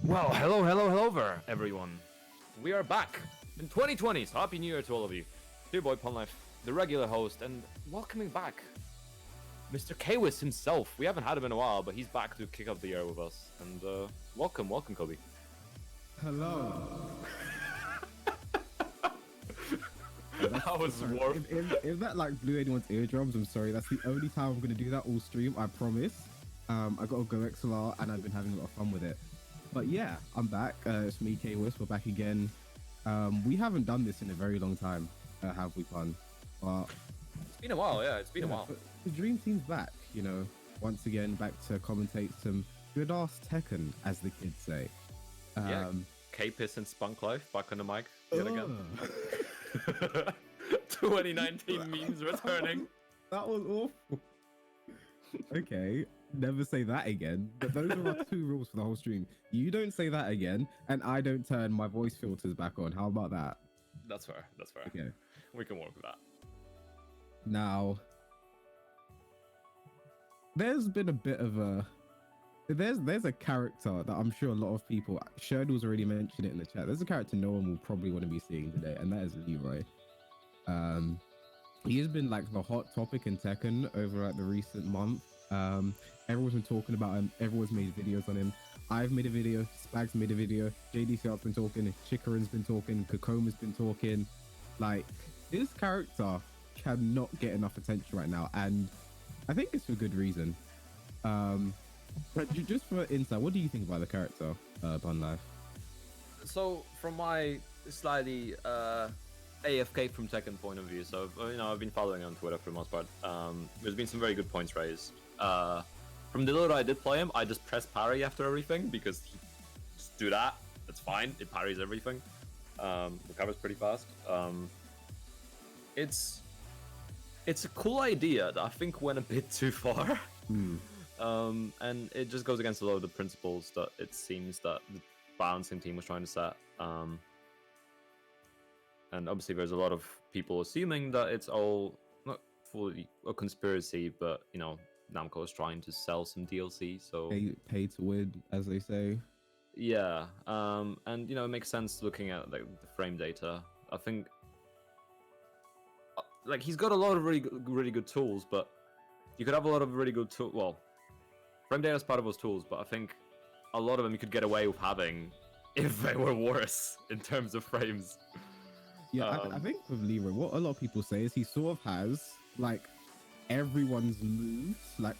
Well, hello there, everyone. We are back in 2020, so Happy New Year to all of you. Dear boy Pun Life, the regular host, and welcoming back Mr. Kwis himself. We haven't had him in a while, but he's back to kick up the year with us. And welcome, Kobe. Hello. That was warm. If that like blew anyone's eardrums, I'm sorry. That's the only time I'm gonna do that all stream. I promise. I got to go XLR, and I've been having a lot of fun with it. But yeah, I'm back. It's me, Kwis. We're back again. We haven't done this in a very long time, have we, Pun? But it's been a while, yeah. It's been a while. The Dream Team's back. You know, once again back to commentate some good ass Tekken, as the kids say. Yeah. K-Piss and Spunk Life back on the mic yet again. 2019 memes returning. That was awful. Okay, never say that again. But those are our two rules for the whole stream. You don't say that again, and I don't turn my voice filters back on. How about that? That's fair. That's fair. Okay. We can work with that. Now, there's been a bit of a... There's a character that I'm sure a lot of people... Sherdle's already mentioned it in the chat. There's a character no one will probably want to be seeing today, and that is Leroy. He has been like the hot topic in Tekken over like the recent month. Everyone's been talking about him. Everyone's made videos on him. I've made a video. Spag's made a video. JDCR's been talking. Chikarin's been talking. Kokoma's been talking. Like, this character cannot get enough attention right now, and I think it's for good reason. But just for insight, what do you think about the character, Bun Life? So, from my slightly AFK from Tekken point of view, so I've been following on Twitter for the most part. There's been some very good points raised. From the little I did play him, I just press parry after everything because he just do that. That's fine. It parries everything. Recovers pretty fast. It's a cool idea that I think went a bit too far. And it just goes against a lot of the principles that it seems that the balancing team was trying to set. And obviously there's a lot of people assuming that it's all not fully a conspiracy, but, Namco is trying to sell some DLC, so... Pay to win, as they say. Yeah, and, it makes sense looking at the frame data. I think... he's got a lot of really good tools, but you could have a lot of really good tools... Well, frame data is part of those tools, but I think a lot of them you could get away with having if they were worse in terms of frames. Yeah, I think with Leroy, what a lot of people say is he sort of has like everyone's moves, like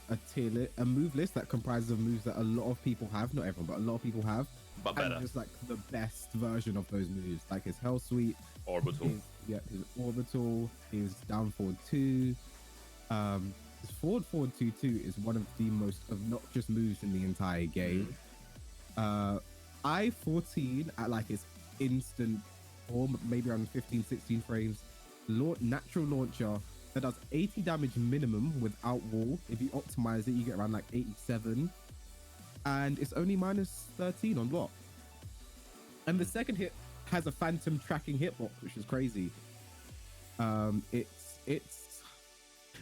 a move list that comprises of moves that a lot of people have, not everyone, but a lot of people have, but better. And just like the best version of those moves, like his Hell Sweep, Orbital, his Orbital, his Down Forward 2, his Forward 2-2 is one of the most obnoxious moves in the entire game. I-14 at like his instant, or maybe around 15-16 frames, natural launcher that does 80 damage minimum without wall. If you optimize it, you get around like 87, and it's only -13 on block. And the second hit has a phantom tracking hitbox, which is crazy. It's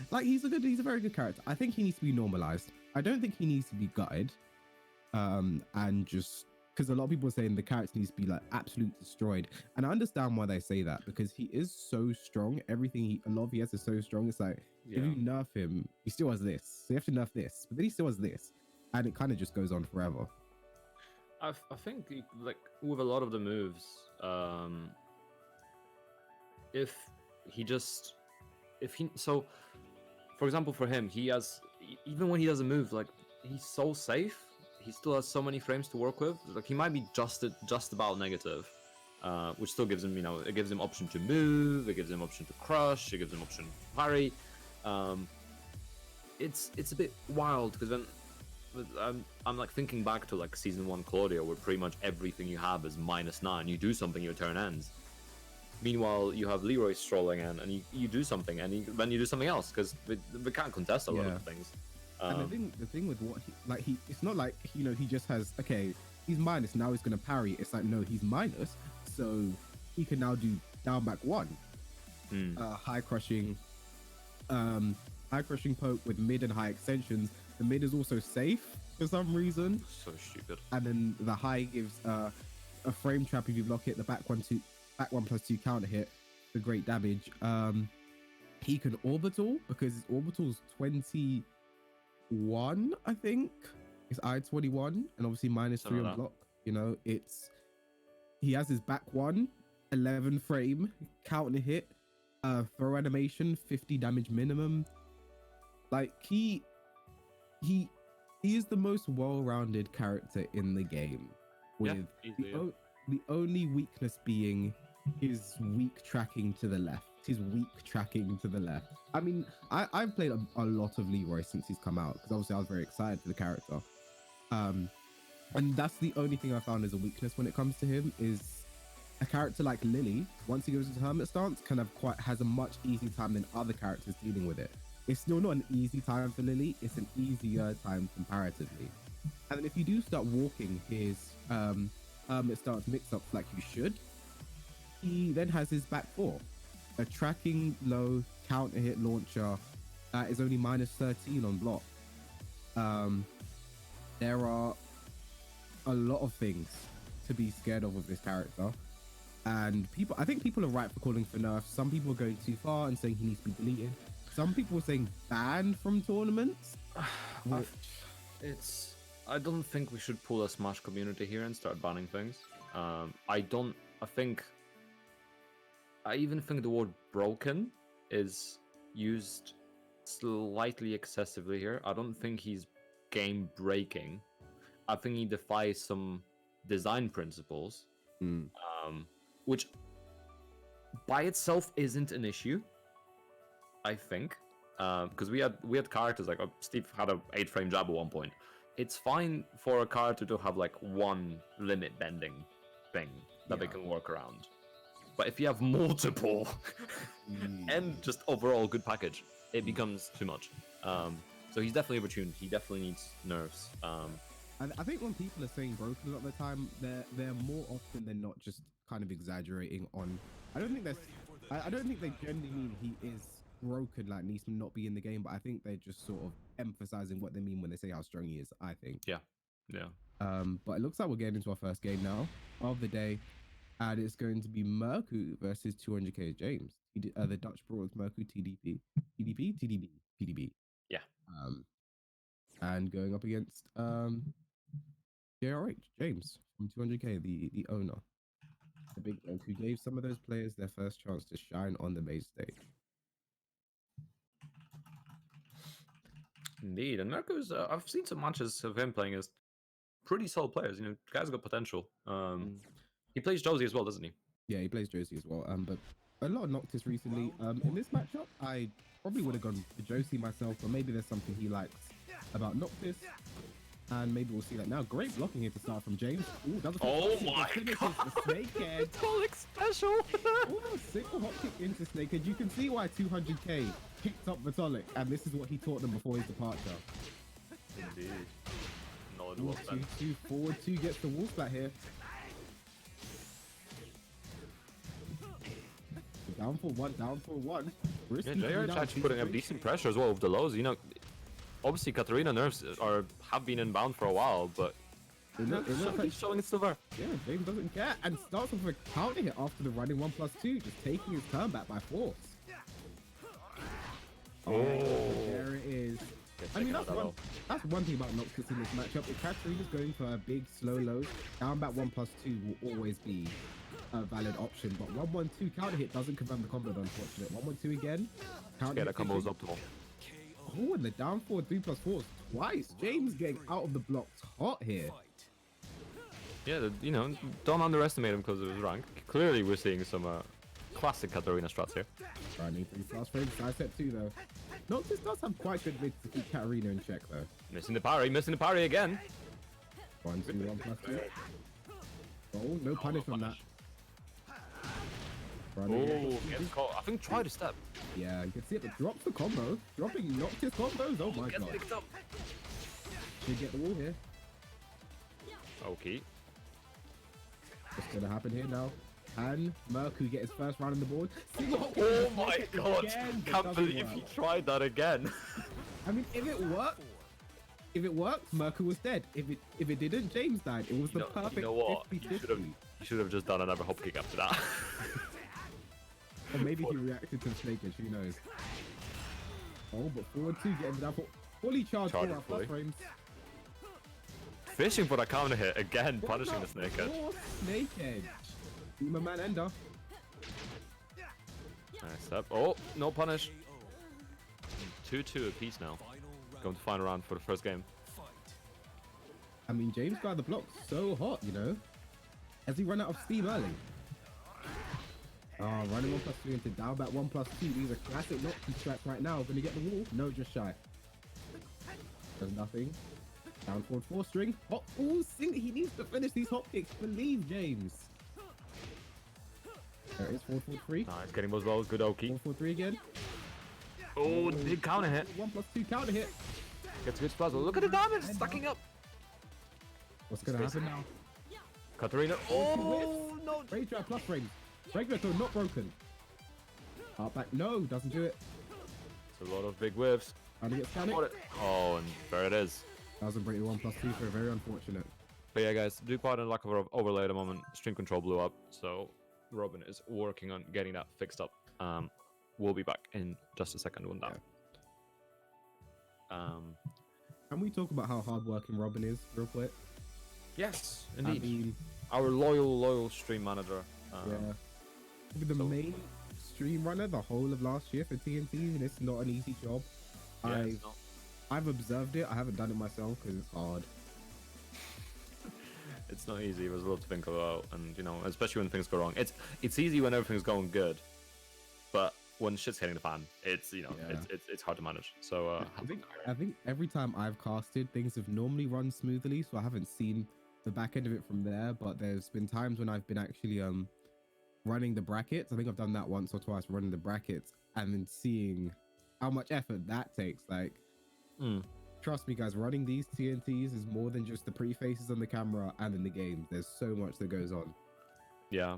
like he's a very good character. I think he needs to be normalized. I don't think he needs to be gutted, and just because a lot of people are saying the character needs to be like absolutely destroyed, and I understand why they say that, because he is so strong. Everything a lot he has is so strong. It's like, if you nerf him, he still has this, so you have to nerf this, but then he still has this, and it kind of just goes on forever. I think like with a lot of the moves, for example, for him, he has, even when he doesn't move, like, he's so safe. He still has so many frames to work with. Like, he might be just about negative, which still gives him, it gives him option to move, it gives him option to crush, it gives him option to parry. It's a bit wild because then I'm like thinking back to like season 1 Claudio, where pretty much everything you have is -9. You do something, your turn ends. Meanwhile, you have Leroy strolling in, and you do something, and then you do something else, because we can't contest a lot of things. And the thing with what it's not like he just has, okay, he's minus, now he's gonna parry. It's like, no, he's minus, so he can now do down back 1, high crushing poke with mid and high extensions. The mid is also safe, for some reason. So stupid. And then the high gives a frame trap if you block it. The back one plus two counter hit for great damage. He can orbital because his orbital's 21, I think. It's I 21 and obviously minus 3 on block. You know, he has his back one 11 frame counter hit, throw animation 50 damage minimum. Like he is the most well-rounded character in the game, with the only weakness being his weak tracking to the left. I mean, I've played a lot of Leroy since he's come out because obviously I was very excited for the character. And that's the only thing I found as a weakness when it comes to him is a character like Lily, once he goes into hermit stance, has a much easier time than other characters dealing with it. It's still not an easy time for Lily, it's an easier time comparatively. And then if you do start walking his hermit stance mix-ups like you should, he then has his back four. A tracking low counter hit launcher is only minus 13 on block. There are a lot of things to be scared of with this character, and I think people are right for calling for nerfs. Some people are going too far and saying he needs to be deleted. Some people are saying banned from tournaments. I don't think we should pull a Smash community here and start banning things. I even think the word broken is used slightly excessively here. I don't think he's game breaking. I think he defies some design principles, which by itself isn't an issue, I think, because we had characters like Steve had a 8-frame jab at one point. It's fine for a character to have like one limit bending thing that they can work around. But if you have multiple and just overall good package, it becomes too much. So he's definitely overtuned. He definitely needs nerfs. I think when people are saying broken a lot of the time, they're more often than not just kind of exaggerating on. I don't think they generally mean he is broken, like needs to not be in the game. But I think they're just sort of emphasizing what they mean when they say how strong he is. I think. Yeah. But it looks like we're getting into our first game now of the day. And it's going to be Merku versus 200k James. The Dutch Brawlers Merku TDP. Yeah. And going up against JRH James from 200k, the owner, the big dog who gave some of those players their first chance to shine on the main stage. Indeed, and Merku's I've seen some matches of him playing as pretty solid players. You know, the guy's got potential. He plays Josie as well, doesn't he? Yeah, he plays Josie as well. But a lot of Noctis recently. In this matchup, I probably would have gone for Josie myself, but maybe there's something he likes about Noctis, and maybe we'll see that now. Great blocking here to start from James. Ooh, oh my god! Snakehead. Tonic special. Almost single hop kick into Snakehead. You can see why 200k picked up Vitalik, and this is what he taught them before his departure. Indeed. Ooh, 2 forward 2 gets the wall splat here. Down for one. Yeah, JRH actually putting up decent pressure as well with the lows. You know, obviously Katarina nerfs have been inbound for a while, but it looks like he's showing it's still there. Yeah, James doesn't care and starts off with a counter hit after the running 1+2, just taking his turn back by force. Oh, there it is. I mean, that's one thing about Noctis in this matchup. If Katarina's going for a big slow low, down back 1+2 will always be a valid option, but 1-1-2 counter hit doesn't confirm the combo, unfortunate. 1-1-2 again. Yeah, that combo is optimal. Oh, and the down forward 3+4 twice. James getting out of the blocks hot here. Yeah, you know, don't underestimate him because of his rank. Clearly, we're seeing some classic Katarina strats here. Running 3+ frames, side step 2 though. Noctis does have quite good mids to keep Katarina in check though. Missing the parry again. 1-2, 1+2. Oh, no punish on that. Oh, gets caught. I think try to step. Yeah, you can see it, but drops the combo. Dropping Noctis combos. Oh my god. Picked up. Should get the wall here. Okay. What's gonna happen here now? Can Merku get his first round on the board? Oh my god! Can't believe he tried that again. I mean, if it If it worked, Merkel was dead. If it didn't, James died. It was the perfect you know what? 50-50. You should have just done another hop kick after that. Or maybe he reacted to the snake edge, who knows? Oh, but forward two, getting down for fully charged Charging for fully. frames. Fishing for that counter hit again, punishing the snake edge. Snake edge. Beamer man ender. Nice step. Oh, no punish. 2-2 apiece now. Going to final round for the first game. I mean, James got the block so hot, you know. Has he run out of steam early? Oh, running 1+3 into down back 1+2. These are classic knock strats right now. Gonna get the wall? No, just shy. There's nothing. Down forward 4 string. Oh, he needs to finish these hop kicks. Believe James. There it is, forward 3. Nice, getting those balls. Good Oki. 4-4-3 again. Oh, big counter hit. 1+2 counter hit. Gets a good puzzle. Look at the damage stacking up. What's gonna happen now? Katarina. Oh, no. Rage drive plus frames. Regular throw not broken. Up back. No, doesn't do it. It's a lot of big whiffs. Trying to get Sonic. Oh, and there it is. Doesn't break the 1+2 for very unfortunate. But yeah, guys, do quite a lack of overlay at the moment. Stream control blew up, so Robin is working on getting that fixed up. We'll be back in just a second on that. Can we talk about how hardworking Robin is real quick? Yes, indeed. I mean, our loyal stream manager. yeah. The main stream runner the whole of last year for TNT, and it's not an easy job. Yeah, I've observed it. I haven't done it myself because it's hard. It's not easy. There's a lot to think about, and you know, especially when things go wrong. It's easy when everything's going good, but when shit's hitting the fan, it's it's hard to manage. So I think every time I've casted, things have normally run smoothly, so I haven't seen the back end of it from there. But there's been times when I've been actually running the brackets. I think I've done that once or twice, running the brackets, and then seeing how much effort that takes. Like, trust me, guys, running these TNTs is more than just the prefaces on the camera and in the game. There's so much that goes on. yeah,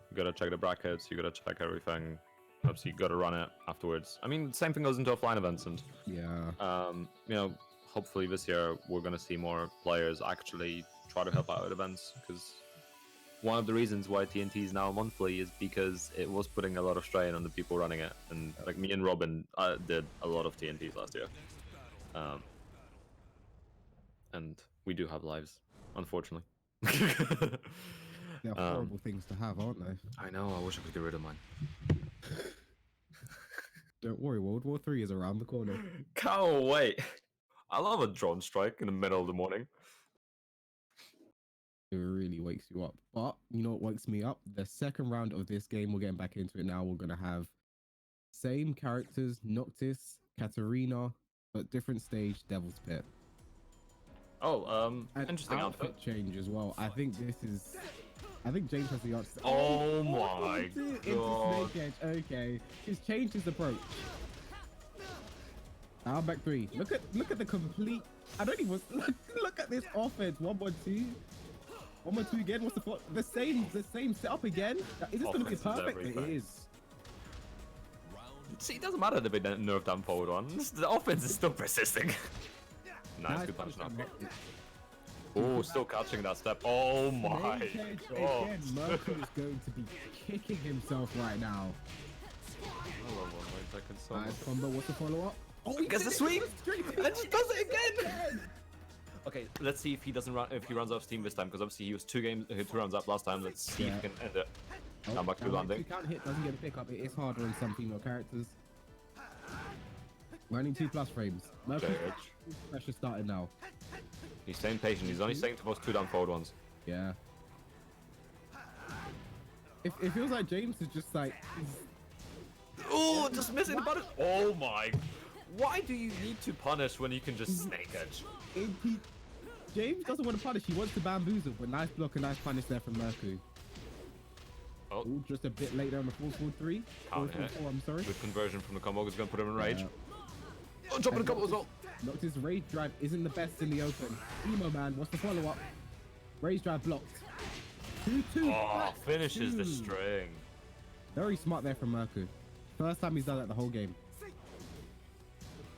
you gotta check the brackets. You gotta check everything. Obviously, you gotta run it afterwards. I mean, the same thing goes into offline events, and yeah, you know, hopefully this year we're gonna see more players actually try to help out at events, because one of the reasons why TNT is now monthly is because it was putting a lot of strain on the people running it, and like me and Robin did a lot of TNTs last year, and we do have lives, unfortunately. they're horrible things to have, aren't they? I know. I wish I could get rid of mine. Don't worry, World War III is around the corner. Can't wait. I love a drone strike in the middle of the morning. It really wakes you up. But you know what wakes me up? The second round of this game, we're getting back into it now. We're gonna have same characters, Noctis, Katarina, but different stage, Devil's Pit. Oh, And interesting outfit. change as well. I think James has the answer. Oh my god. Snake Edge. Okay, he's changed his approach. Now back 3. Look at the complete. I don't even look at this offense. 1-1-2. 1-1-2 again. What's the same setup again? Is this going to be perfect? It is. See, it doesn't matter that they nerfed down forward one. The offense is still persisting. Nice, good punch. Oh, still catching that step. Oh my god. Again, Merkel is going to be kicking himself right now. Nice combo. What's the follow-up? Oh, he gets the sweep and just does it again. Okay, let's see if he doesn't run. If he runs off steam this time, because obviously he was 2 rounds up last time. Let's see if he can end it. Now back to landing. Can't hit, doesn't get a pickup. It is harder on some female characters. Running 2+ frames. Merkel, pressure starting now. He's staying patient. He's only staying to those 2 down forward ones. Yeah. It feels like James is just like. Oh, just missing the punish. Oh my. Why do you need to punish when you can just snake edge? James doesn't want to punish. He wants to bamboozle. But nice block and nice punish there from Mercury. Oh, ooh, just a bit later on the 4-4-3. 4-4-4, I'm sorry. Good conversion from the combo is going to put him in rage. Oh, dropping the combo as well. Noctis' rage drive isn't the best in the open. Emo man, what's the follow-up? Rage drive blocked. 2-2. Oh, finishes the string. Very smart there from Mercury. First time he's done that the whole game.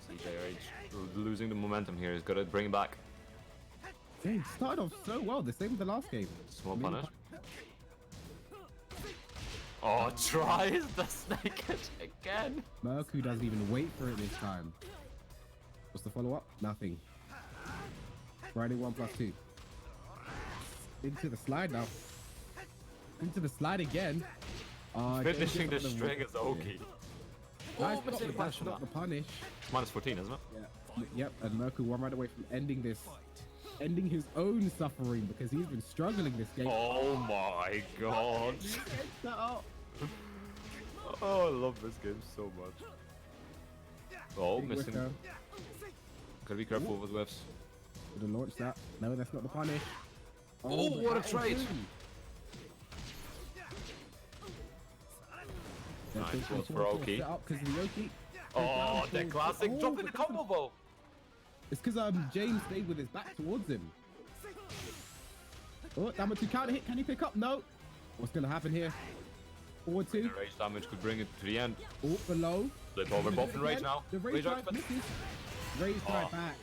CJ rage. losing the momentum here. He's got to bring it back. He started off so well, the same with the last game. Small punish. Oh, tries the snake edge again. Merku doesn't even wait for it this time. What's the follow-up? Nothing. Riding 1+2. Into the slide now. Into the slide again. Finishing the string is okay. Nice, Oh, missing the punish from not that. the punish. It's minus 14, isn't it? Yeah. Yep, and Merku one right away from ending this. Ending his own suffering because he's been struggling this game. Oh my god. Oh, I love this game so much. Oh, Big missing. whiff Gotta be careful with whiffs. Would have launched that. No, that's not the punish. Oh, but what a that trade. too. Nice, was for Oki. Because of the Oki. Oh, the classic drop in the combo bow. It's because James stayed with his back towards him. Oh, damage to counter hit. Can he pick up? No. What's going to happen here? Forward two. The rage damage could bring it to the end. Oh, below. Flip over both in rage now. The rage drive expert. misses. Rage drive back.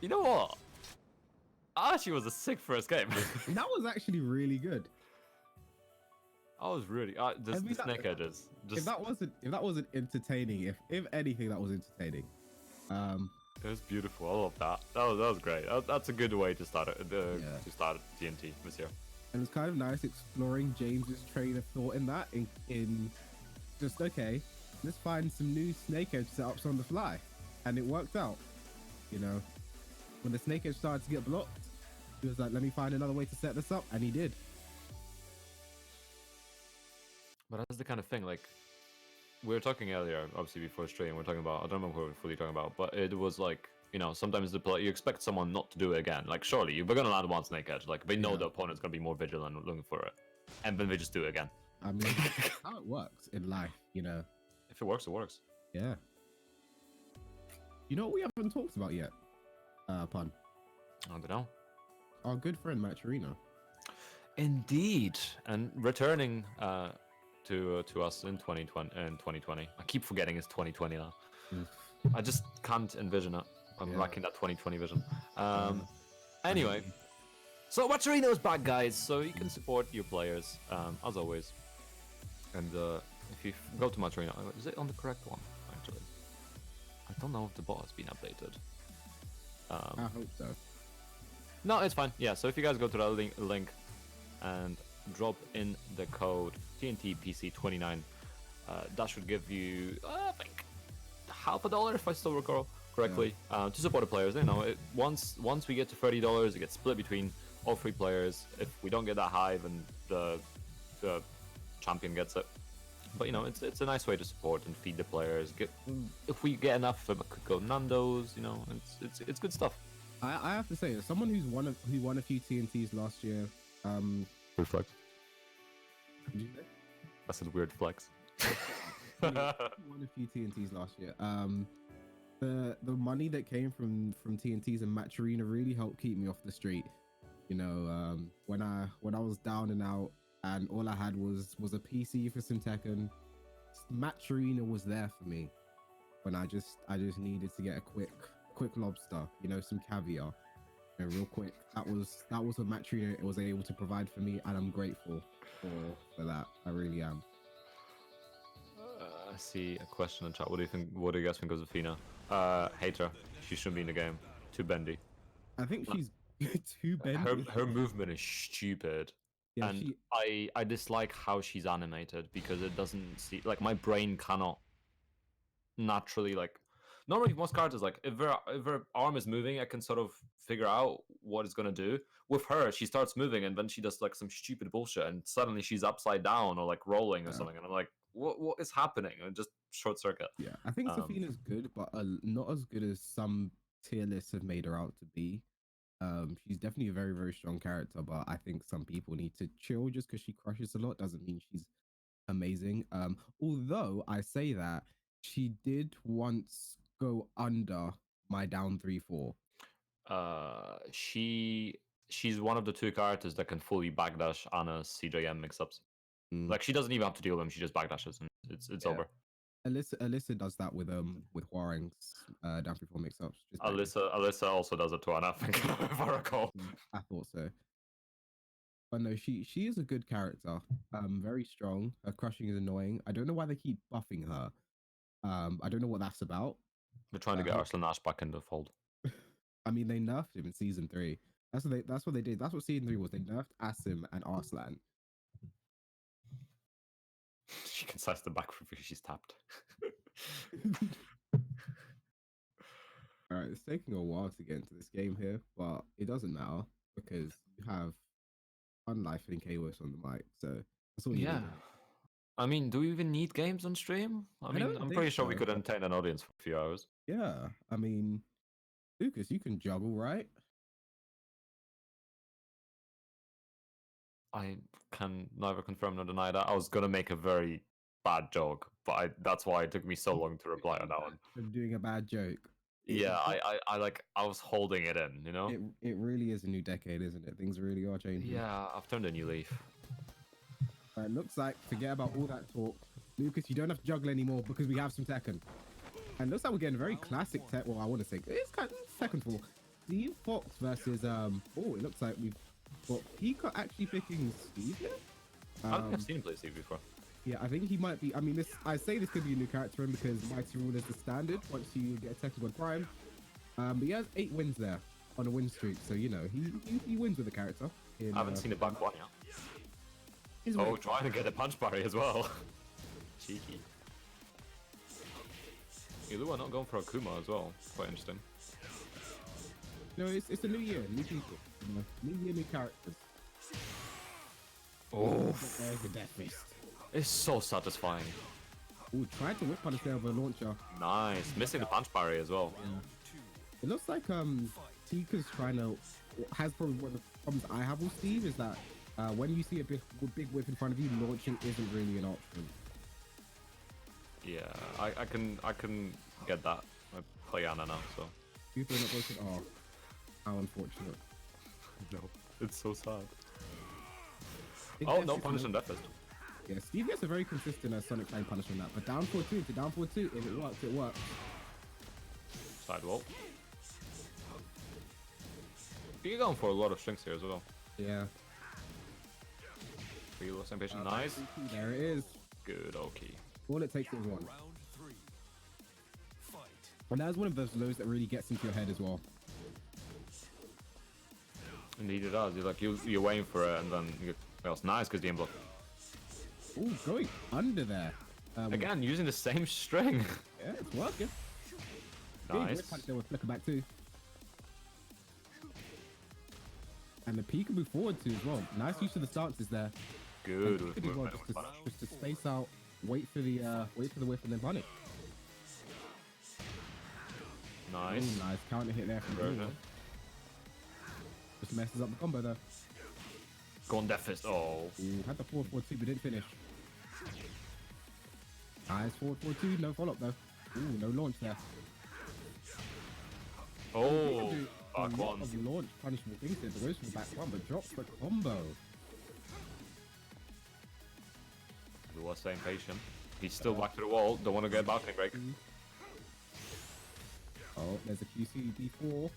You know what? Actually, was a sick first game. That was actually really good. I was really the snake edges. Just If that wasn't entertaining, if anything, that was entertaining. it was beautiful. I love that. That was great. That's a good way to start it. To start TNT this year. And it's kind of nice exploring James's train of thought in that. In just okay, let's find some new snake edge setups on the fly, and it worked out. You know, when the snake edge started to get blocked, he was like, "Let me find another way to set this up," and he did. But that's the kind of thing, like, we were talking earlier, obviously before stream, we are talking about, I don't remember what we were fully talking about, but it was like, you know, sometimes you expect someone not to do it again. Like, surely, you're going to land one snake edge. Like, they know the opponent's going to be more vigilant looking for it. And then they just do it again. I mean, that's how it works in life, you know. If it works, it works. Yeah. You know what we haven't talked about yet, Pun? I don't know. Our good friend, Maturino. Indeed. And returning to us in 2020. I keep forgetting it's 2020 now. I just can't envision it. I'm lacking that 2020 vision. Anyway, so Maturino's back, guys. So you can support your players as always. And if you go to Maturino, is it on the correct one? Actually, I don't know if the bot has been updated. I hope so. No, it's fine. Yeah. So if you guys go to that link and drop in the code TNTPC29, that should give you I think $50 if I still recall correctly, to support the players. You know, once we get to $30, it gets split between all three players. If we don't get that high, then the champion gets it. But you know, it's a nice way to support and feed the players. If we get enough, it could go Nando's. You know, it's good stuff. I have to say, as someone who won a few TNTs last year, Reflect. That's a weird flex. won a few TNTs last year. The money that came from TNTs and Maturina really helped keep me off the street. You know, when I was down and out and all I had was a PC for some Tekken, Maturina was there for me when I just needed to get a quick lobster, you know, some caviar, you know, real quick. That was what Maturina was able to provide for me, and I'm grateful for that. I really am. I see a question in chat. What do you guys think of Zafina? Hater. She shouldn't be in the game. Too bendy. I think she's too bendy. Her movement is stupid. Yeah, and I dislike how she's animated because it doesn't see, like, my brain cannot naturally, like, normally most characters, like, if her arm is moving, I can sort of figure out what it's gonna do. With her, she starts moving and then she does like some stupid bullshit and suddenly she's upside down or like rolling or something, and I'm like, what is happening? And just short circuit. Yeah, I think Zafina's good, but not as good as some tier lists have made her out to be. She's definitely a very, very strong character, but I think some people need to chill. Just because she crushes a lot doesn't mean she's amazing. Although I say that, she did once go under my down 3-4. She's one of the two characters that can fully backdash Anna's CJM mix-ups. Like, she doesn't even have to deal with them, she just backdashes and it's over. Alyssa does that with Huarang's down 3-4 mix-ups. Just back Alyssa also does it too, and I think if I recall. I thought so. But no, she is a good character. Very strong. Her crushing is annoying. I don't know why they keep buffing her. I don't know what that's about. They're trying to get Arslan Ash back in the fold. I mean, they nerfed him in season 3. That's what they did. That's what season 3 was. They nerfed Asim and Arslan. She can size the back because she's tapped. All right, it's taking a while to get into this game here, but it doesn't matter because you have Unlife and K-West on the mic, so that's all you need. I mean, do we even need games on stream? I mean, I'm pretty sure we could entertain an audience for a few hours. Yeah, I mean, Lucas, you can juggle, right? I can neither confirm nor deny that. I was gonna make a very bad joke, but that's why it took me so long to reply on that one. I'm doing a bad joke. Yeah, I was holding it in, you know? It really is a new decade, isn't it? Things really are changing. Yeah, I've turned a new leaf. It looks like, forget about all that talk. Lucas, you don't have to juggle anymore because we have some Tekken. And looks like we're getting very classic Tekken. Well, I want to say, it's kind of Tekken 4. Steve Fox versus, it looks like we've got Pika actually picking Steve here. I don't think I've seen him play Steve before. Yeah, I think he might be. I mean, I say this could be a new character in because Mighty Rule is the standard once you get Tekken God Prime. But he has 8 wins there on a win streak, so you know he wins with the character. I haven't seen a back one yet. Oh, trying to get a punch parry as well. Cheeky. Ilua not going for Akuma as well. Quite interesting. No, it's a new year, new people. You know, new year, new characters. Oh, there's a death fist. It's so satisfying. Ooh, trying to whip punish there with a launcher. Nice. Missing the punch parry as well. Yeah. It looks like Tika's trying to has probably one of the problems I have with Steve is that when you see a big whip in front of you, launching isn't really an option. Yeah, I can get that. I play Anna now, so. People are not working. Oh, how unfortunate. No, it's so sad. Oh, no punish on Death Fist. Yeah, Steve gets a very consistent Sonic Flame punish on that, but down 4-2 to down 4-2, if it works, it works. Sidewall. You're going for a lot of strings here as well. Yeah. Real same patient, nice. There it is. Good, okay. All it takes is one. And that's one of those lows that really gets into your head as well. Indeed it does. You're like, you're waiting for it, and then you get, well, it's nice because the inblock. Ooh, going under there. Again, using the same string. Yeah, it's working. Nice. Punch there with flicker back too. And the peekaboo forward too as well. Nice use of the stances there. Good. Well, just to space out, wait for the whip and then punish. Nice. Ooh, nice counter hit there from Bruno. Just messes up the combo though. Go on Death Fist. Oh. Ooh, had the 4-4-2 but didn't finish. Nice 4-4-2, no follow up though. Ooh, no launch there. Oh, back one. Launch punishable things here, but goes for the back one, but drops the combo. He was staying patient. He's still back to the wall. Don't want to get balcony break. Oh, there's a QC D4. What's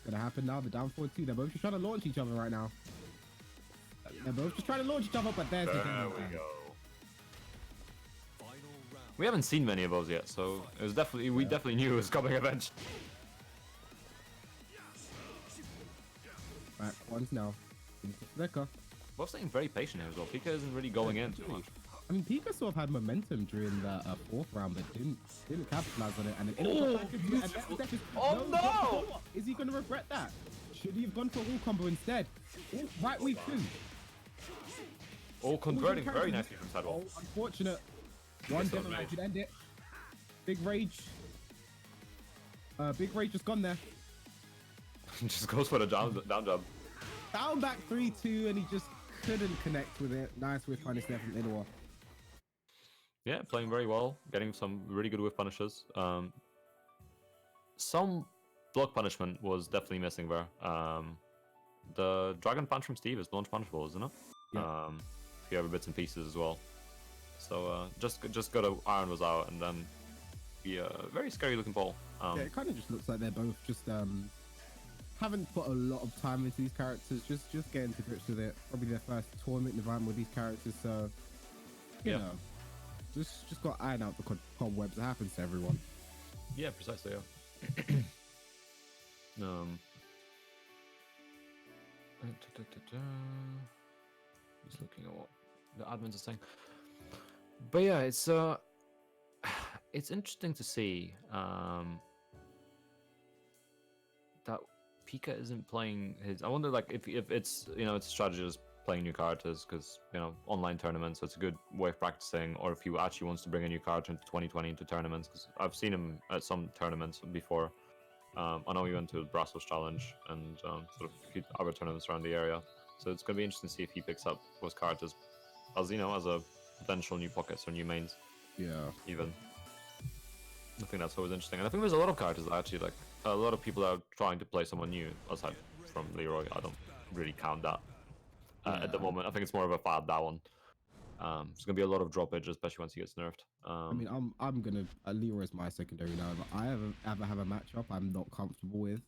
gonna happen now? The down 4-2. They're both just trying to launch each other right now. They're both just trying to launch each other, but there's the There we go. We haven't seen many of those yet, so it was definitely we definitely knew it was coming eventually. Right, one's now. Flicker. Both staying very patient here as well. Pika isn't really going in too much. I mean, Pika sort of had momentum during the 4th round, but didn't capitalize on it. And then no! Is he going to regret that? Should he have gone for a wall combo instead? Ooh, right week 2. All converting very nicely from sidewall. Oh, unfortunate. One devil could end it. Big rage. Big rage just gone there. Just goes for the down jump. Down back 3-2, and he just couldn't connect with it. Nice whiff punish there from Inuwa. Yeah, playing very well, getting some really good whiff punishes. Some block punishment was definitely missing there. The Dragon Punch from Steve is launch punishable, isn't it? Yeah. A few other bits and pieces as well. So just got to Iron was out, and then be a very scary looking poll. Yeah, it kind of just looks like they're both just haven't put a lot of time into these characters. Just getting to grips with it. Probably their first tournament environment with these characters. So you know, just got to iron out the cobwebs. It happens to everyone. Yeah, precisely. Yeah. Just looking at what the admins are saying. But yeah, it's interesting to see that Pika isn't playing his. I wonder, like, if it's it's a strategy just playing new characters because online tournaments, so it's a good way of practicing, or if he actually wants to bring a new character into 2020 into tournaments, because I've seen him at some tournaments before. I know he went to the Brussels Challenge and sort of other tournaments around the area, so it's gonna be interesting to see if he picks up those characters as as a potential new pockets or new mains. Yeah. Even I think that's always interesting, and I think there's a lot of characters that actually, like, a lot of people are trying to play someone new aside from Leroy. I don't really count that at the moment. I think it's more of a fad, that one. There's gonna be a lot of droppage, especially once he gets nerfed. I mean, I'm gonna Leroy's my secondary now. If I ever have a matchup I'm not comfortable with,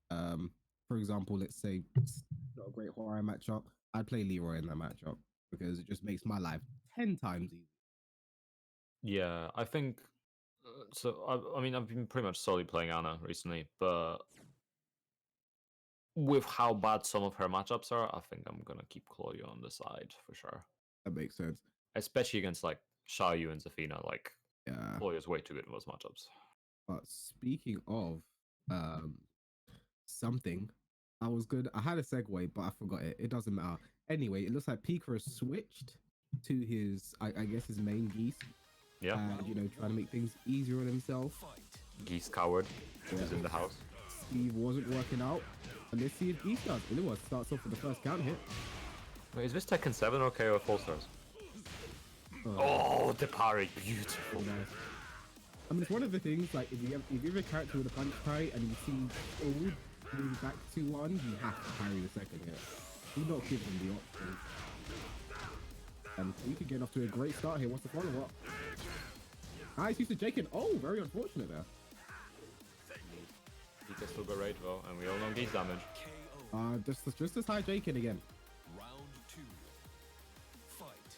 for example, let's say it's not a great horror matchup, I'd play Leroy in that matchup because it just makes my life 10 times easier. Yeah, I think so. I mean, I've been pretty much solely playing Anna recently, but with how bad some of her matchups are, I think I'm gonna keep Claudia on the side for sure. That makes sense. Especially against like Xiaoyu and Zafina. Like, Yeah. Claudia's way too good in those matchups. But speaking of something, I was good. I had a segue, but I forgot it. It doesn't matter. Anyway, it looks like Pika has switched to his, I guess, his main Geese. Yeah. And, trying to make things easier on himself. Geese coward is in the house. Steve wasn't working out. And let's see if Geese does. Illinois starts off with the first count hit. Wait, is this Tekken 7 or KO 4 stars? Oh, the parry, beautiful. Nice. I mean, it's one of the things, like, if you have a character with a punch parry and you see forward, moving back to one, you have to parry the second hit. Do not give them the option. And we could get off to a great start here. What's the follow-up? Nice use of Jaken. Oh, very unfortunate there. He can still go right though, and we all know Geese damage. Just as high Jaken again. Round 2. Fight.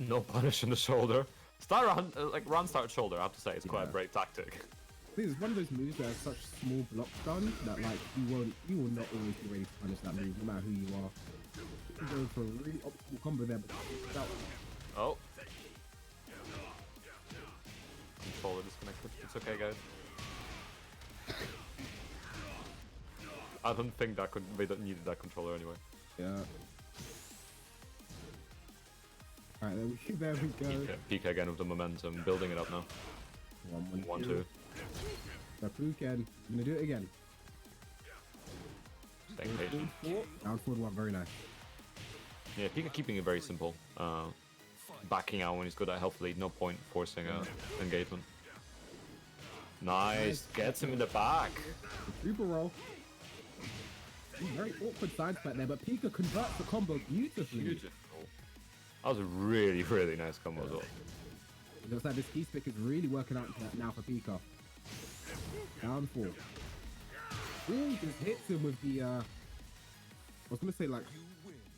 No punish in the shoulder. Run start shoulder, I have to say, it's quite a brave tactic. I think it's one of those moves that has such small block stun that, like, you will not always be ready to punish that move, no matter who you are. You can go for a really optimal combo there, but that Oh. Controller disconnected. It's okay, guys. I don't think they don't needed that controller anyway. yeah. Alright, there we go. Pika again with the momentum, building it up now. 1, 2. Sapuken, I'm gonna do it again. Staying patient. Down forward 1, very nice. Yeah, Pika keeping it very simple. Backing out when he's good at health lead, no point forcing a engagement. Nice, gets him in the back. Super roll. Very awkward side spot there, but Pika converts the combo beautifully. Beautiful. That was a really, really nice combo as well. It looks like this key stick is really working out now for Pika. Down 4. Ooh, just hits him with the, I was going to say, like,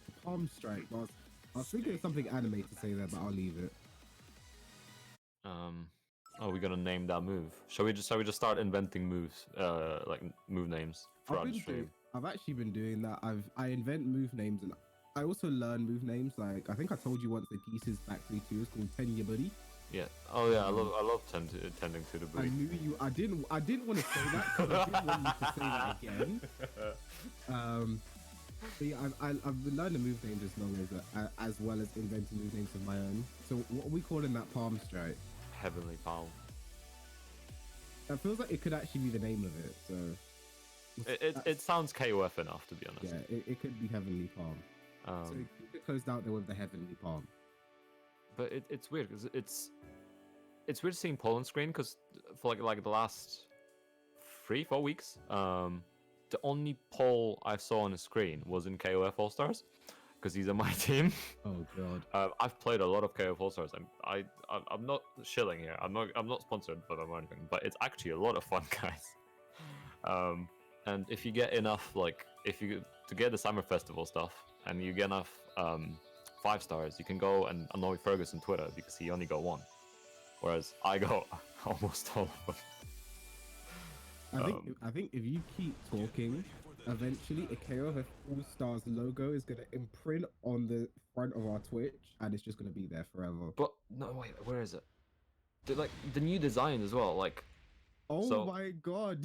the palm strike. I was thinking of something anime to say there, but I'll leave it. Oh, we're gonna name that move. Shall we just start inventing moves, like move names throughout the stream? I've actually been doing that. I invent move names and I also learn move names. Like, I think I told you once that Geese's back 3-2 is called Tenya Buddy. Yeah. Oh yeah, I love tending to the booty. I knew you. I didn't want to say that because I didn't want you to say that again. But yeah, I've been learning move names as well as inventing move names of my own. So what are we calling that palm strike? Heavenly Palm. That feels like it could actually be the name of it. So it sounds KOF enough, to be honest. yeah, it could be Heavenly Palm. So it closed out there with the Heavenly Palm. But it's weird because it's weird seeing Poll on screen because for like the last 3-4 weeks, the only poll I saw on the screen was in KOF All Stars, because he's on my team. Oh god. I've played a lot of KO All Stars. I'm not shilling here. I'm not sponsored by them or anything, but it's actually a lot of fun, guys. And if you get enough, like if you to get the Summer Festival stuff, and you get enough 5-stars, you can go and annoy Fergus on Twitter because he only got one, whereas I got almost all of them. I think if you keep talking, eventually a KOF All Stars logo is gonna imprint on the front of our Twitch, and it's just gonna be there forever. But no, wait, where is it? Like the new design as well. Like, Oh so my god!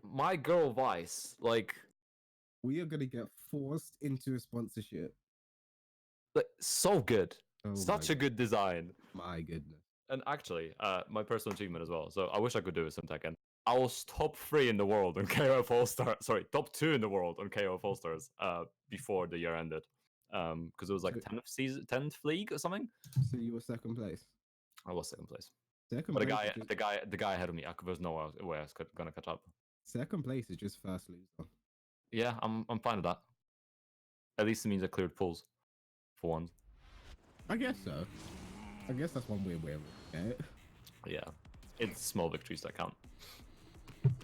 my girl Vice, like We are gonna get forced into a sponsorship. so good, Oh such a good design. My goodness. And actually, my personal achievement as well. So I wish I could do it some Tekken. I was top 3 in the world on KOF All Stars. Sorry, top 2 in the world on KOF All Stars. Before the year ended, because it was like 10th league or something. So you were second place. I was second place. Second But place the guy ahead of me. There's no way I was gonna catch up. Second place is just first loser. Yeah, I'm fine with that. At least it means I cleared pools for once. I guess so. I guess that's one weird way of looking at it. Yeah, it's small victories that count.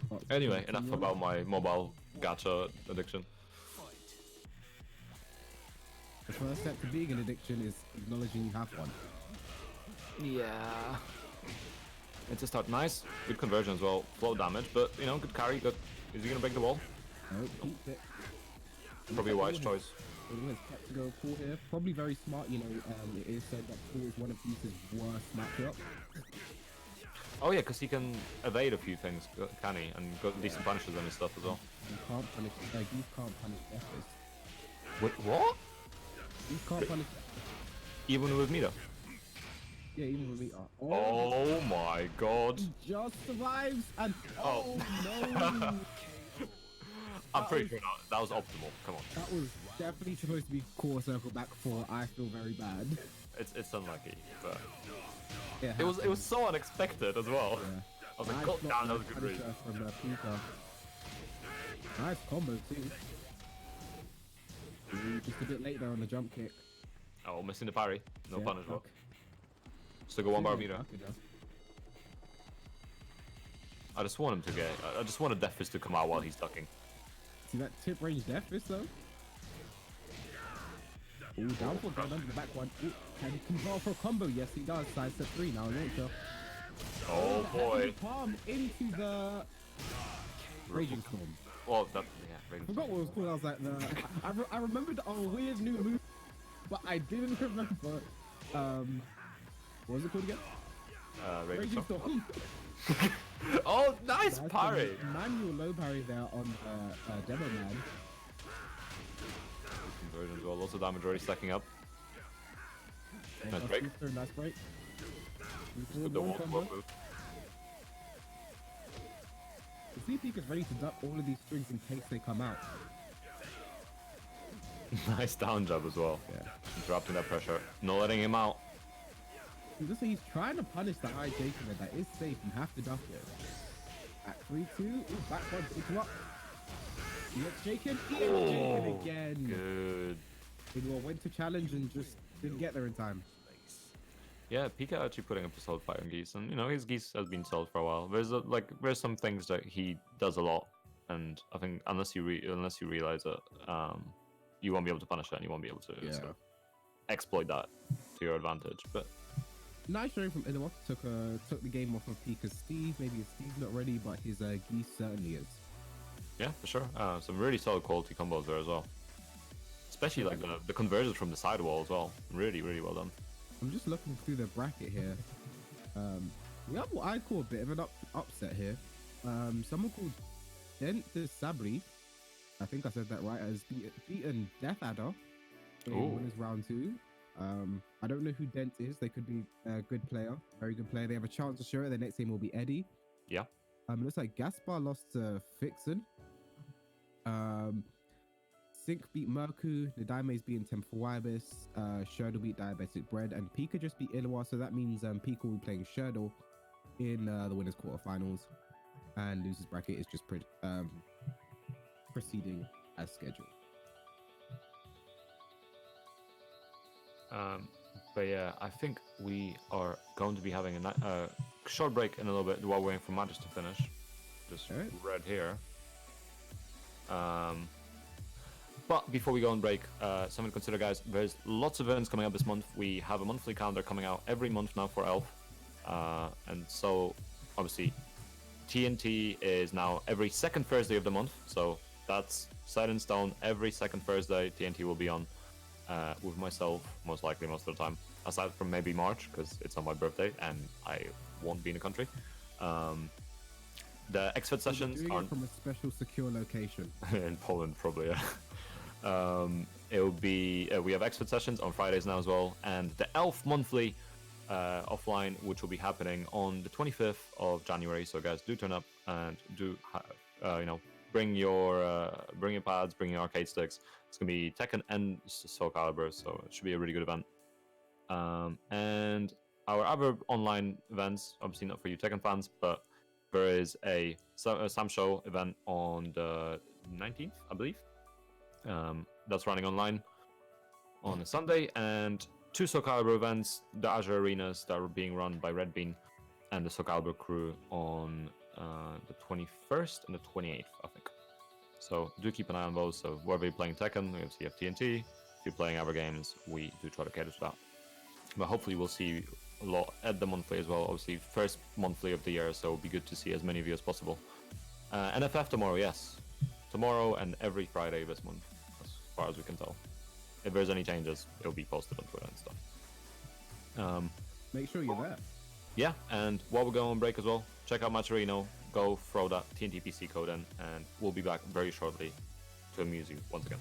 But Anyway, enough continue. about my mobile gacha addiction. The first step to being an addiction is acknowledging you have one. Yeah. It's a start. Nice. Good conversion as well. Flow damage, but you know, good carry. Good. Is he gonna break the wall? No, keep it. Probably a wise choice. Has kept to go Paul here. Probably very smart, you know. It is said that Paul is one of Peter's worst matchups. Oh yeah, because he can evade a few things, can he? And got decent punishes on his stuff as well. You can't punish. You can't punish deafness. Wait, what? You can't punish. Even with Mita? Yeah, even with me. Oh my god. He just survives and Oh. No! I'm pretty sure that was optimal. Come on. That was definitely supposed to be core circle back 4. I feel very bad. It's unlucky, but Yeah, it was so unexpected as well. Yeah. I was like, Nice god block damn, that was a good read. Punisher from Pika. Nice combo too. Ooh, just a bit late there on the jump kick. Oh, missing the parry. No Yeah, punish. Well. fuck. Still got one bar meter. Fuck it, though. I just want him to get. I just want a Death Fist to come out while he's ducking. See that tip range death fist though? Ooh, downfall going under the back one. Ooh, can he control for a combo? Yes, he does. Side step 3 now, launcher. Oh boy. Palm into the Raging Storm. Well, that yeah. I Raging forgot what it was called. I was like, I remembered a weird new move, but I didn't remember. What was it called again? Raging Raging Storm. Storm. Oh, nice That's parry. the manual low parry there on Demo Man. Conversion as well. Lots of damage already stacking up. Nice break. Nice break. With the wall move. The CP is ready to duck all of these strings in case they come out. Nice down jab as well. Yeah. Interrupting that pressure. Not letting him out. He's trying to punish the high J commit. That is safe. You have to duck it. At 3-2. Ooh, back one. Interrupt. He gets shaken. He gets shaken again. Good. He went to challenge and just didn't get there in time. Yeah, Pika actually putting up a solid fight on Geese, and you know his Geese has been solid for a while. There's some things that he does a lot, and I think unless you realize it, you won't be able to punish it, and you won't be able to sort of exploit that to your advantage. But Nice showing from Illiwa. Took the game off of Pika's Steve. Maybe his Steve's not ready, but his Geese certainly is. yeah, for sure, some really solid quality combos there as well. Especially like the conversions from the sidewall as well. Really, really well done. I'm just looking through the bracket here. We have what I call a bit of an upset here. Someone called Dent Sabri, I think I said that right, has beaten Death Adder in winners round 2. I don't know who Dent is. They could be a good player, very good player. They have a chance to show it. Their next game will be Eddie. Yeah. Looks like Gaspar lost to Fixen. Sync beat Merku, Nadaime's beating Temple Shurdle beat Diabetic Bread, and Pika just beat Illiwa, so that means Pika will be playing Shurdle in the winners quarterfinals, and losers bracket is just proceeding as scheduled. But yeah, I think we are going to be having a short break in a little bit while waiting for matches to finish. Just Alright. read here. But before we go on break, something to consider, guys. There's lots of events coming up this month. We have a monthly calendar coming out every month now for Elf. And so, obviously, TNT is now every second Thursday of the month. So that's set in stone. Every second Thursday, TNT will be on with myself, most likely most of the time. Aside from maybe March, because it's on my birthday and I won't be in the country. The XFIT sessions Doing are it from a special secure location. in Poland, probably. Yeah. It will be. We have XFIT sessions on Fridays now as well, and the Elf monthly offline, which will be happening on the 25th of January. So guys, do turn up and do bring your pads, bring your arcade sticks. It's gonna be Tekken and Soul Calibur, so it should be a really good event. And our other online events, obviously not for you Tekken fans, but there is a Sam Show event on the 19th, I believe. That's running online on a Sunday, and two Soul Calibur events, the Azure Arenas that are being run by Red Bean and the Soul Calibur crew on the 21st and the 28th, I think. So do keep an eye on those. So whether you're playing Tekken, we obviously have TNT. If you're playing other games, we do try to cater to that. But hopefully we'll see a lot at the monthly as well. Obviously, first monthly of the year, so it'll be good to see as many of you as possible. NFF tomorrow, yes. Tomorrow and every Friday this month, as far as we can tell. If there's any changes, it'll be posted on Twitter and stuff. Make sure you're there. Yeah, and while we're going on break as well, check out Maturino, go throw that TNT PC code in, and we'll be back very shortly to amuse you once again.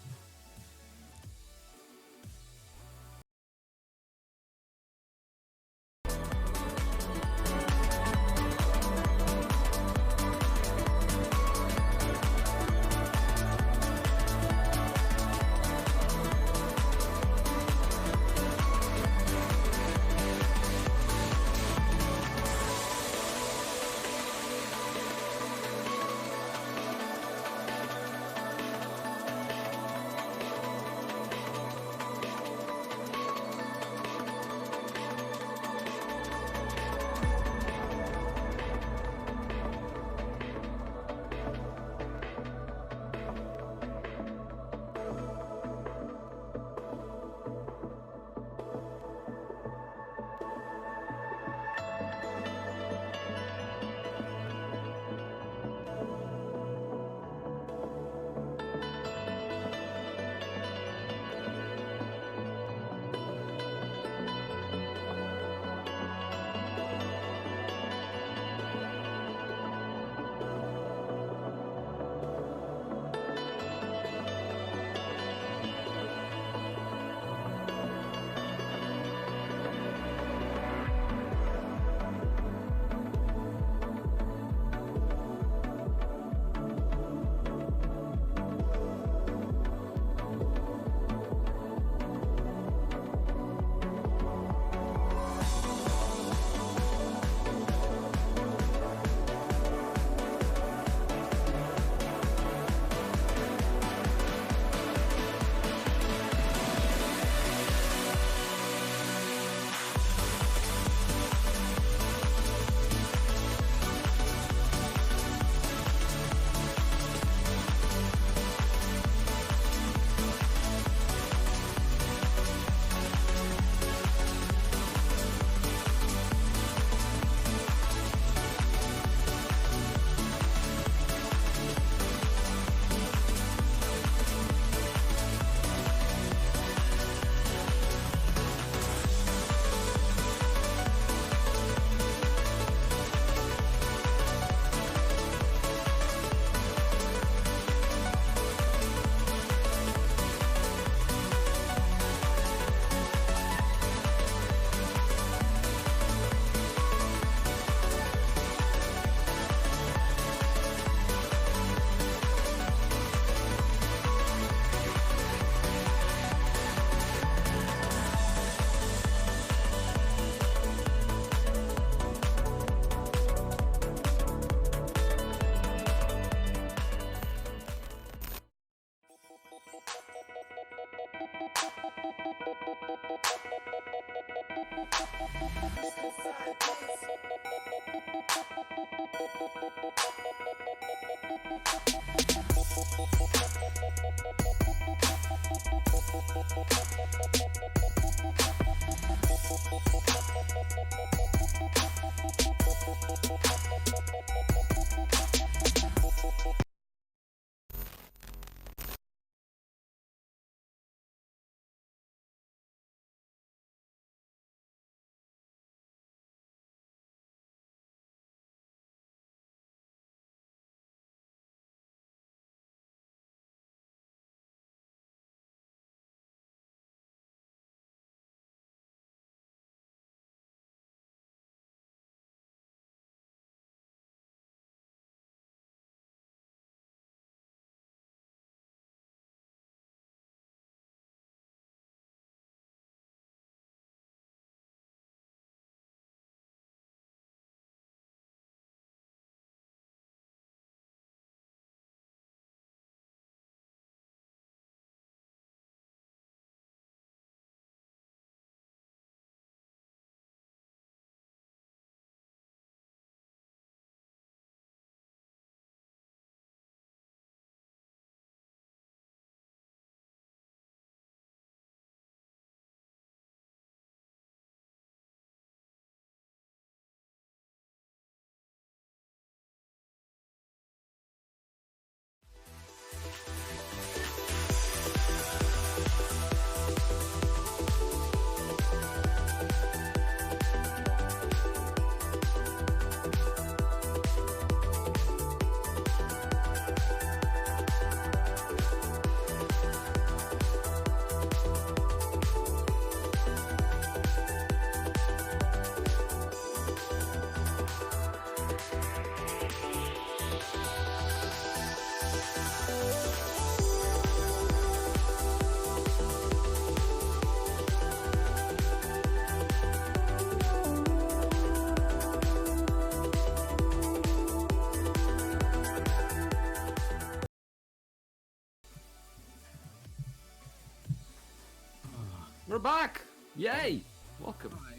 We're back! Yay! Welcome. Hi.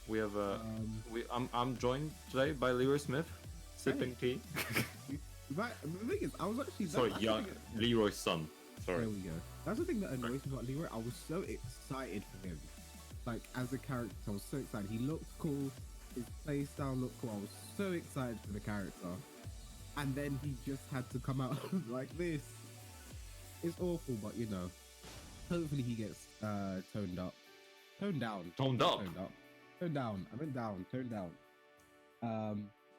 We have I'm joined today by Leroy Smith, sipping tea. But the thing is, I was actually Sorry, that's young the thing Leroy's son. There Sorry. we go. That's the thing that annoys me about Leroy. I was so excited for him. Like, as a character, I was so excited. He looked cool. His play style looked cool. I was so excited for the character. And then he just had to come out like this. It's awful, but you know, hopefully he gets toned up. Toned down. Toned up. Toned up. Toned down. I meant down. Toned down.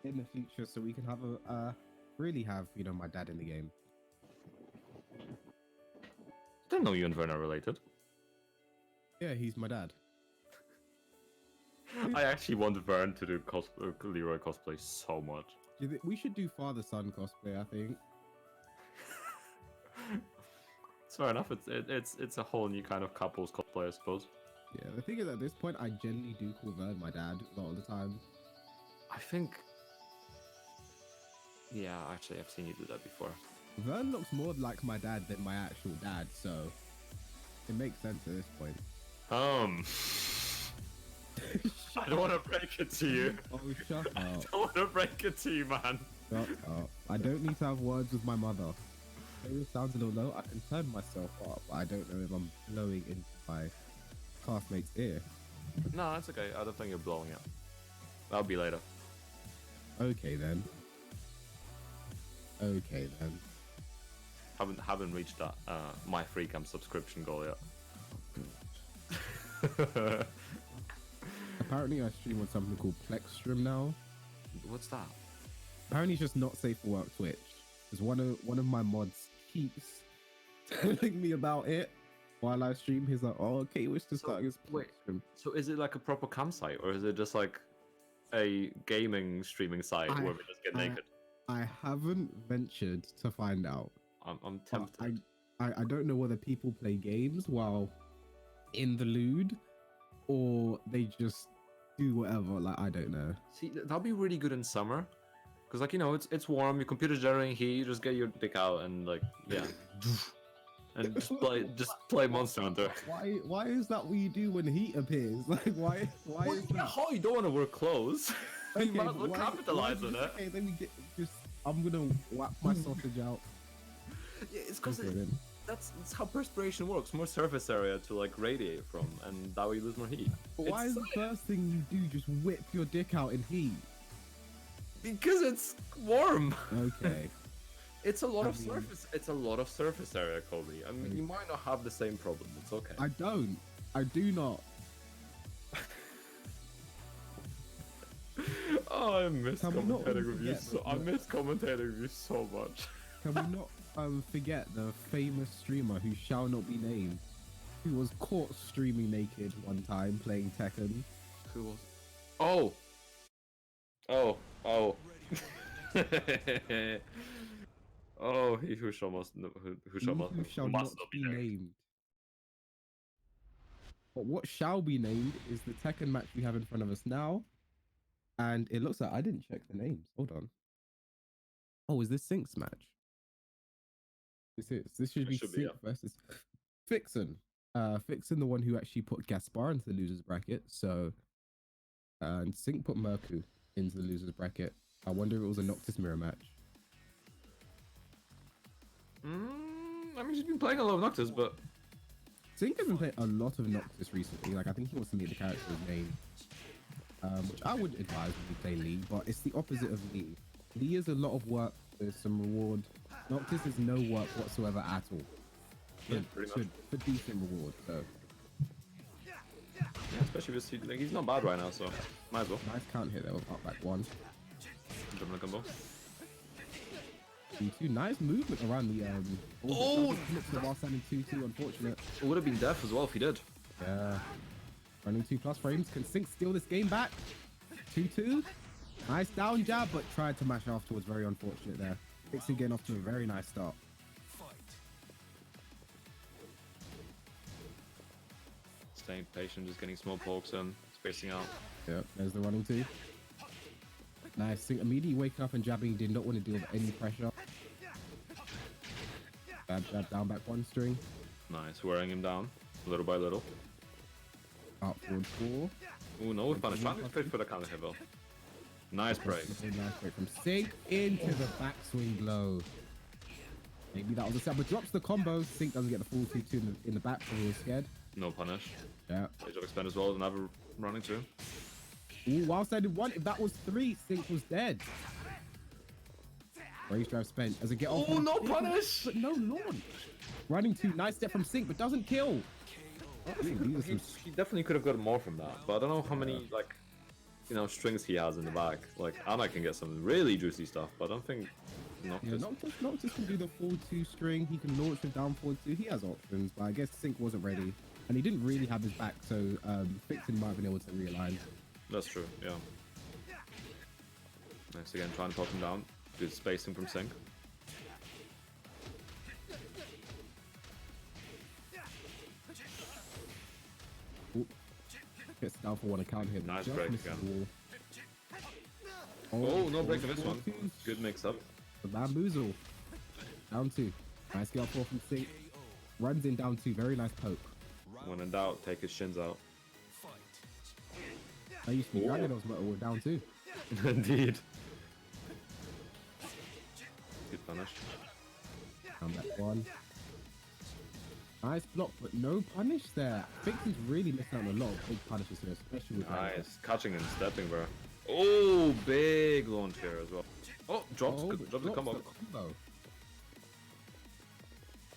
In the future, so we can have really have, you know, my dad in the game. Didn't know you and Vern are related. Yeah, he's my dad. I actually want Vern to do Leroy cosplay so much. We should do father-son cosplay, I think. It's fair enough. It's a whole new kind of couples cosplay, I suppose. Yeah, the thing is, at this point, I generally do call Vern my dad a lot of the time. I think. Yeah, actually, I've seen you do that before. Vern looks more like my dad than my actual dad, so it makes sense at this point. I don't want to break it to you. Oh, shut I up. don't want to break it to you, man. Shut up. I don't need to have words with my mother. Maybe it sounds a little low. I can turn myself up, but I don't know if I'm blowing into my classmate's ear. No, that's okay. I don't think you're blowing it. That'll be later. Okay then. Okay then. Haven't reached that my free cam subscription goal yet. Apparently I stream on something called Plexstream now. What's that? Apparently it's just not safe for work Twitch. Because one of my mods keeps telling me about it while I stream. He's like, oh, okay, wish to start his wait. Plexstream. So is it like a proper cam site, or is it just like a gaming streaming site where we just get naked? I haven't ventured to find out. I'm But tempted. I don't know whether people play games while in the lewd or they just do whatever. Like, I don't know. See, that'll be really good in summer, because like, you know, it's warm. Your computer's generating heat. You just get your dick out and like, yeah. and just play Monster Hunter. Why is that what you do when heat appears? Like why Well, is you know that? how you don't want to work close. You might as well why- capitalize why- on it. Okay, let me get just. I'm gonna whack my sausage out. Yeah, it's because Okay, then. that's how perspiration works. More surface area to like radiate from, and that way you lose more heat. But why is the first thing you do just whip your dick out in heat? Because it's warm. Okay. It's a lot I of mean- surface. It's a lot of surface area, Kobe. I mean, you might not have the same problem. It's okay. I don't. I do not. Oh, I miss Can we not commentating with you. forget So that I the- miss commentating with you so much. Can we not forget the famous streamer who shall not be named, who was caught streaming naked one time playing Tekken? Who was? Oh. Oh. Oh. Oh, he who shall must who shall must, Who shall must not be named. But what shall be named is the Tekken match we have in front of us now. And it looks like I didn't check the names. Hold on. Oh, is this Sync's match? This should It be should be, Sync versus Fixen. Fixen, the one who actually put Gaspar into the losers bracket. So, and Sync put Merku into the losers bracket. I wonder if it was a Noctis mirror match. I mean, he's been playing a lot of Noctis, but Sync has been playing a lot of Noctis recently. Like, I think he wants to meet the character's name. Which I would advise when you play Lee, but it's the opposite of Lee. Lee is a lot of work with some reward. Noctis is no work whatsoever at all. yeah, pretty much. For decent reward. So Yeah, especially with like, he's not bad right now, so might as well. nice count hit there with up back one. Jump in a combo. Two nice movement around the Oh! the while standing 2-2, unfortunate. It would have been death as well if he did. Yeah. Running 2+ frames. Can Sync steal this game back? 2-2. Nice down jab, but tried to mash afterwards. Very unfortunate there. Fixing getting off to a very nice start. Staying patient, just getting small pokes and spacing out. Yep, there's the running 2. Nice. Sync immediately waking up and jabbing. Did not want to deal with any pressure. Jab down back one string. Nice, wearing him down little by little. Up forward 4. Ooh, no, with punish. Trying to fit for the counter hit though. Nice break. Nice break from Sync into the backswing blow. Maybe that was a set, but drops the combo. Sync doesn't get the full 2-2 in the back because he was scared. No punish. Yeah. Age of expand as well, another running through. Ooh, whilst I did 1, if that was 3, Sync was dead. Raise drive spent as a get off. Oh, no punish! But no launch. Running 2, nice step from Sync, but doesn't kill. I think these are some He definitely could have got more from that, but I don't know how many like, you know, strings he has in the back. Like Anna can get some really juicy stuff, but I don't think Noctis. Yeah, Noctis can do the full 2 string. He can launch with down forward 2. He has options, but I guess Sync wasn't ready. And he didn't really have his back, so Fixin might have been able to realign. That's true, yeah. Nice again, trying to pop him down. Good spacing from Sync. Ooh. Gets down for 1 account hit. Nice Just break misses again. the wall. Oh, no break on this one. Good mix up. The bamboozle. Down 2. Nice get up 4 from Sync. Runs in down 2. Very nice poke. When in doubt, take his shins out. I used to be Ooh. dragging those metal with down 2. Indeed. Good punish. Down back 1. Nice block, but no punish there. Fixin's really missing out on a lot of big punishes here, especially with that. Nice. Catching and stepping, bro. Oh, big launch here as well. Oh, drops the drops combo. the combo.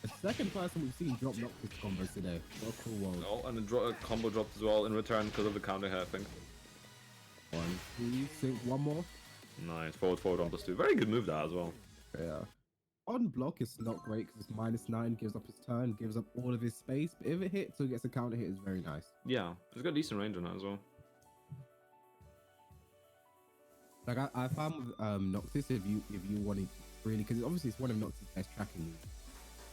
The second person we've seen drop Noctis combos today. What a cool world. Oh, and a combo dropped as well in return because of the counter hit, I think. 1, 2, Sync, 1 more. Nice. Forward on +2. Very good move that as well. Yeah. On block is not great because it's -9, gives up his turn, gives up all of his space. But if it hits or gets a counter hit, it's very nice. Yeah, he's got decent range on that as well. Like I found with Noctis, if you wanted really, because obviously it's one of Noctis' best tracking moves,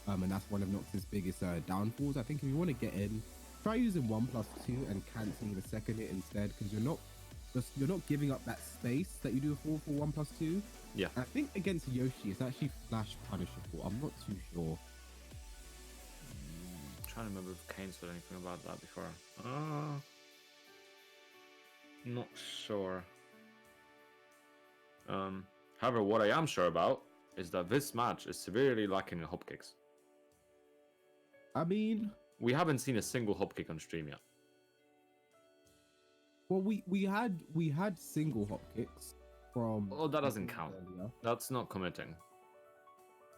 and that's one of Noctis' biggest downfalls. I think if you want to get in, try using 1+2 and canceling the second hit instead, because you're not giving up that space that you do for 1+2. Yeah. I think against Yoshi, it's actually flash punishable. I'm not too sure. trying to remember if Kane said anything about that before. Not sure. However, what I am sure about is that this match is severely lacking in hop kicks. I mean, We haven't seen a single hop kick on stream yet. well, we had single hop kicks from. Oh, that doesn't count. earlier. That's not committing.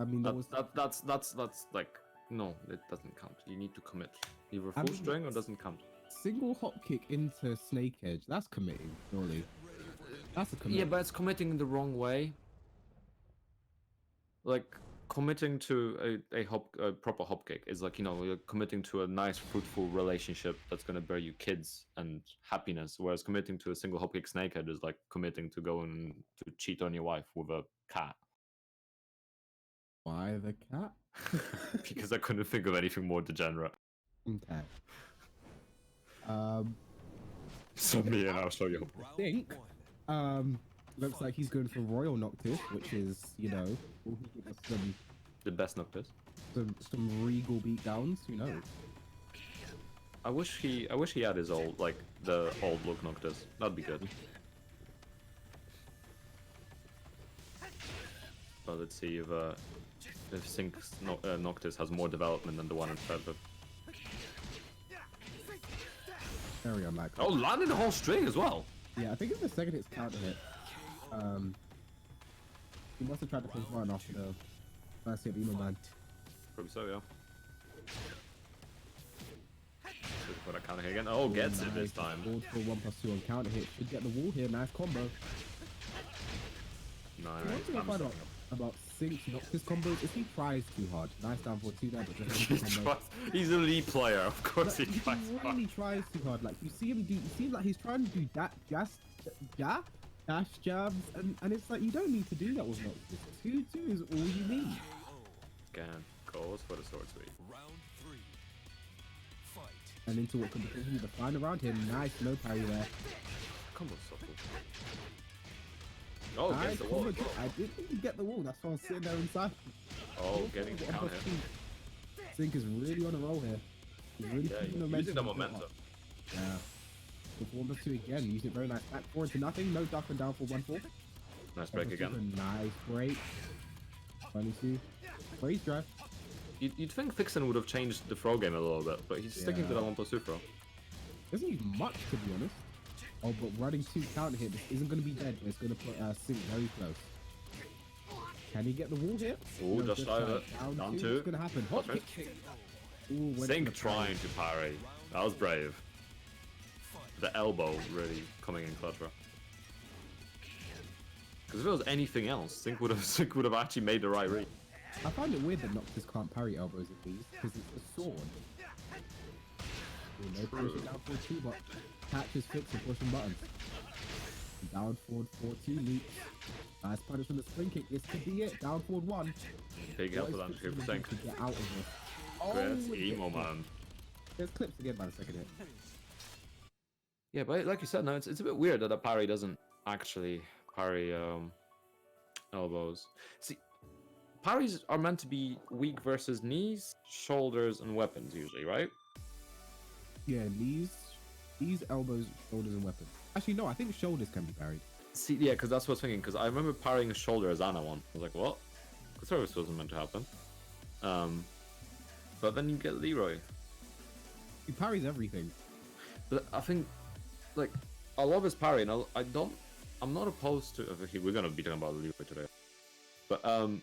I mean, there was That's like no, it doesn't count. You need to commit. Either I full mean, string or doesn't count. single hop kick into Snake Edge. That's committing, surely. That's a commit. Yeah, but it's committing in the wrong way. Like committing to a proper hop kick is like, you know, you're committing to a nice fruitful relationship that's gonna bear you kids and happiness. Whereas committing to a single hop kick snakehead is like committing to going to cheat on your wife with a cat. Why the cat? Because I couldn't think of anything more degenerate. Okay. So me and I'll show you. I think looks like he's going for Royal Noctis, which is, you know, will he give us The best Noctis. some regal beatdowns, you know. I wish he had his old, like, the old look Noctis. That'd be good. But let's see if Sync's Noctis has more development than the one in Feather. Very unlikely. Oh, landed the whole string as well. Yeah, I think it's the second hits counter hit. He must have tried to push one after the first hit Emo Man. Probably so, yeah. Looking for that counter hit again. Oh, gets it this time. Forward for 1+2 on counter hit. Should get the wall here. Nice combo. No, One thing I find out about Sync's Noctis combos is he tries too hard. Nice down for 2 there, but just he's a lead player, of course he tries hard. really tries too hard. Like you see him do, it seems like he's trying to do that dash jabs, and it's like you don't need to do that with Noctis. 2-2 is all you need. Again, goes for the sword sweep. Round 3. Fight. And into what could potentially be the final round here. Nice no parry there. Combo so cool. Oh, Nice gets the wall. combo kick. I didn't think he get the wall. That's why I was sitting there inside. Oh, getting the counter. Sync is really on a roll here. He's really keeping Using the up. momentum. Yeah. With 1+2 again, use it very nice. Back forward to nothing. No duck and down for 1-4. Nice break again. Nice break. 22. Freeze drive. You'd think Fixin would have changed the throw game a little bit, but he's sticking to that 1+2 throw. Doesn't need much, to be honest. Oh, but running 2 counter hit isn't going to be dead. It's going to put Sync very close. Can he get the wall here? Oh, just shy of it. Down 2. What's going to happen? Hot That's kick. Ooh, went Sync for the trying to parry. That was brave. The elbow really coming in clutch, bro. Because if it was anything else, Sync would have actually made the right read. I find it weird that Noctis can't parry elbows with these, because it's a sword. Ooh, no push it down forward 2, but catches fix and pushing buttons. Down forward 4-2 leaps. Nice punish from the spring kick. This could be it. Down forward 1. Big help for them to keep Sync. To get out of this. That's we emo, get man. There's clips again by the second hit. Yeah, but like you said, no, it's a bit weird that a parry doesn't actually parry elbows. See, parries are meant to be weak versus knees, shoulders, and weapons usually, right? Yeah, knees, elbows, shoulders, and weapons. Actually, no, I think shoulders can be parried. See, yeah, because that's what I was thinking. Because I remember parrying a shoulder as Anna one. I was like, what? Because service wasn't meant to happen. But then you get Leroy. He parries everything. But I think, like, I love his parry, and I'm not opposed to. We're gonna be talking about Leroy today, but I'm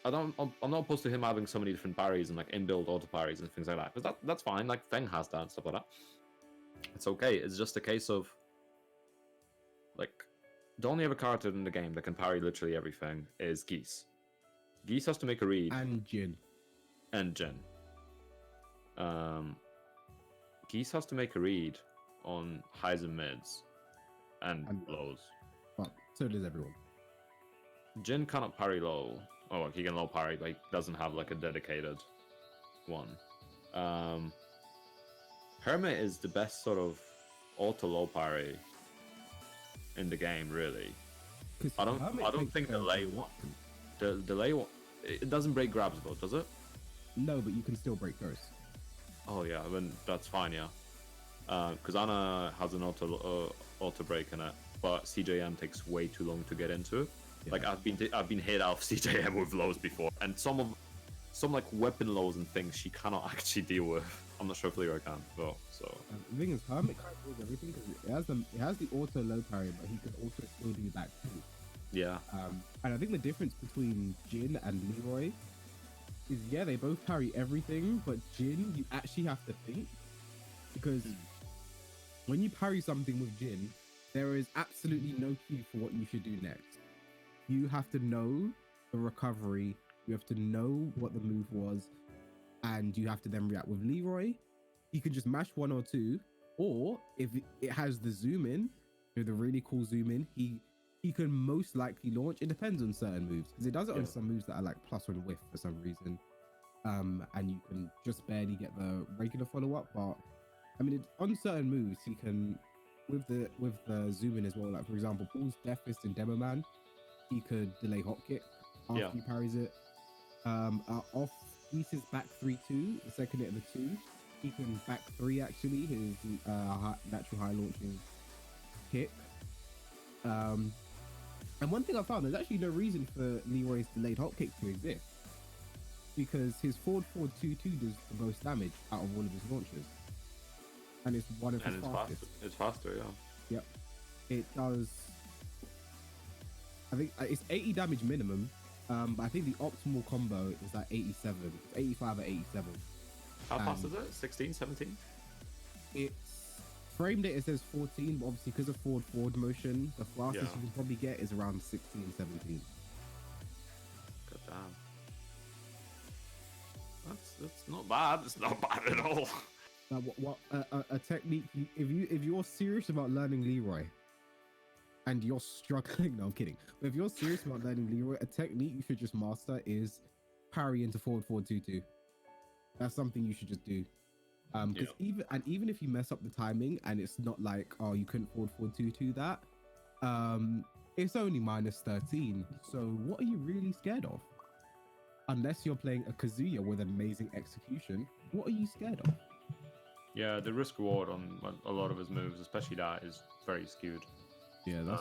not opposed to him having so many different parries and like inbuilt auto parries and things like that. Because that's fine. Like Feng has that and stuff like that. It's okay. It's just a case of like the only other character in the game that can parry literally everything is Geese. Geese has to make a read. And Jin. And Jin. Geese has to make a read on highs and mids and lows. But so does everyone. Jin cannot parry low. Oh, well, he can low parry, but he doesn't have like a dedicated one. Hermit is the best sort of auto low parry in the game, really. I don't think the lay one. The lay one. It doesn't break grabs though, does it? No, but you can still break those. Oh yeah, then that's fine. Yeah, because Ana has an auto break in it, but CJM takes way too long to get into. Like Yeah. I've been hit out of CJM with lows before, and some like weapon lows and things she cannot actually deal with. I'm not sure if Leroy can though. So The thing is, Hermit can't do everything because it has the auto low parry, but he can also still do that too. yeah, And I think the difference between Jin and Leroy is, yeah, they both parry everything, but Jin, you actually have to think, because when you parry something with Jin, there is absolutely no cue for what you should do next. You have to know the recovery, you have to know what the move was, and you have to then react. With Leroy, he can just mash one or two, or if it has the zoom in, the really cool zoom in, he can most likely launch. It depends on certain moves, because it does it on Yeah. some moves that are like plus one whiff for some reason, and you can just barely get the regular follow up. But I mean, on certain moves, he can with the zoom in as well. Like for example, Paul's Death Fist in Demo Man, he could delay hop kick after Yeah. he parries it. Off East's back 3-2, the second hit of the two, he can back three actually, his natural high launching kick. And one thing I found, there's actually no reason for Leroy's delayed hop kick to exist, because his forward 2-2 does the most damage out of all of his launches. And it's one of his and it's fastest. faster. It's faster. Yeah. Yep. It does, I think it's 80 damage minimum, but I think the optimal combo is like 87. It's 85 or 87. How fast is it? 16, 17? It's frame data says 14, but obviously because of forward motion, the fastest Yeah. you can probably get is around 16, 17. God damn. That's not bad. It's not bad at all. Now, what a technique? If you're serious about learning Leroy, and you're struggling, no, I'm kidding. But if you're serious about learning Leroy, a technique you should just master is parry into forward 2-2. That's something you should just do. Because even if you mess up the timing and it's not like, oh, you couldn't forward 2-2 that, it's only minus 13. So what are you really scared of? Unless you're playing a Kazuya with amazing execution, what are you scared of? Yeah, the risk reward on a lot of his moves, especially that, is very skewed. Yeah,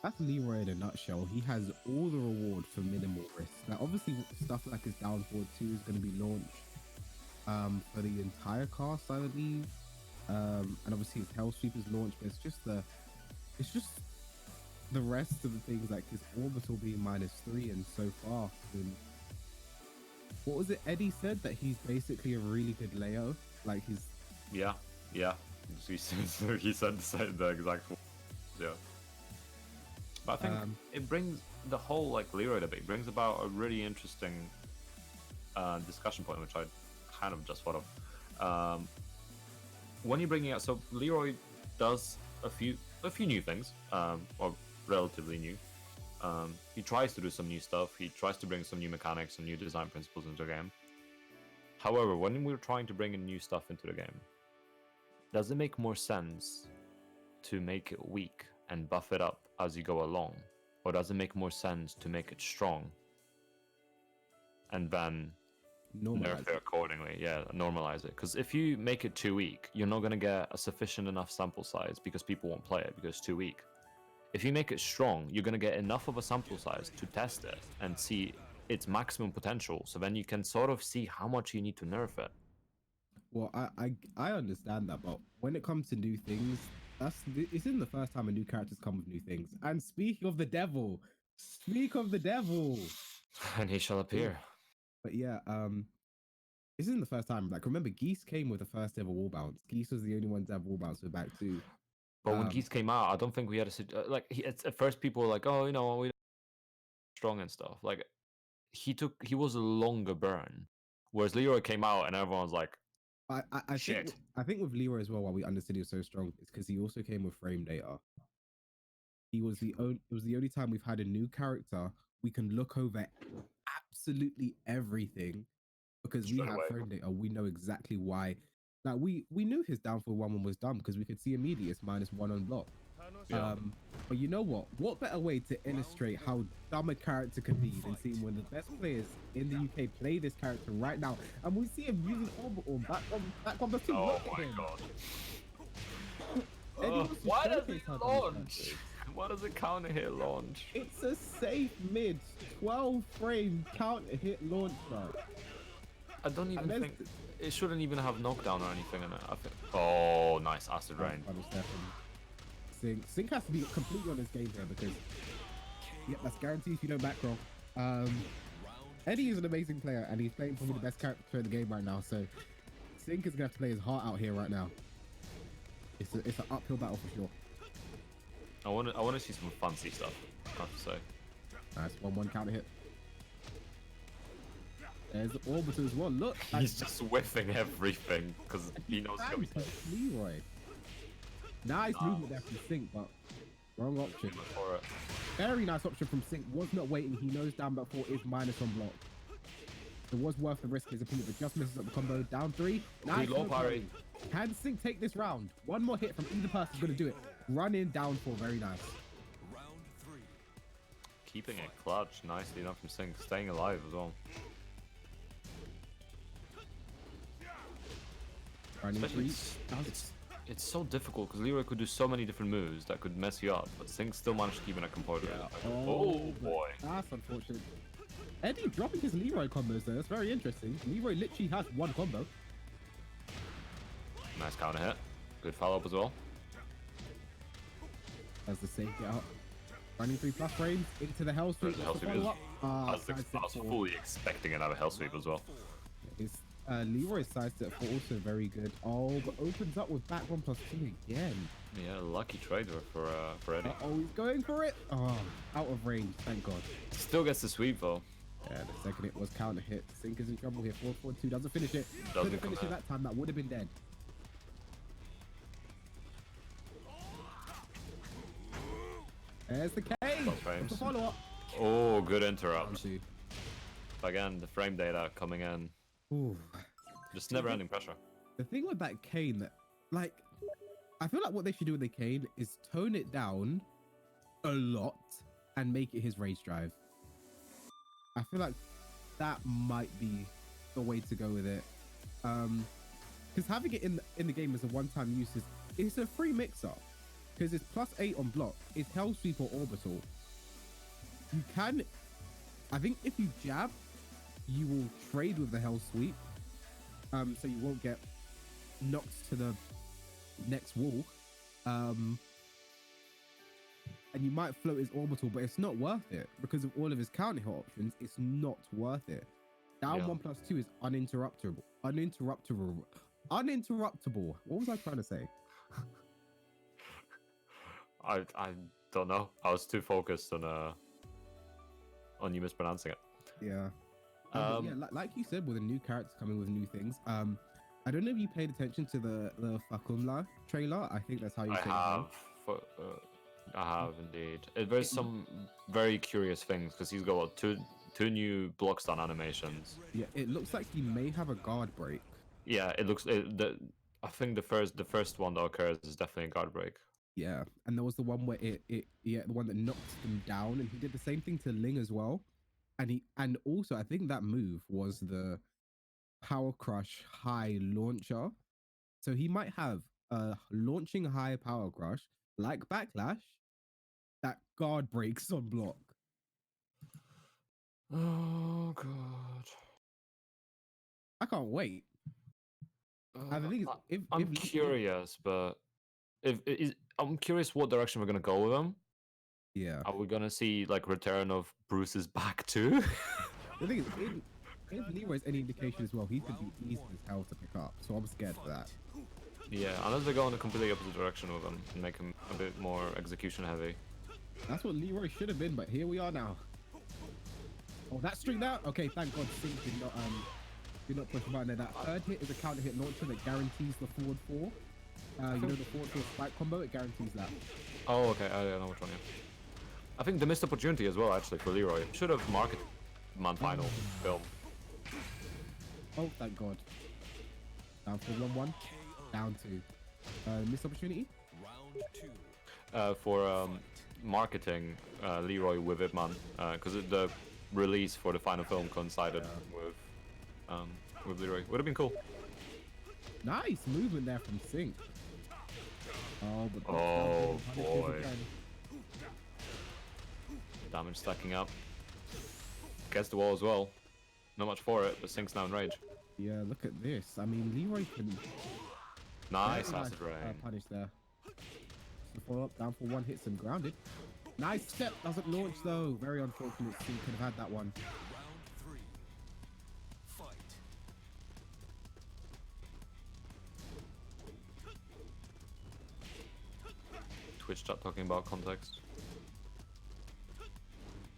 that's Leroy in a nutshell. He has all the reward for minimal risk. Now, obviously, stuff like his down forward 2 is going to be launched for the entire cast, I believe. And obviously his Hell Sweep is launched, but it's just the rest of the things, like his orbital being -3 and so fast. And what was it Eddie said, that he's basically a really good Leo? Like he's Yeah. He said the exact. Yeah. But I think it brings the whole like Leroy debate brings about a really interesting discussion point, which I kind of just thought of. When you're bringing out, so Leroy does a few new things, or relatively new. He tries to do some new stuff. He tries to bring some new mechanics, some new design principles into the game. However, when we're trying to bring in new stuff into the game, does it make more sense to make it weak and buff it up as you go along, or does it make more sense to make it strong and then nerf it accordingly? Yeah, normalize it. Because if you make it too weak, you're not going to get a sufficient enough sample size because people won't play it because it's too weak. If you make it strong, you're going to get enough of a sample size to test it and see its maximum potential, so then you can sort of see how much you need to nerf it. Well, I understand that, but when it comes to new things, it's in the first time a new character's come with new things. And speak of the devil, And he shall appear. But yeah, this isn't the first time. Like, remember, Geese came with the first ever wall bounce. Geese was the only one to have wall bounce with back too. But when Geese came out, I don't think we had at first people were like, oh, we strong and stuff. Like he was a longer burn, whereas Leroy came out and everyone was like, shit. I think with Leroy as well, why we understood he was so strong is because he also came with frame data. It was the only time we've had a new character we can look over absolutely everything, because we Straight have away. frame data. We know exactly why. Like we knew his down for 1-1 was done because we could see immediately it's -1 on block. Yeah. But you know what? What better way to illustrate how dumb a character can be than seeing one of the best players in the UK play this character right now? And we see him using orbital back on the team. Oh Look at my him. god. Eddie wants to Why does showcase it how dumb this character launch? is. Why does it counter hit launch? It's a safe mid 12 frame counter hit launcher. I don't even Unless think it shouldn't even have knockdown or anything in it. I think. Oh, nice acid rain. Sync has to be completely on his game here because that's guaranteed if you know backroll. Eddie is an amazing player and he's playing probably the best character in the game right now. So Sync is gonna have to play his heart out here right now. It's an uphill battle for sure. I want to see some fancy stuff. I have to say. Nice 1-1 counter hit. There's the orbital as well. Look, He's just whiffing everything because he knows he's gonna be safe. Leroy. Nice movement there from Sync, but wrong option. For it. Very nice option from Sync. Was not waiting. He knows down back 4 is minus on block. It was worth the risk. His opponent, but just misses up the combo. Down 3. Nice. Low parry. Can Sync take this round? One more hit from either person is going to do it. Run in, down 4. Very nice. Round 3. Keeping it clutch nicely enough from Sync, staying alive as well. Running Especially 3. it's so difficult because Leroy could do so many different moves that could mess you up, but Sync still managed to keep in a composure. Oh boy. That's unfortunate. Eddie dropping his Leroy combos there. That's very interesting. Leroy literally has one combo. Nice counter hit. Good follow up as well. As the save get up. Running 3+ frames into the hell sweep. Hell sweep is- I was fully expecting another hell sweep as well. It's Leroy's sidestep for also very good. Oh, but opens up with back 1+2 again. Yeah, lucky trader for Eddie. Oh, he's going for it. Oh, out of range. Thank God. Still gets the sweep though. Yeah, the second hit was counter hit. Sync is in trouble here. 4-4-2 doesn't finish it. Doesn't Couldn't finish it come that time. That would have been dead. There's the K. frames. The follow up. Oh, good interrupt. Again, the frame data coming in. Ooh. Just never ending pressure. The thing with that cane, that, like, I feel like what they should do with the cane is tone it down a lot and make it his rage drive. I feel like that might be the way to go with it. Because having it in the game as a one-time use is a free mix-up. Because it's +8 on block, it's hell sweep or orbital. You can, I think if you jab, you will trade with the hell sweep. So you won't get knocked to the next wall. And you might float his orbital, but it's not worth it because of all of his counter hit options. It's not worth it. Down 1+2 is uninterruptible. Uninterruptible. What was I trying to say? I don't know. I was too focused on you mispronouncing it. Yeah. Like you said, with a new character coming with new things. I don't know if you paid attention to the Fakunla trailer. I think that's how you say it. I have indeed. There's some very curious things because he's got what, two new block stun animations. Yeah, it looks like he may have a guard break. Yeah, it looks. I think the first one that occurs is definitely a guard break. Yeah, and there was the one where the one that knocked him down, and he did the same thing to Ling as well. And also I think that move was the Power Crush High Launcher. So he might have a launching high Power Crush like Backlash that guard breaks on block. Oh god. I can't wait. And the thing is, I'm curious, but I'm curious what direction we're gonna go with him. Yeah. Are we gonna see like return of Bruce's back too? The thing is, if Leroy's any indication as well, he's gonna be easy as hell to pick up. So I'm scared for that. Yeah, unless they go in a completely opposite direction with him and make him a bit more execution heavy. That's what Leroy should have been, but here we are now. Oh, that string out? Okay, thank God Sync did not push the button there. That third hit is a counter hit launcher that guarantees the forward 4. You know the forward 4 spike combo, it guarantees that. Oh, okay, I don't know which one, yeah. I think the missed opportunity as well, actually, for Leroy. Should have marketed Man Final film. Oh, thank God. Down for 1-1. Down 2. Missed opportunity? Round 2. for marketing Leroy with Ipman because the release for the final film coincided with Leroy. Would have been cool. Nice movement there from Sync. Oh, but Oh, punishes boy. again. Damage stacking up. Gets the wall as well. Not much for it, but Sync's now in rage. Yeah, look at this. I mean, Leroy can Nice very acid rain. punish there. The follow up, down for one, hits him grounded. Nice step, doesn't launch though. Very unfortunate. Sync could have had that one. Round 3. Fight. Twitch chat talking about context.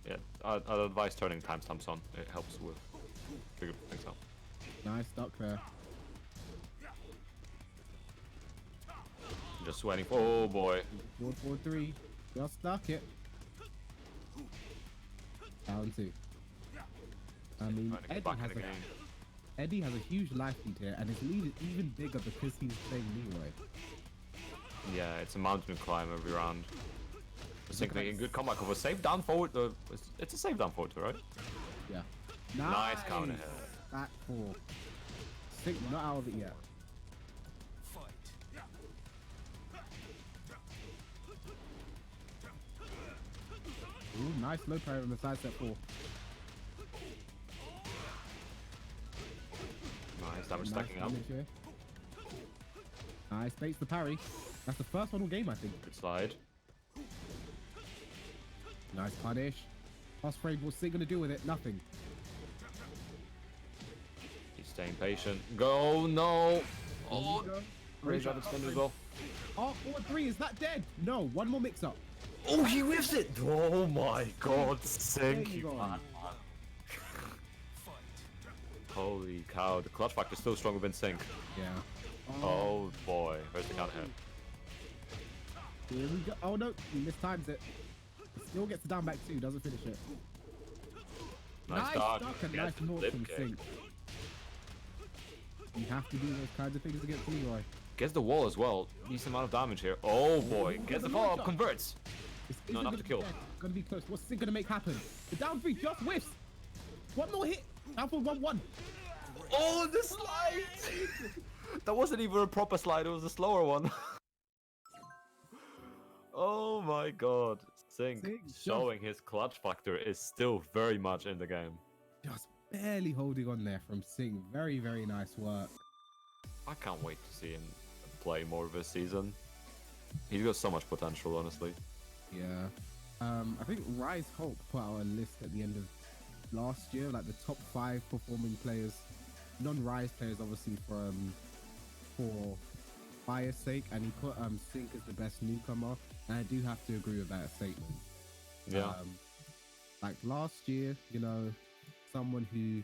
Yeah, I'd advise turning timestamps on. It helps with figure things out. Nice duck there. Just waiting for. Oh boy. 4-4-3. Just stuck it. Down 2. I mean, Trying to get back in the game. Eddie has a huge life lead here, and his lead is even bigger because he's playing Leroy. Yeah, it's a mountain climb every round. Sync making good comeback of a safe down forward. It's a safe down forward, right? Yeah. Nice counter hit. Back 4. Sync not out of it yet. Fight. Ooh, nice low parry on the side step 4. Nice damage stacking up. damage here. Nice, baits the parry. That's the first one all game, I think. Good slide. Nice punish. Cross frame, what's Sync gonna do with it? Nothing. He's staying patient. Go, no. Oh, There you go. rage out extended as well. Oh, 4-3, is that dead? No, one more mix up. Oh, he whiffs it. Oh my god, There Sync. you go. Fight. Holy cow, the clutch factor is still stronger than Sync. Yeah. Oh boy, where's the counter hit? Here we go. Oh no, he mistimes it. Still gets the down back 2, doesn't finish it. Nice dog. duck and Gets nice the launch lip from kick. Sync. You have to do those kinds of things against Leroy. Gets the wall as well. Decent amount of damage here. Oh boy, gets the follow up, converts. This No, isn't enough gonna to be kill. dead. Gonna be close. What's Sync gonna make happen? The down 3 just whiffs. One more hit. Down for 1-1. Oh, the slide! That wasn't even a proper slide, it was a slower one. Oh my god. Sync Sync showing his clutch factor is still very much in the game. Just barely holding on there from Sync. Very, very nice work. I can't wait to see him play more this season. He's got so much potential, honestly. Yeah. I think Rise Hulk put out a list at the end of last year, like the top 5 performing players, non-Rise players, obviously for bias sake, and he put Sync as the best newcomer, and I do have to agree with that statement. Yeah. Like last year, you know, someone who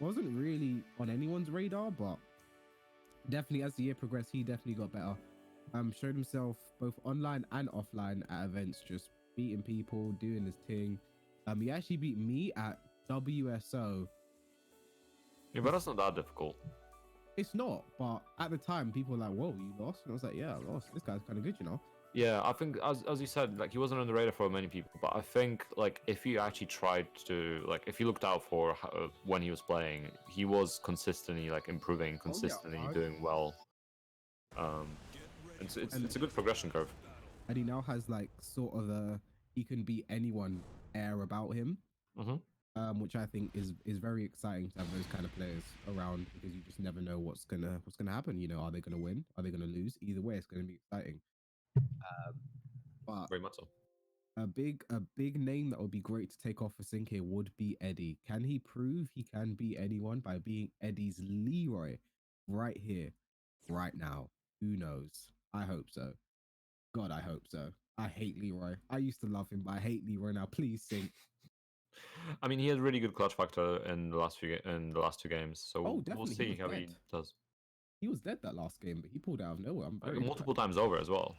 wasn't really on anyone's radar, but definitely as the year progressed, he definitely got better. Showed himself both online and offline at events, just beating people, doing his thing. He actually beat me at WSO. Yeah, but that's not that difficult. It's not, but at the time, people were like, "Whoa, you lost?" And I was like, "Yeah, I lost. This guy's kind of good, you know." Yeah, I think as you said, like he wasn't on the radar for many people, but I think like if you actually tried to like if you looked out for when he was playing, he was consistently like improving, consistently doing well. It's a good progression curve. And he now has like sort of a he can beat anyone air about him, which I think is very exciting to have those kind of players around, because you just never know what's gonna happen. You know, are they gonna win? Are they gonna lose? Either way, it's gonna be exciting. But Very much so. a big name that would be great to take off for Sync here would be Eddie. Can he prove he can beat anyone by being Eddie's Leroy right here, right now? Who knows? I hope so. God, I hope so. I hate Leroy. I used to love him, but I hate Leroy now. Please Sync. I mean, he had really good clutch factor in the last two games, so Oh, we'll definitely, he see was how he dead. does. He was dead that last game, but he pulled out of nowhere. I'm very Multiple times over as well.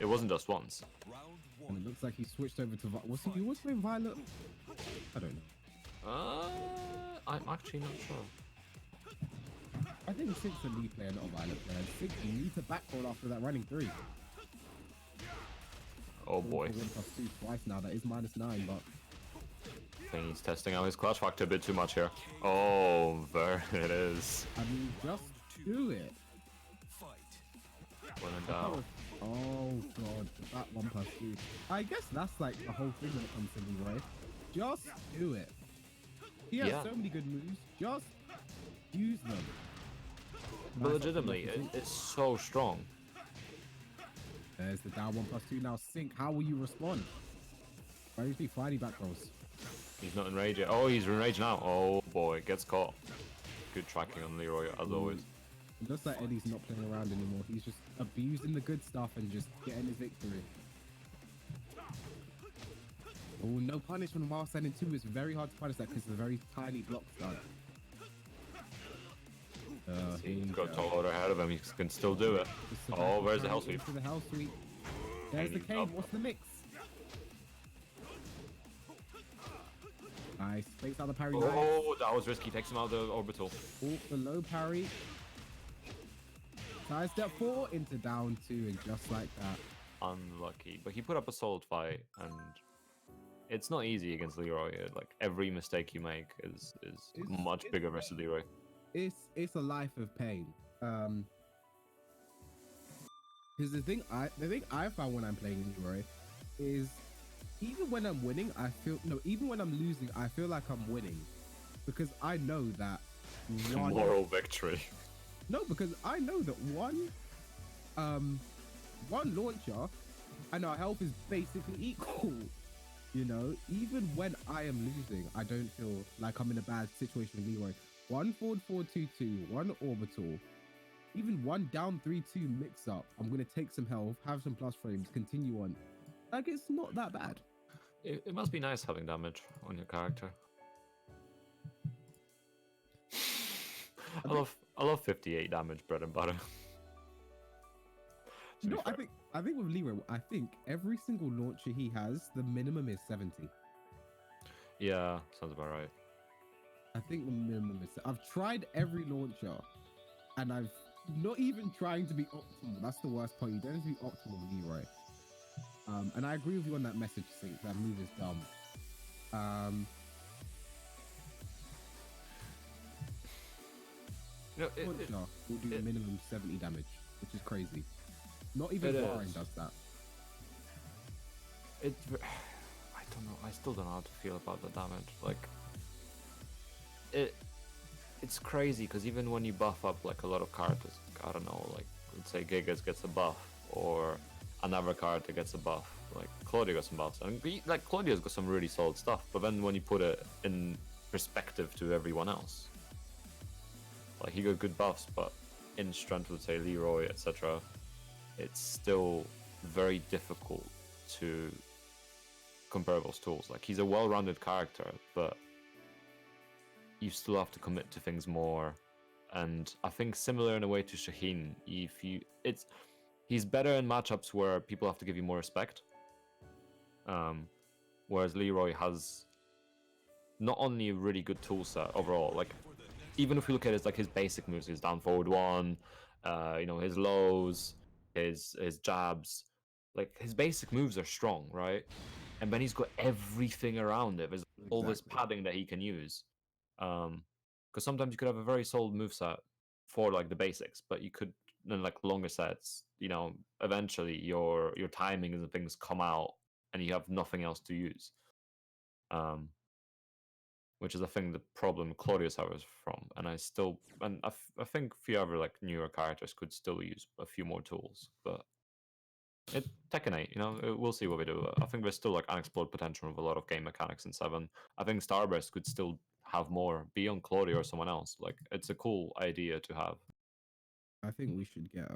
It wasn't just once. Round And 1. it looks like he switched over to was he was playing Violet? I don't know. I'm actually not sure. I think Sync's a Lee player, not a Violet player. Sync needs a backroll after that running 3. Oh Going boy. for 1+2 twice now. That is -9, but I think he's testing out his clutch factor a bit too much here. Oh, there it is. I mean, just do it. Fight. When in That doubt. was, oh god, that 1+2. I guess that's like the whole thing when it comes to Leroy. Just do it. He has Yeah. so many good moves. Just use them. But Nice up legitimately, the opposite. it's so strong. There's the down 1+2 now. Sync. How will you respond? Why do you be fighting back rolls? He's not enraged yet. Oh, he's enraged now. Oh boy, gets caught. Good tracking on Leroy, as always. It looks like Eddie's not playing around anymore. He's just abusing the good stuff and just getting his victory. Oh, no punishment while standing 2 is very hard to punish that because it's a very tiny block start. He's got Toad ahead of him. He can still do it. Oh, where's the hell sweep? Into the hell sweep. There's the And he's cane. up. What's the mix? Nice. Fakes out the parry. Nice. Oh, that was risky. Takes him out of the orbital. Oh, the low parry. Side step 4 into down 2, and just like that. Unlucky, but he put up a solid fight, and it's not easy against Leroy. Like every mistake you make is much bigger versus Leroy. It's a life of pain. Because the thing I found when I'm playing Leroy is even when I'm winning, even when I'm losing, I feel like I'm winning because I know that Moral victory. No, because I know that one launcher and our health is basically equal. You know, even when I am losing, I don't feel like I'm in a bad situation with Leroy. 1 forward 4-2-2, 1 orbital, even 1 down 3-2 mix up. I'm gonna take some health, have some plus frames, continue on. Like it's not that bad. It must be nice having damage on your character. I love 58 damage bread and butter. You know, I think with Leroy, I think every single launcher he has, the minimum is 70. Yeah, sounds about right. I think the minimum is. I've tried every launcher, and I've not even trying to be optimal. That's the worst part. You don't have to be optimal with Leroy. And I agree with you on that message, Sync. That move is dumb. You know, Launcher will do it- minimum 70 damage, which is crazy. Not even It Warren is. does that. I don't know. I still don't know how to feel about the damage. Like, it's crazy because even when you buff up like a lot of characters, I don't know, like let's say Gigas gets a buff or another character gets a buff. Like Claudia got some buffs, and like Claudia's got some really solid stuff. But then when you put it in perspective to everyone else, like he got good buffs, but in strength with say Leroy, etc., it's still very difficult to compare those tools. Like he's a well-rounded character, but you still have to commit to things more. And I think similar in a way to Shaheen, he's better in matchups where people have to give you more respect. Whereas Leroy has not only a really good tool set overall, like even if you look at his basic moves, his down forward 1, his lows, his jabs, like his basic moves are strong, right? And then he's got everything around it. There's all this padding that he can use. Because sometimes you could have a very solid moveset for like the basics, but you could in like longer sets, eventually your timing and things come out and you have nothing else to use. Which is I think the problem Claudius suffers from, and I think a few other like newer characters could still use a few more tools, but Tekken 8, we'll see what we do. I think there's still like unexplored potential with a lot of game mechanics in 7. I think Starburst could still have more beyond Claudia or someone else. Like it's a cool idea to have. I think we should get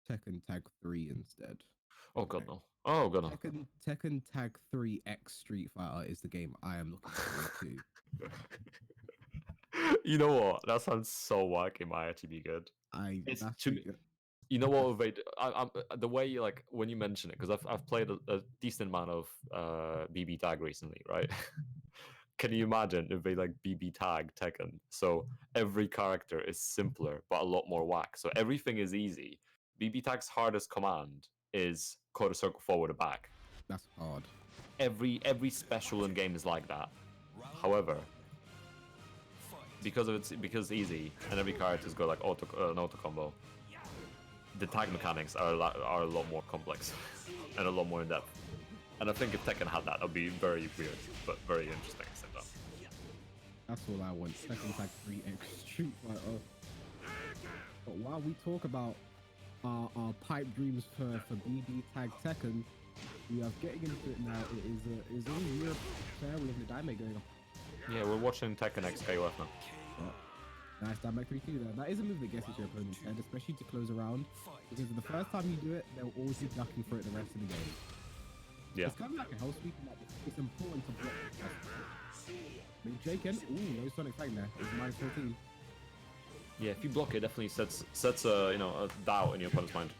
Tekken Tag 3 instead. Oh god no. Oh god no. Tekken Tag 3 X Street Fighter is the game I am looking forward to. You know what? That sounds so wacky. It might actually be good. It's to me. You know what? I'm the way like when you mention it, because I've played a decent amount of BB Tag recently, right? Can you imagine if they like BB Tag Tekken? So every character is simpler but a lot more whack. So everything is easy. BB Tag's hardest command is quarter circle forward or back. That's hard. Every special in game is like that. However, because it's easy and every character's got like an auto combo, the tag mechanics are a lot more complex and a lot more in depth. And I think if Tekken had that, it'd be very weird, but very interesting at the same time. That's all I want. Tekken Tag 3 X Street Fighter. But while we talk about our pipe dreams for BD Tag Tekken, we are getting into it now. It is all Europe fair. We have the Daime going on. Yeah, we're watching Tekken X KOF now. Yeah. Nice Daime 3-2 there. That is a move that gets into your opponent's head, especially to close around. Because the first time you do it, they'll always be ducking for it the rest of the game. Yeah. It's kind of like a health sweep, like it's important to block. Big Jaken, ooh, no Sonic Fang there. It's minus 14. Yeah, if you block it, definitely sets a a doubt in your opponent's mind.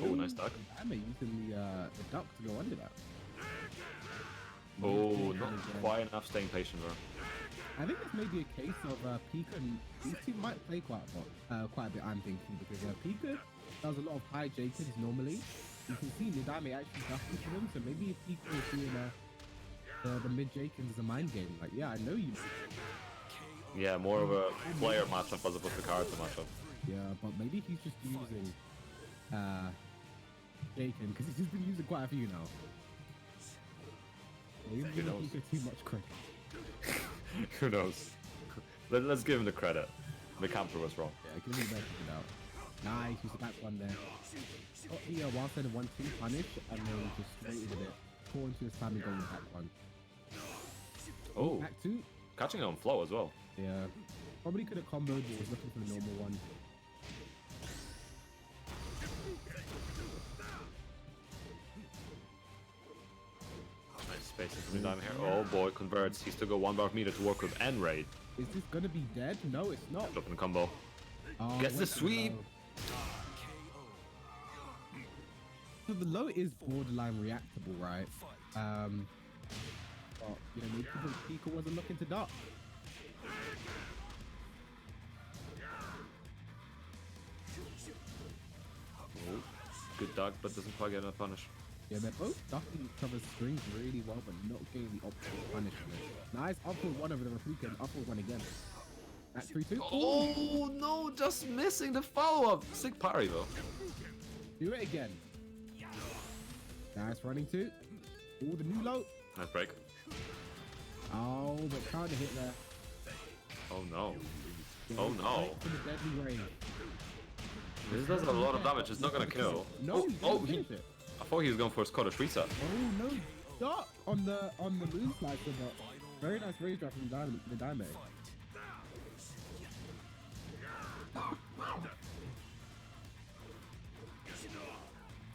Oh, nice duck. Damn it, using the duck to go under that. Oh, not quite enough staying patient, bro. I think this may be a case of Pika and these two might play quite a bit, I'm thinking, because Pika does a lot of high Jakens normally. You can see Nidame actually ducking for them, so maybe if Pika is doing the mid Jakens is a mind game. Like, yeah, I know you. Yeah, more of a player matchup as opposed to character matchup. Yeah, but maybe he's just using Jaken, because he's just been using quite a few now. He's giving Pika too much credit. Who knows? Let's give him the credit. The camper was wrong. Yeah, give him the benefit of the doubt. Nice, he's the back one there. Oh, yeah, while sending 1-2 punish, and then just straight with it. Caught into his timing going back one. Oh, Back two. catching it on flow as well. Yeah. Probably could have comboed, but was looking for the normal one. Nice spacing from the diamond here. Oh boy, converts. He's still got 1 bar meter to work with and raid. Is this gonna be dead? No, it's not. Dropping the combo. Oh, Gets the went for sweep. low. So the low is borderline reactable, right? But you know, maybe Pika wasn't looking to duck. Oh, good duck, but doesn't quite get enough punish. Yeah, they're both ducking each other's strings really well, but not getting the optimal punishment. Nice upward one over the Rafuken, upward one again. At 3-2. Oh no, just missing the follow-up. Sick parry though. Do it again. Nice running two. Oh, the new low. Nice break. Oh, but trying to hit there. Oh no. Yeah, Oh no. right to the deadly rain. This does a lot of damage. It's not gonna kill. No, I thought he was going for a Scottish reset. Oh no, stop on the moon slicer, but very nice rage drop from the Daime.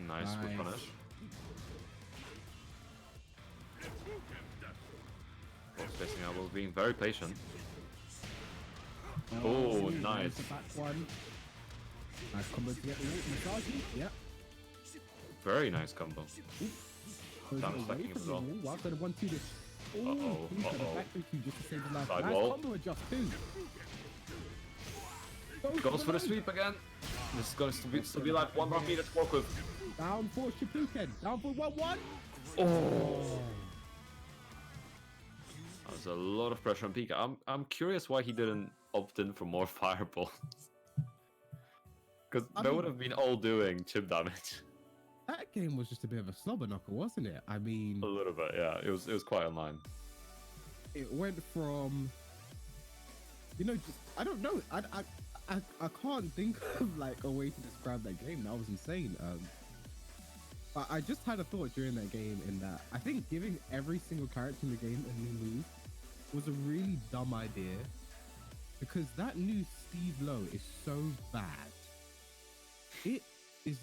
Nice with punish. Both spacing elbows, being very patient. Oh, nice. The back one. Nice combo to get the ult massage. Yep. Very nice combo. Goes Down away stacking from as the well. wall, whilst the 1-2 this. Uh-oh, He's got a uh-oh. back 3-2 just to save his life. Side Nice wall. combo adjust too. Goes for the sweep again. This is going to still be like 1 more meter to work with. Down for Shippuden. Down for 1-1. Oh. There's a lot of pressure on Pika. I'm curious why he didn't opt in for more fireballs. Because they would have been all doing chip damage. That game was just a bit of a slobber knocker, wasn't it? I mean, A little bit, yeah. It was quite online. it went from, you know, just, I don't know. I can't think of like a way to describe that game. That was insane. But I just had a thought during that game in that I think giving every single character in the game a new move was a really dumb idea, because that new Steve Lowe is so bad. It is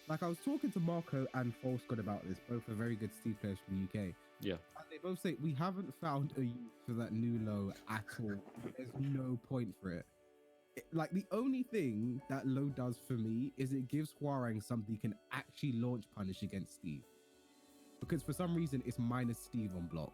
like, I was talking to Marco and Falscott about this, both are very good Steve players from the UK. Yeah. And they both say we haven't found a use for that new low at all. There's no point for it. Like, the only thing that low does for me is it gives Hwarang something he can actually launch punish against Steve. Because for some reason it's minus Steve on block.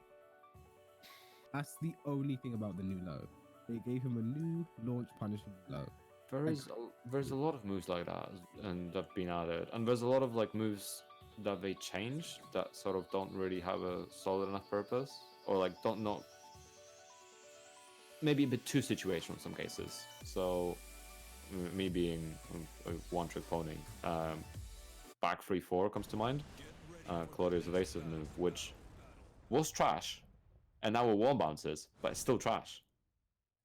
That's the only thing about the new low. They gave him a new launch punish low. there's a lot of moves like that and that have been added, and there's a lot of like moves that they change that sort of don't really have a solid enough purpose, or like don't not maybe a bit too situational in some cases. So me being a one-trick pony, back 3-4 comes to mind. Claudio's evasive move, which was trash, and now it wall bounces, but it's still trash.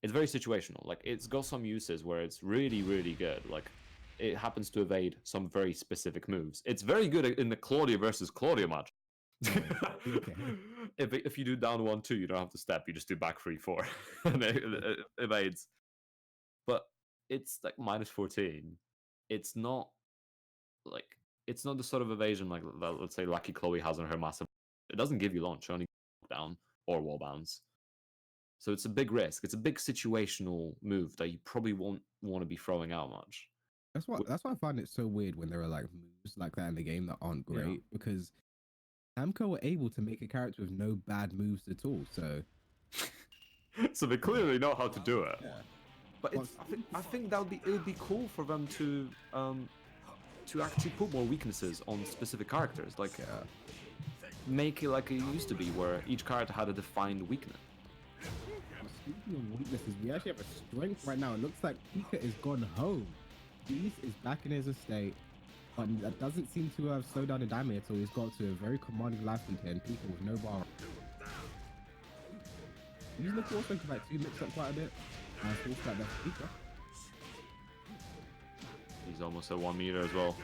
It's very situational. Like it's got some uses where it's really, really good. Like it happens to evade some very specific moves. It's very good in the Claudia versus Claudia match. Okay. If you do down 1-2, you don't have to step. You just do back 3-4, and it evades. But it's like -14. It's not like it's not the sort of evasion like that, let's say Lucky Chloe has on her massive. It doesn't give you launch, only down or wall bounce. So it's a big risk. It's a big situational move that you probably won't want to be throwing out much. That's why I find it so weird when there are like moves like that in the game that aren't Yeah. great, because Namco were able to make a character with no bad moves at all. So So they clearly know how to do it. yeah. But I think it would be cool for them to actually put more weaknesses on specific characters. Like make it like it used to be, where each character had a defined weakness. Speaking of weaknesses, we actually have a strength right now. It looks like Pika is gone home. Beast is back in his estate, but that doesn't seem to have slowed down the damage at all. He's got to a very commanding life in 10. Pika with no bar. He's looking also like two mixed up quite a bit. Full start that's Pika. He's almost at 1 meter as well.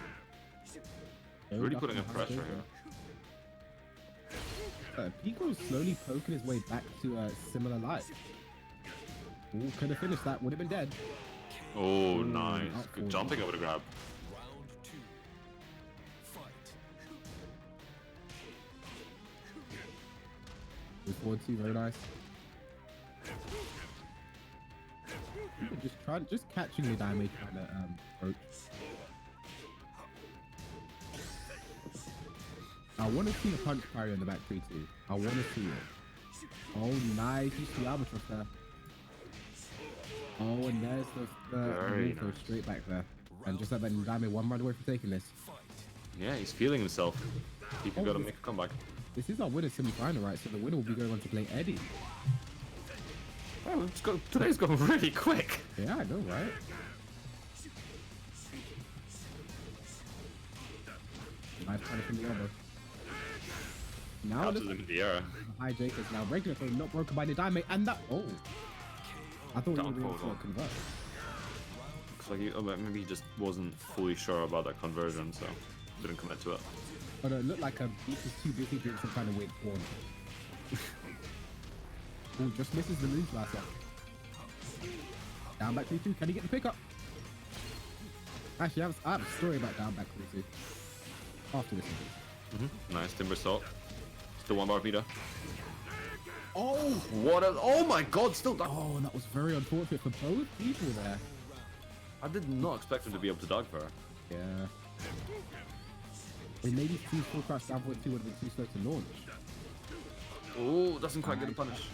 Really putting in pressure here. Pico is slowly poking his way back to a similar life. Ooh, could have finished that. Would have been dead. Oh, nice. Good jumping over the grab. Round 2. Fight. With forward two, very nice. Just catching the damage kind of approach. I want to see the punch parry on the back 3-2. I want to see it. Oh, nice. You see albatross there. Oh, and there's the move goes straight back there. And just like that, Ndame one round away from taking this. Yeah, he's feeling himself. He got to make a comeback. This is our winner's semi-final, right? So the winner will be going on to play Eddie. Oh, today's gone really quick. Yeah, I know, right? Nice punish from the elbow. Now Catches him in the air. High Jake is now regular frame, not broken by the Ndame, and that I thought he would be able to convert. Looks like maybe he just wasn't fully sure about that conversion, so didn't commit to it. Oh no, it looked like he was too busy doing some kind of weird porn. Oh, just misses the move last one. Down back 3-2, can he get the pickup? Actually, I have a story about down back 3-2. After this one. Nice timber salt. Still 1 bar meter. Oh! Oh my god, still that. Oh, that was very unfortunate for both people there. I did not expect him to be able to dodge for her. Yeah. It maybe 2 full crash down 2 would have been too slow to launch. Oh, doesn't quite get a punish.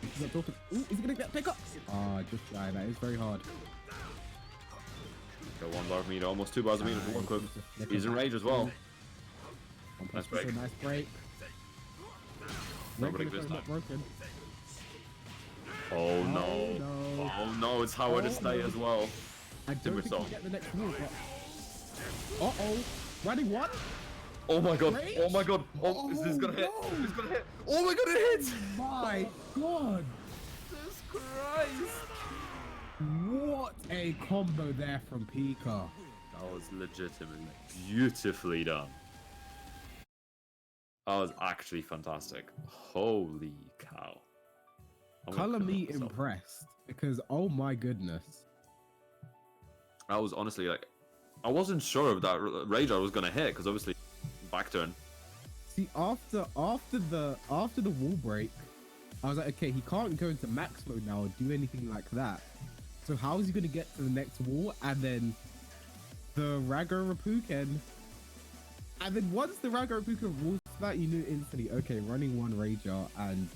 He's not talking. Ooh, is he gonna get pick up? Ah, just shy. That is very hard. Got 1 bar of meter, almost 2 bars of meter for 1 quick. He's in rage as well. Nice break. Nice break. Not break this time. Not broken. Oh no. Oh no, it's Howard to stay as well. I don't think he'll get the next move. Uh-oh. Running what? Oh my god. Rage? Oh my god. Oh, is this gonna hit? no. It's gonna hit. Oh my god, it hits! My god. Jesus Christ. What a combo there from Pika. That was legitimately beautifully done. That was actually fantastic. Holy cow. Color me impressed, because oh my goodness. I was honestly like, I wasn't sure if that rage I was gonna hit, because obviously back turn. See, after the wall break, I was like, okay, he can't go into max mode now or do anything like that. So how is he gonna get to the next wall? And then the Rago Rapuken. And then once the Rago Rapuken walls that, you knew instantly, okay, running 1 Rager. And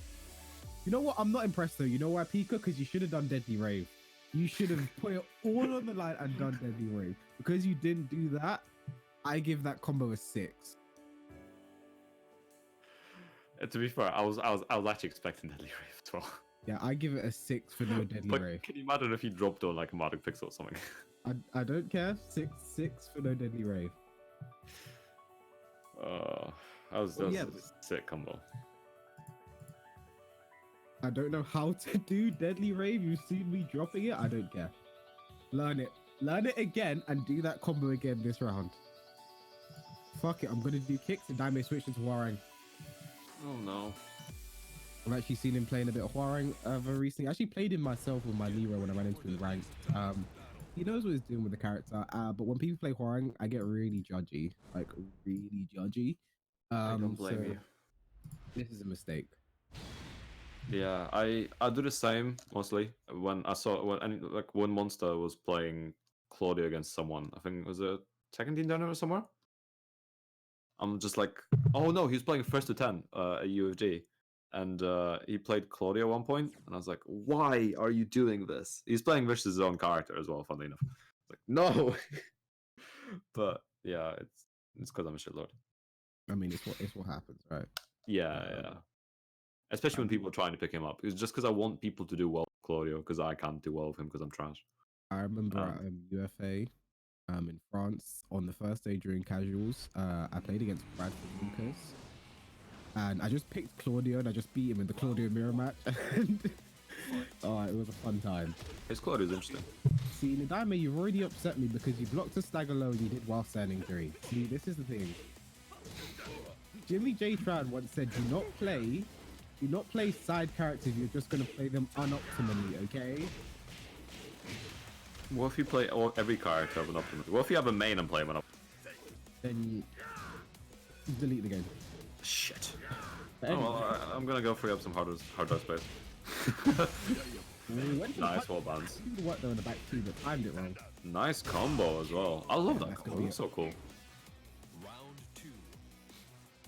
you know what? I'm not impressed though. You know why, Pika? Because you should have done Deadly Rave. You should have put it all on the line and done Deadly Rave. Because you didn't do that, I give that combo a 6. To be fair, I was actually expecting Deadly Rave as well. Yeah, I give it a 6 for no Deadly But Rave. can you imagine if he dropped on like a Magic Pixel or something? I don't care. 6 for no Deadly Rave. That was yeah, a sick combo. I don't know how to do Deadly Rave. You've seen me dropping it. I don't care. Learn it. Learn it again and do that combo again this round. Fuck it. I'm going to do kicks and Daime switch into Hwoarang. Oh no. I've actually seen him playing a bit of Hwoarang very recently. I actually played him myself with my Nero when I ran into him ranked. He knows what he's doing with the character. But when people play Hwoarang, I get really judgy. Like, really judgy. I don't blame you. This is a mistake. Yeah, I do the same mostly. When I saw when Monster was playing Claudia against someone, I think it was a Tekken team down or somewhere. I'm just like, oh no, he was playing first to 10 at UFG, and he played Claudia at one point, and I was like, why are you doing this? He's playing versus his own character as well, funnily enough. It's like, no. But yeah, it's because I'm a shitlord. I mean, it's what happens, right? Yeah. Especially when people are trying to pick him up. It's just because I want people to do well with Claudio, because I can't do well with him because I'm trash. I remember at UFA in France on the first day during casuals, I played against Bradford Lucas, and I just picked Claudio and I just beat him in the Claudio mirror match. And it was a fun time. His Claudio's interesting. See, Nadaime, you've already upset me because you blocked a stagger low and you did while standing 3. See, this is the thing. Jimmy J. Tran once said, do not play side characters, you're just going to play them unoptimally, okay? What if you play every character of an optimum? What if you have a main and play him an optimum? Then you delete the game. Shit. Oh, well, I'm gonna go free up some hard drive space. Nice wall bounce. What though in the back too, but timed it wrong. Nice combo as well. I love that combo. It's so cool. Round 2.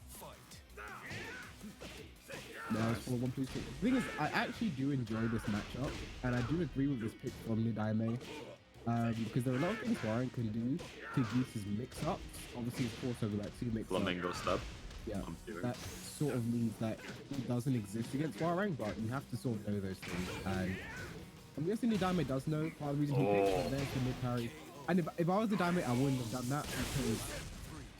Fight. No, it's for one please. The thing is, I actually do enjoy this matchup, and I do agree with this pick from Nidaime. Because there are a lot of things Warren can do to use his mix-ups. Obviously, of course, over like 2 mix-ups. Flamingo step. Yeah, that sort of means that it doesn't exist against Hwoarang, but you have to sort of know those things. And I'm guessing Nidaime does know. Part of the reason he picked there to mid parry. And if I was Nidaime, I wouldn't have done that because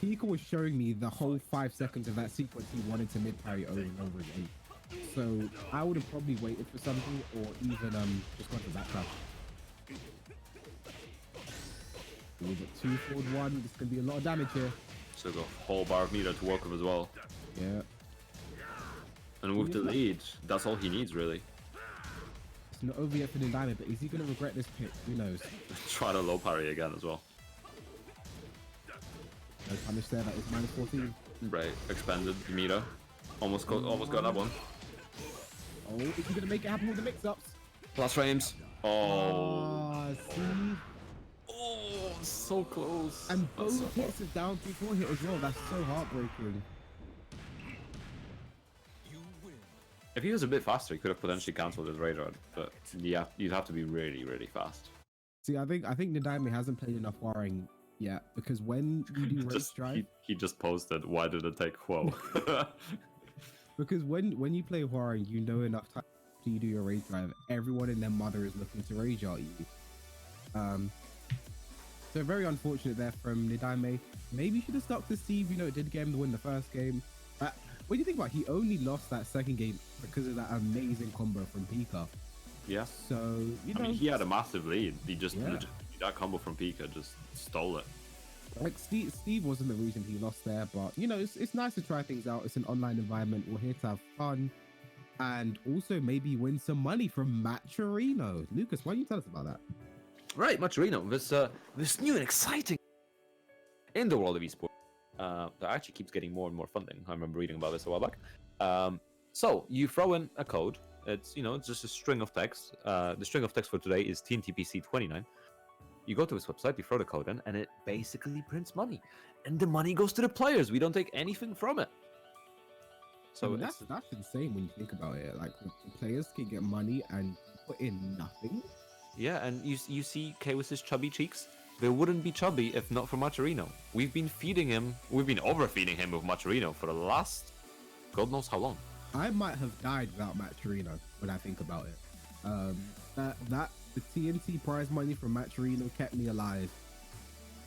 Pika was showing me the whole 5 seconds of that sequence he wanted to mid parry over and over again. So I would have probably waited for something, or even just gone to backtrack. We've got 2 forward 1. There's gonna be a lot of damage here. So the whole bar of meter to work with as well. Yeah. And with the lead, that's all he needs really. It's not over yet for Nidaime, but is he gonna regret this pick? Who knows? Try to low parry again as well. No punish there. That was minus 14. Right, expanded meter. Almost got that one. Oh, is he gonna make it happen with the mix-ups? Plus frames. Oh. See? Oh, so close. And both hits of down 3-4 hit as well. That's so heartbreaking. You win. If he was a bit faster, he could have potentially cancelled his radar. But yeah, you'd have to be really, really fast. See, I think Nidaime hasn't played enough Hwoarang yet, because when you do race drive, he just posted, why did it take Whoa? Because when you play Hwoarang, you know enough time to do your rage drive. Everyone and their mother is looking to rage at you. So very unfortunate there from Nidaime. Maybe should have stuck to Steve. You know, it did get him to win the first game. What do you think about it? He only lost that second game because of that amazing combo from Pika. Yeah. So, you know, I mean, he had a massive lead. He just that combo from Pika just stole it. Like Steve wasn't the reason he lost there, but you know, it's nice to try things out. It's an online environment. We're here to have fun, and also maybe win some money from Maturino. Lucas, why don't you tell us about that? Right, Maturino, this new and exciting in the world of esports that actually keeps getting more and more funding. I remember reading about this a while back. So you throw in a code. It's just a string of text. The string of text for today is TNTPC29. You go to his website, you throw the code in, and it basically prints money. And the money goes to the players. We don't take anything from it. So I mean, that's insane when you think about it. Like, the players can get money and put in nothing. Yeah, and you see Kaywis's chubby cheeks? They wouldn't be chubby if not for Maturino. We've been feeding him, we've been overfeeding him with Maturino for the last God knows how long. I might have died without Matt Torino when I think about it. That the TNT prize money from Matt Torino kept me alive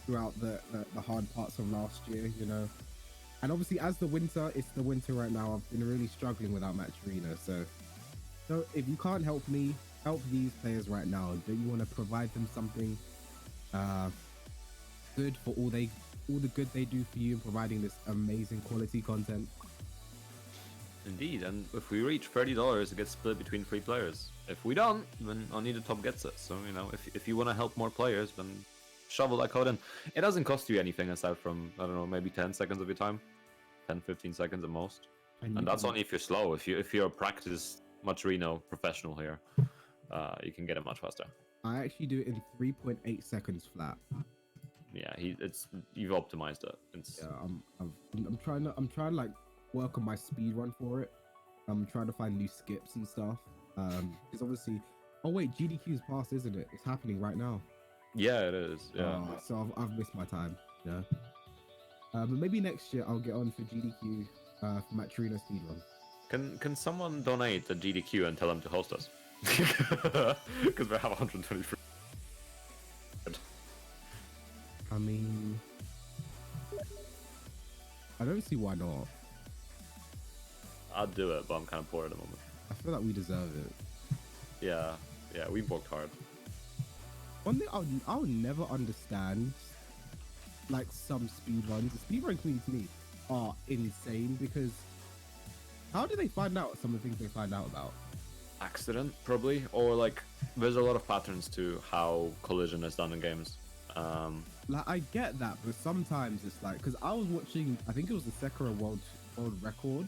throughout the hard parts of last year, you know. And obviously, as it's the winter right now. I've been really struggling without Matt Torino. So if you can't help me, help these players right now. Don't you want to provide them something good for all the good they do for you in providing this amazing quality content? Indeed, and if we reach $30, it gets split between 3 players. If we don't, then only the top gets it. So, you know, if you want to help more players, then shovel that code in. It doesn't cost you anything aside from, I don't know, maybe 10 seconds of your time. 10, 15 seconds at most. And that's only if you're slow. If you're a practice Maturino professional here, you can get it much faster. I actually do it in 3.8 seconds flat. Yeah, you've optimized it. Yeah, I'm trying to like work on my speed run for it. I'm trying to find new skips and stuff. Because obviously, oh wait, GDQ's passed, isn't it? It's happening right now. Yeah, it is. Yeah. So I've missed my time. Yeah. But maybe next year I'll get on for GDQ for Maturino speedrun. Can someone donate a GDQ and tell them to host us? Because we have 123. I mean, I don't see why not. I'd do it, but I'm kind of poor at the moment. I feel like we deserve it. Yeah, we've worked hard. One thing I'll never understand, like some speedruns. The speedrun community to me are insane because how do they find out some of the things they find out about? Accident, probably, or like there's a lot of patterns to how collision is done in games. Like I get that, but sometimes it's like because I was watching, I think it was the Sekiro world record.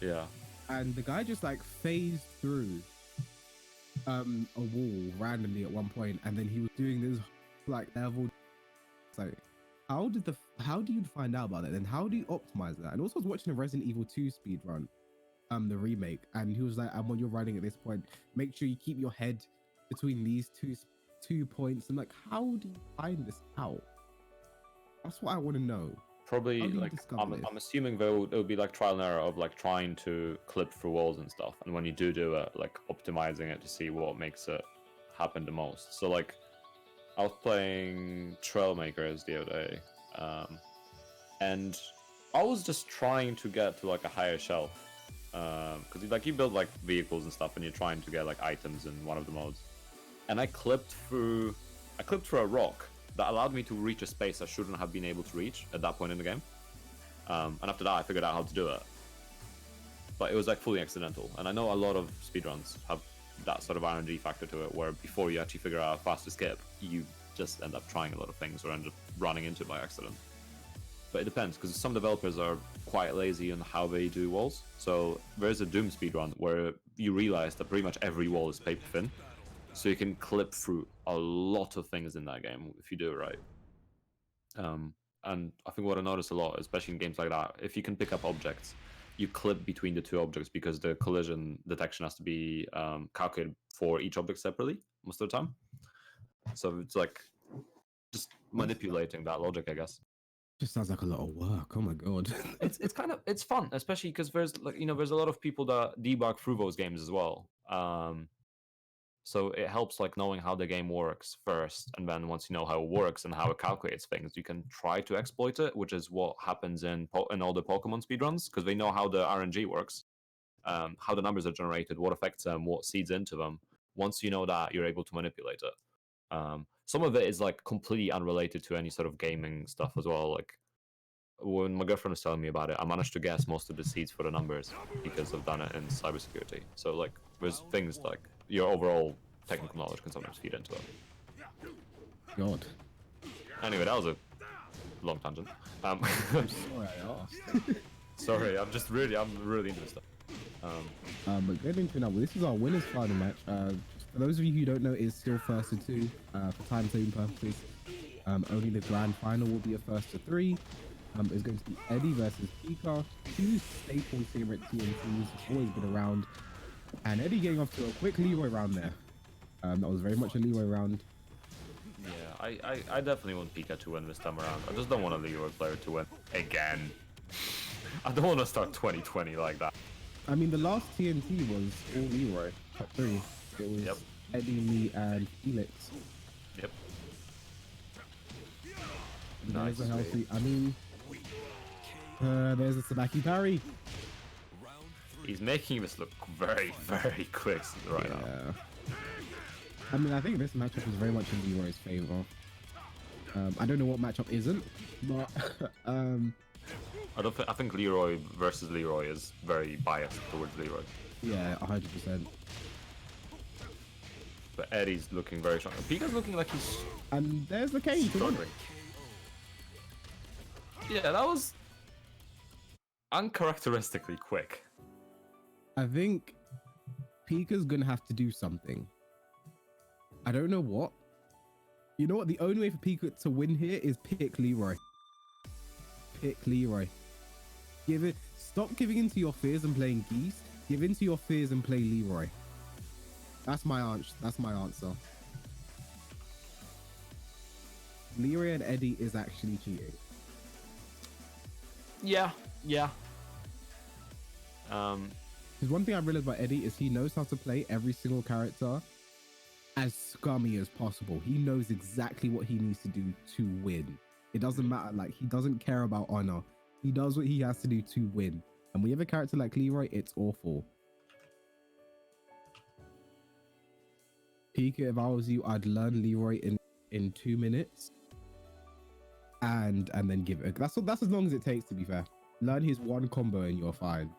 Yeah. And the guy just like phased through a wall randomly at one point, and then he was doing this like level. It's like, how do you find out about that? And how do you optimize that? And also, I was watching a Resident Evil 2 speed run, the remake, and he was like, and when you're running at this point, make sure you keep your head between these two points. I'm like, how do you find this out? That's what I want to know. Probably like I'm assuming it'll be like trial and error of like trying to clip through walls and stuff, and when you do it, like optimizing it to see what makes it happen the most. So like I was playing Trailmakers the other day, and I was just trying to get to like a higher shelf, because like you build like vehicles and stuff, and you're trying to get like items in one of the modes, and I clipped through a rock that allowed me to reach a space I shouldn't have been able to reach at that point in the game. And after that, I figured out how to do it. But it was like fully accidental. And I know a lot of speedruns have that sort of RNG factor to it, where before you actually figure out a fast escape, you just end up trying a lot of things or end up running into it by accident. But it depends, because some developers are quite lazy on how they do walls. So there's a Doom speedrun where you realize that pretty much every wall is paper thin. So you can clip through a lot of things in that game if you do it right. And I think what I noticed a lot, especially in games like that, if you can pick up objects, you clip between the two objects because the collision detection has to be calculated for each object separately most of the time. So it's like just manipulating that logic, I guess. Just sounds like a lot of work. Oh my god. it's fun, especially because there's there's a lot of people that debug through those games as well. So it helps like knowing how the game works first, and then once you know how it works and how it calculates things, you can try to exploit it, which is what happens in all the Pokemon speedruns, because they know how the RNG works, how the numbers are generated, what affects them, what seeds into them. Once you know that, you're able to manipulate it. Some of it is like completely unrelated to any sort of gaming stuff as well. Like when my girlfriend was telling me about it, I managed to guess most of the seeds for the numbers because I've done it in cybersecurity. So like there's things like your overall technical knowledge can sometimes feed into it. God. Anyway, that was a long tangent. I'm sorry I asked. Sorry, I'm really into this stuff. But getting into now, this is our winners final match. For those of you who don't know, it's still first to two for time saving purposes. Only the grand final will be a first to three. It's going to be Eddie versus Pika, two staple favorite TNTs, always been around. And Eddie getting off to a quick leeway round there. That was very much a Leroy round. Yeah, I definitely want Pika to win this time around. I just don't want a Leroy player to win again. I don't want to start 2020 like that. I mean, the last TNT was all Leroy, top 3. It was Yep. Eddie, me, and Felix. Yep. There's Nice. a healthy. I mean, there's a Sabaki parry. Round 3. He's making this look very, very quick right now. Yeah. I mean, I think this matchup is very much in Leroy's favor. I don't know what matchup isn't, but I think Leroy versus Leroy is very biased towards Leroy. yeah, 100%. But Eddie's looking very strong. Pika's looking like he's And there's the cane. to win it. struggling. Yeah, that was uncharacteristically quick. I think Pika's gonna have to do something. I don't know what. You know what? The only way for Pika to win here is pick Leroy. Pick Leroy. Stop giving into your fears and playing Geese. Give into your fears and play Leroy. That's my answer. That's my answer. Leroy and Eddie is actually cheating. Yeah. Because one thing I realized about Eddie is he knows how to play every single character as scummy as possible. He knows exactly what he needs to do to win. It doesn't matter. Like, he doesn't care about honor. He does what he has to do to win. And when you have a character like Leroy, it's awful. Pika, if I was you, I'd learn Leroy in 2 minutes. And then give it. That's as long as it takes, to be fair. Learn his one combo and you're fine.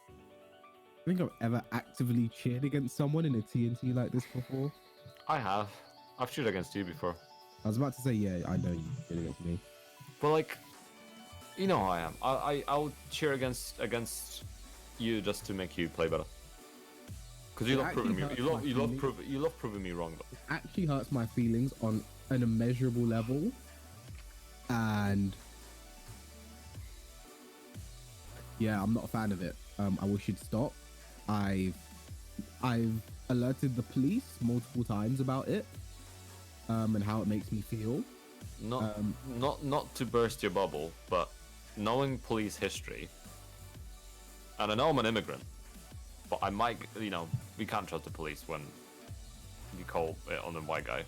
I think I've ever actively cheered against someone in a TNT like this before. I have. I've cheered against you before. I was about to say, yeah, I know you cheered against me. But like, you know how I am. I'll cheer against you just to make you play better. Because you It love proving me. actually You hurts my feelings. love proving me wrong though. It actually hurts my feelings on an immeasurable level. And yeah, I'm not a fan of it. I wish you'd stop. I've alerted the police multiple times about it, and how it makes me feel. Not to burst your bubble, but knowing police history, and I know I'm an immigrant, but I might, we can't trust the police when you call it on a white guy.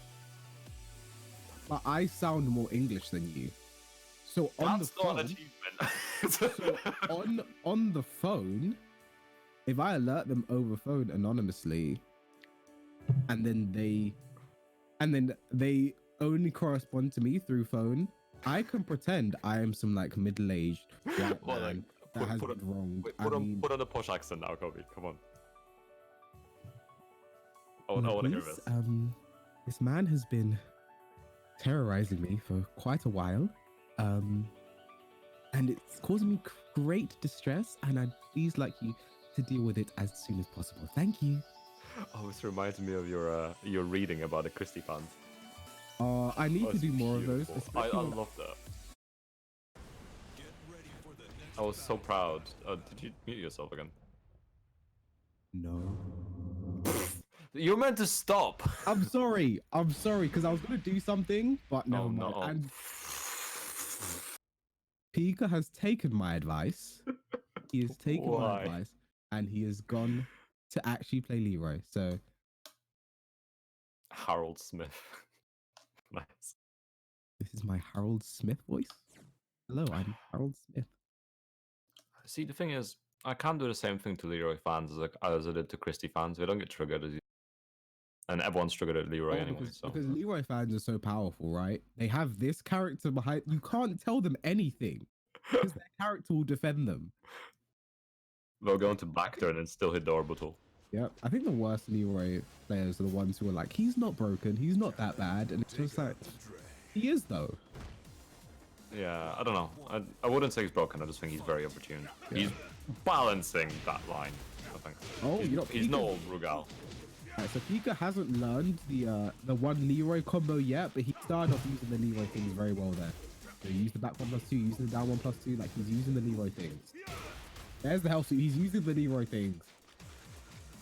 But I sound more English than you. So on That's the not an phone, achievement. on the phone, if I alert them over phone anonymously, and then they only correspond to me through phone, I can pretend I am some like middle-aged white Well, man that has been wronged. Put on a posh accent now, Kobe. Come on. I want to hear this. This man has been terrorizing me for quite a while, and it's causing me great distress, and I'd please like you to deal with it as soon as possible. Thank you. Oh, this reminds me of your reading about the Christie fans. I need to do more of those. Beautiful. I especially when- love that. Get ready for the next I was so proud. Did you mute yourself again? No. You're meant to stop. I'm sorry, because I was gonna do something, but never Oh, mind. no. And Pika has taken my advice. He has taken my Why? advice, and he has gone to actually play Leroy. So Harold Smith. Nice. this is my Harold Smith voice. Hello, I'm Harold Smith. See, the thing is, I can't do the same thing to Leroy fans as I did to Christie fans. They don't get triggered as you. And everyone's triggered at Leroy Oh, anyway. So because Leroy fans are so powerful, right? They have this character behind. You can't tell them anything because their character will defend them. they'll go into back turn and still hit the orbital. Yep. I think the worst Leroy players are the ones who are like, he's not broken, he's not that bad, and it's just like, he is though. Yeah, I don't know. I wouldn't say he's broken. I just think he's very opportune. Yeah. He's balancing that line. I think. Oh, He's no old Rugal. Right, so Pika hasn't learned the one Leroy combo yet, but he started off using the Leroy things very well there. So he used the back 1+2, using the down 1+2, like he's using the Leroy things. There's the health sweep. He's using the Leroy things.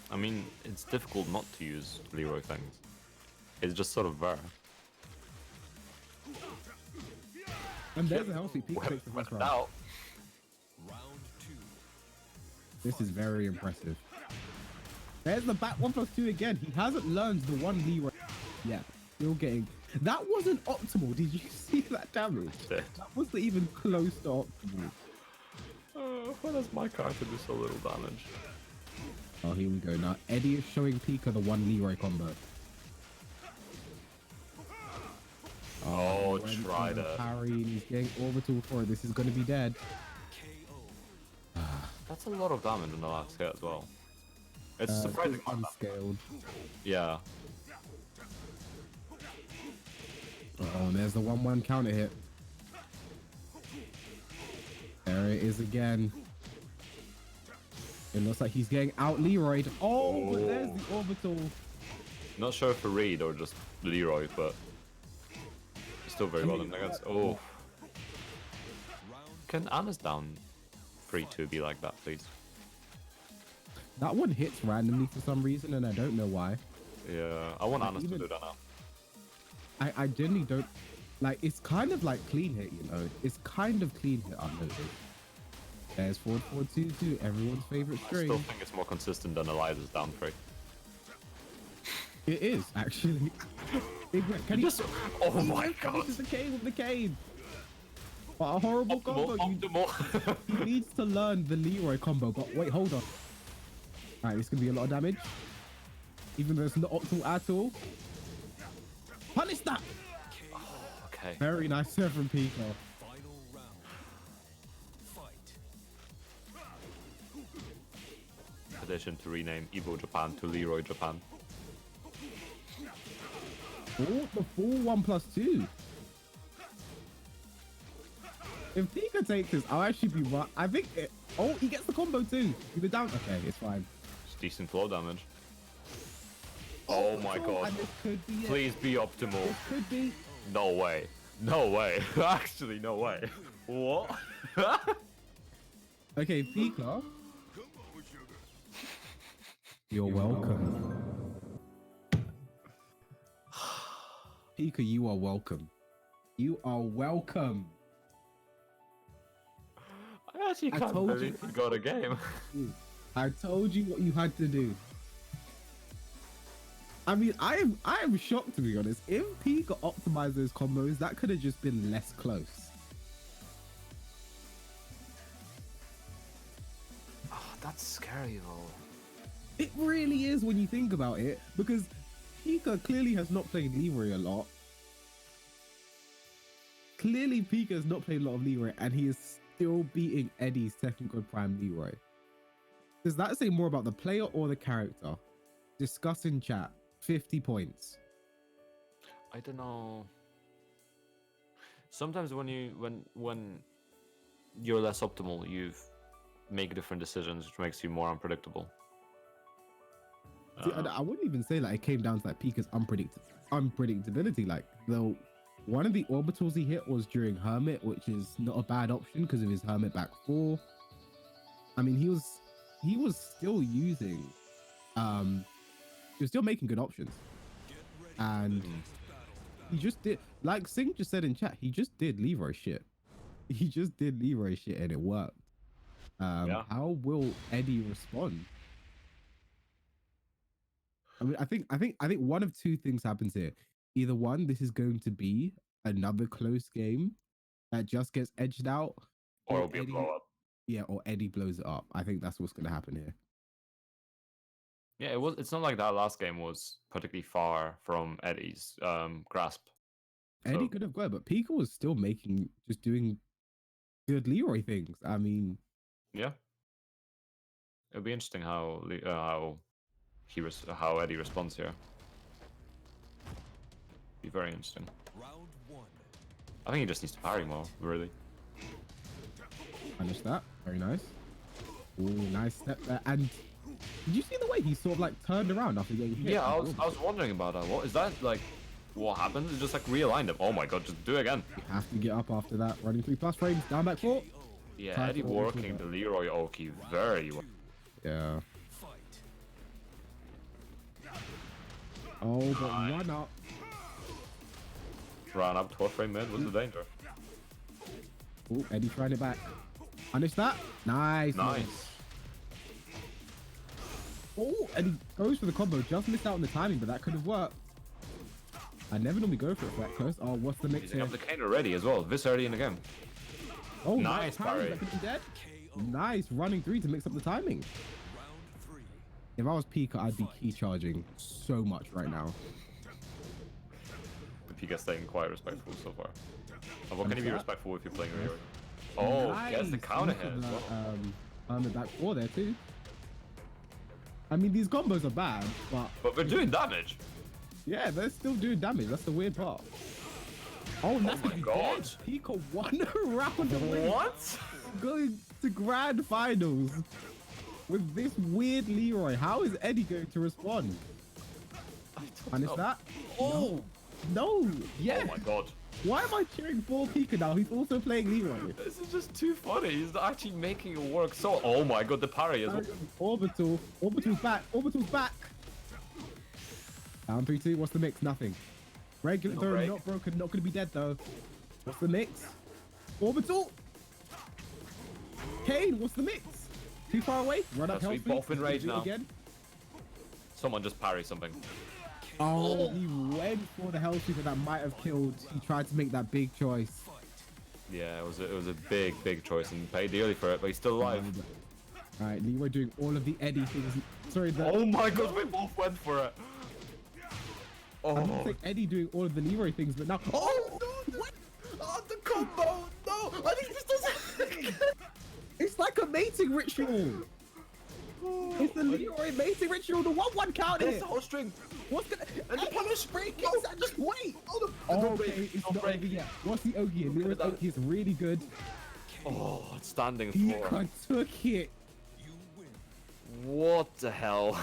I mean, it's difficult not to use Leroy things. It's just sort of there. And there's the health sweep. Pika takes the first round. Now, Round 2. This is very impressive. There's the back 1+2 again. He hasn't learned the one Leroy yet. Still getting. That wasn't optimal. Did you see that damage? Dead. That wasn't even close to optimal. Why does my character do so little damage? Oh, here we go. Now, Eddie is showing Pika the one Leroy combo. Oh, Went try for the that. parry, and he's getting orbital for it. This is going to be dead. KO. That's a lot of damage in the last hit as well. It's surprising. Unscaled. Yeah. Oh, and there's the 1-1 counter hit. There it is again. It looks like he's getting out Leroyed. Oh, but there's the orbital. Not sure if a read or just Leroy, but still very well done. I guess. Oh, can Anna's down 3-2 be like that, please? That one hits randomly for some reason, and I don't know why. Yeah, I want Anna's to even- do that now. I generally don't like. It's kind of like clean hit, you know. It's kind of clean hit. I've noticed. There's 4-4-2-2, everyone's favorite I still string. think it's more consistent than Eliza's down 3. It is actually. Can he Just, oh he my just god. finishes the cane with the cane. What a horrible combo. Optimal. He needs to learn the Leroy combo. But wait, hold on. Alright, this could be a lot of damage. Even though it's not optimal at all. Punish that! Okay. Very nice serve from Pika. Final round. Fight. Petition to rename Evo Japan to Leroy Japan. Oh, the full 1+2. If Pika takes this, I'll actually be right. I think it. Oh, he gets the combo too. He was down. Okay, it's fine. It's decent flow damage. Oh my god. And this could be it. Please be optimal. This could be. No way. No way. Actually, no way. What? Okay, Pika. You're welcome. Pika, you are welcome. You are welcome. I actually I can't told believe you. you got a game. I told you what you had to do. I mean, I am shocked, to be honest. If Pika optimized those combos, that could have just been less close. Oh, that's scary though. It really is when you think about it, because Pika clearly has not played Leroy a lot. Clearly, Pika has not played a lot of Leroy, and he is still beating Eddie's Tekken God Prime Leroy. Does that say more about the player or the character? Discuss in chat. 50 points. I don't know. Sometimes when you're less optimal, you make different decisions, which makes you more unpredictable. See, I wouldn't even say like it came down to like Pika's unpredictability. Like though, one of the orbitals he hit was during Hermit, which is not a bad option because of his Hermit back 4. I mean, he was still using, he was still making good options, and he just did, like Singh just said in chat, he just did Leroy shit. He just did Leroy shit and it worked. Yeah. How will Eddie respond? I mean, I think one of two things happens here. Either one, this is going to be another close game that just gets edged out, Or it'll be a blow up. yeah, or Eddie blows it up. I think that's what's going to happen here. Yeah, it's not like that last game was particularly far from Eddie's grasp. Eddie So- could have got it, but Pika was still just doing good Leroy things. I mean, Yeah. It'll be interesting how how Eddie responds here. Be very interesting. Round 1. I think he just needs to parry more, really. punish that. Very nice. Ooh, nice step there. And did you see the way he sort of like turned around after getting hit? Yeah, I was wondering about that. What is that like? What happened? It just like realigned him. Oh my god, just do it again. You have to get up after that. Running 3+ frames. Down back 4. Yeah, Try Eddie to orbital working the back. Leroy Oki very well. Yeah. Fight. Oh, but run up. Run up 12 frame mid, what's the danger? Oh, Eddie trying it back. Punish that. Nice. Nice. Oh, and he goes for the combo. Just missed out on the timing, but that could have worked. I never normally go for it that close. Oh, what's the mix Using here? up the cane already as well. This early in the game. Oh, Nice parry. That could be dead. KO. Nice running three to mix up the timing. Round 3. If I was Pika, I'd be key charging so much right now. The Pika staying quite respectful so far. What can you be that? respectful if you're playing Leroy? Oh, gets the Nice. counter Look hit at as that, well. the back four there too. I mean, these combos are bad, but But they're doing damage. yeah, they're still doing damage. That's the weird part. Oh, and that's my gonna be God. dead. Pika won a round away. What? Going to grand finals with this weird Leroy. How is Eddie going to respond? Punish that? Oh! No. Yeah. Oh my god. Why am I cheering for Pika now? He's also playing Leroy. This is just too funny. He's actually making it work so. Oh my god, the parry as well. Orbital. Orbital's back. Orbital's back. Down 3-2. What's the mix? Nothing. Regular No though, break. not broken. Not going to be dead though. What's the mix? Orbital. Kane, what's the mix? Too far away? Run up That's we healthy. both in rage Do it now. again. Someone just parry something. Oh, he went for the health sweeper that might have killed. He tried to make that big choice. Yeah, it was a big choice and paid dearly for it, but he's still alive. All right, Leroy doing all of the Eddie things. Sorry, the, Oh my god, we both went for it. I didn't Oh, say Eddie doing all of the Leroy things, but now. Oh no! What? oh the combo! No, I think this doesn't. It's like a mating ritual. It's the Leroy mating ritual. The 1-1 count It's here. the whole string. What's gonna? And the punish break no. it. Just wait. Oh, Okay, it's not over yet. What's the Ogi? Leroy's that. Ogi is really good. Oh, standing Pika floor. took it. You win. What the hell?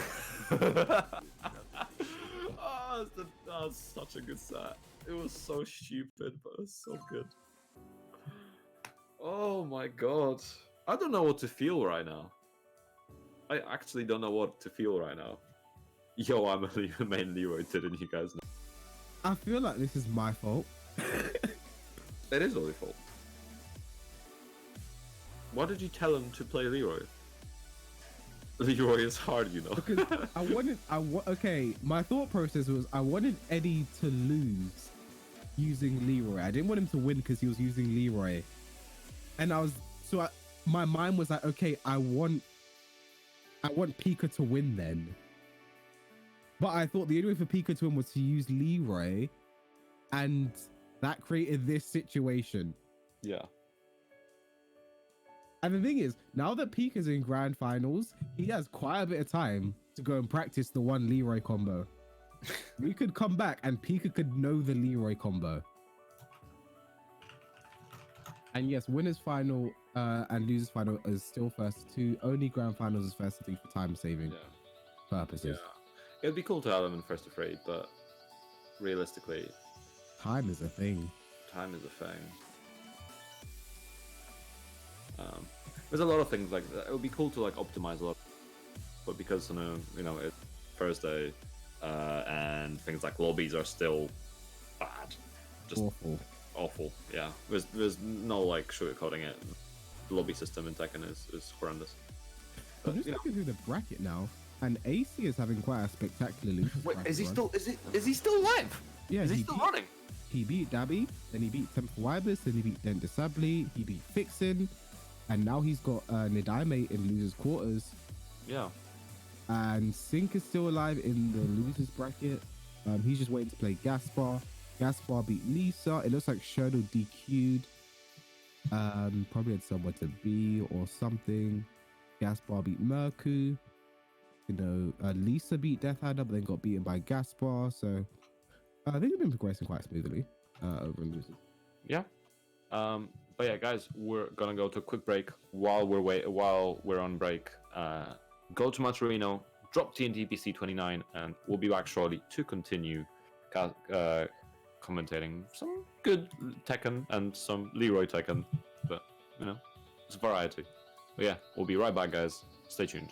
Oh, that was such a good set. It was so stupid, but it was so good. Oh my god. I don't know what to feel right now. I actually don't know what to feel right now. Yo, I'm a main Leroy, didn't you guys know? I feel like this is my fault. It is all your fault. Why did you tell him to play Leroy? Leroy is hard, you know. Because okay, my thought process was I wanted Eddie to lose using Leroy. I didn't want him to win because he was using Leroy. And my mind was like, okay, I want Pika to win then. But I thought the only way for Pika to win was to use Leroy, and that created this situation. Yeah. And the thing is, now that Pika's in grand finals, he has quite a bit of time to go and practice the one Leroy combo. We could come back and Pika could know the Leroy combo. And yes, winners final and losers final is still first two. Only grand finals is first three for time saving purposes. Yeah. It'd be cool to have him in first to three, but realistically, Time is a thing. time is a thing. There's a lot of things like that. It would be cool to like optimize a lot, but because it's Thursday, and things like lobbies are still bad, just Awful. awful. Yeah, there's no like sugarcoating it. The lobby system in Tekken is horrendous. I'm But, just you know, looking through the bracket now, and AC is having quite a spectacular losers wait, bracket is he run. still is he still alive? Yeah, Is he still beat- running? He beat Dabby, then he beat Temple Wibus, then he beat Dent Disably, he beat Fixin, and now he's got Nidaime in losers quarters. Yeah. And Sink is still alive in the losers bracket. He's just waiting to play Gaspar. Gaspar beat Lisa. It looks like Shadow DQ'd. Probably had somewhere to be or something. Gaspar beat Merku. Lisa beat Deathhander, but then got beaten by Gaspar. So I think they've been progressing quite smoothly over in losers. Yeah. But yeah, guys, we're gonna go to a quick break. While we're on break, go to Maturino, drop TNT PC29, and we'll be back shortly to continue commentating some good Tekken and some Leroy Tekken. But It's variety. But yeah, we'll be right back, guys. Stay tuned.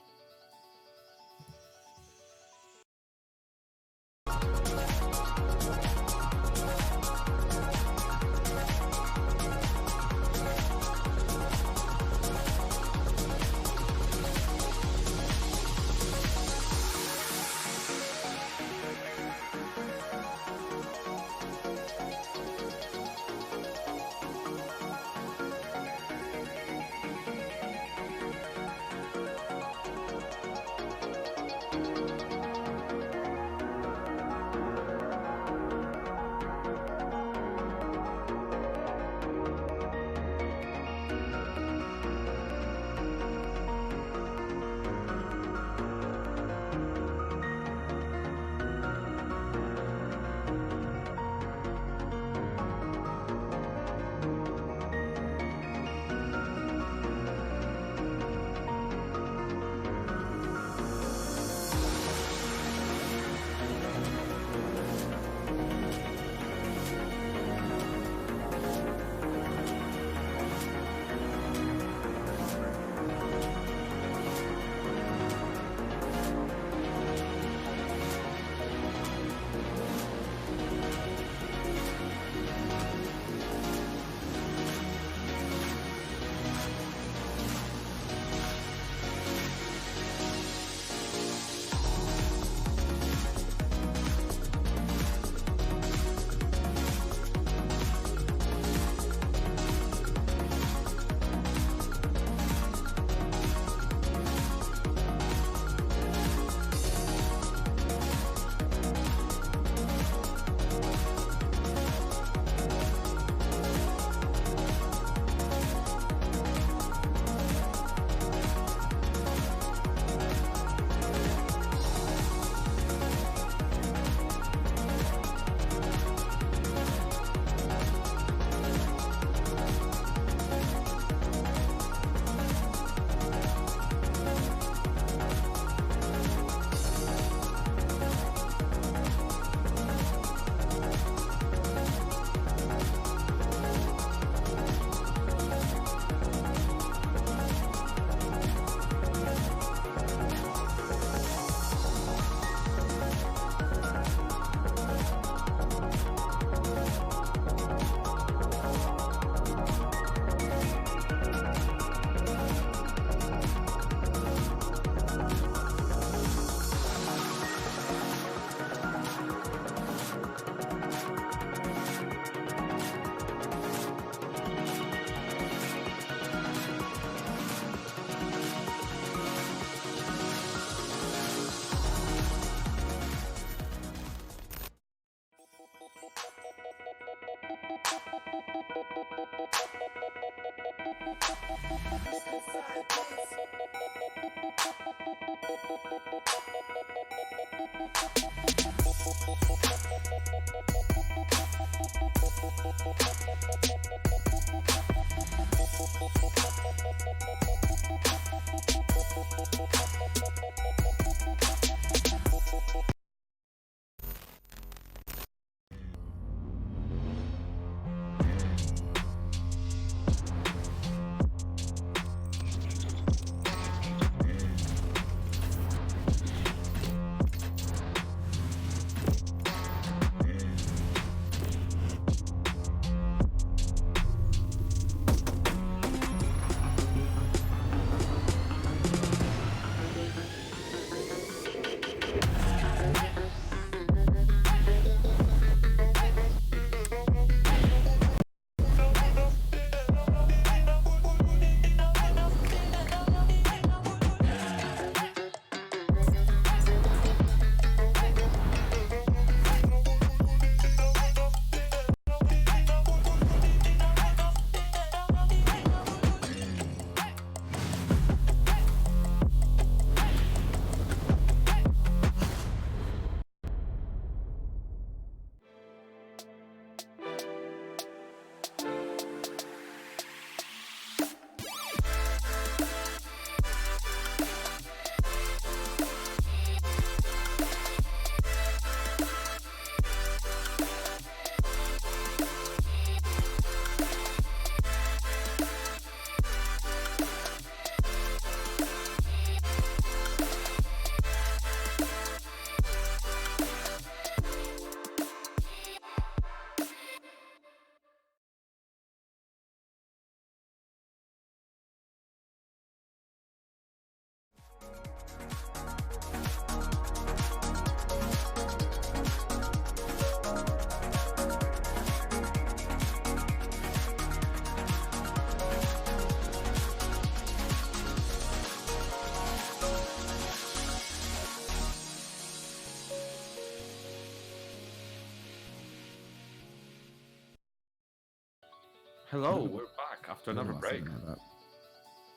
Hello, we're back after I don't another know why I said break. it like that.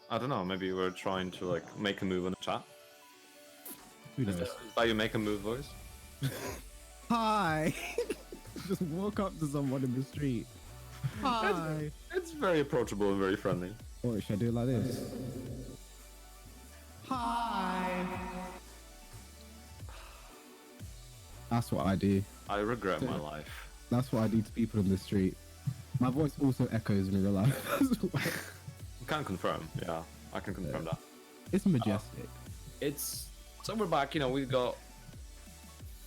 I don't know, maybe we're trying to like make a move on the chat. Who Is knows? that you make a move voice? Hi. Just walk up to someone in the street. Hi. It's very approachable and very friendly. Or should I do it like this? Hi. That's what I do. I regret my life. That's what I do to people in the street. My voice also echoes in real life as well. Can confirm, yeah, I can confirm that. It's majestic. It's so we're back. You know, we've got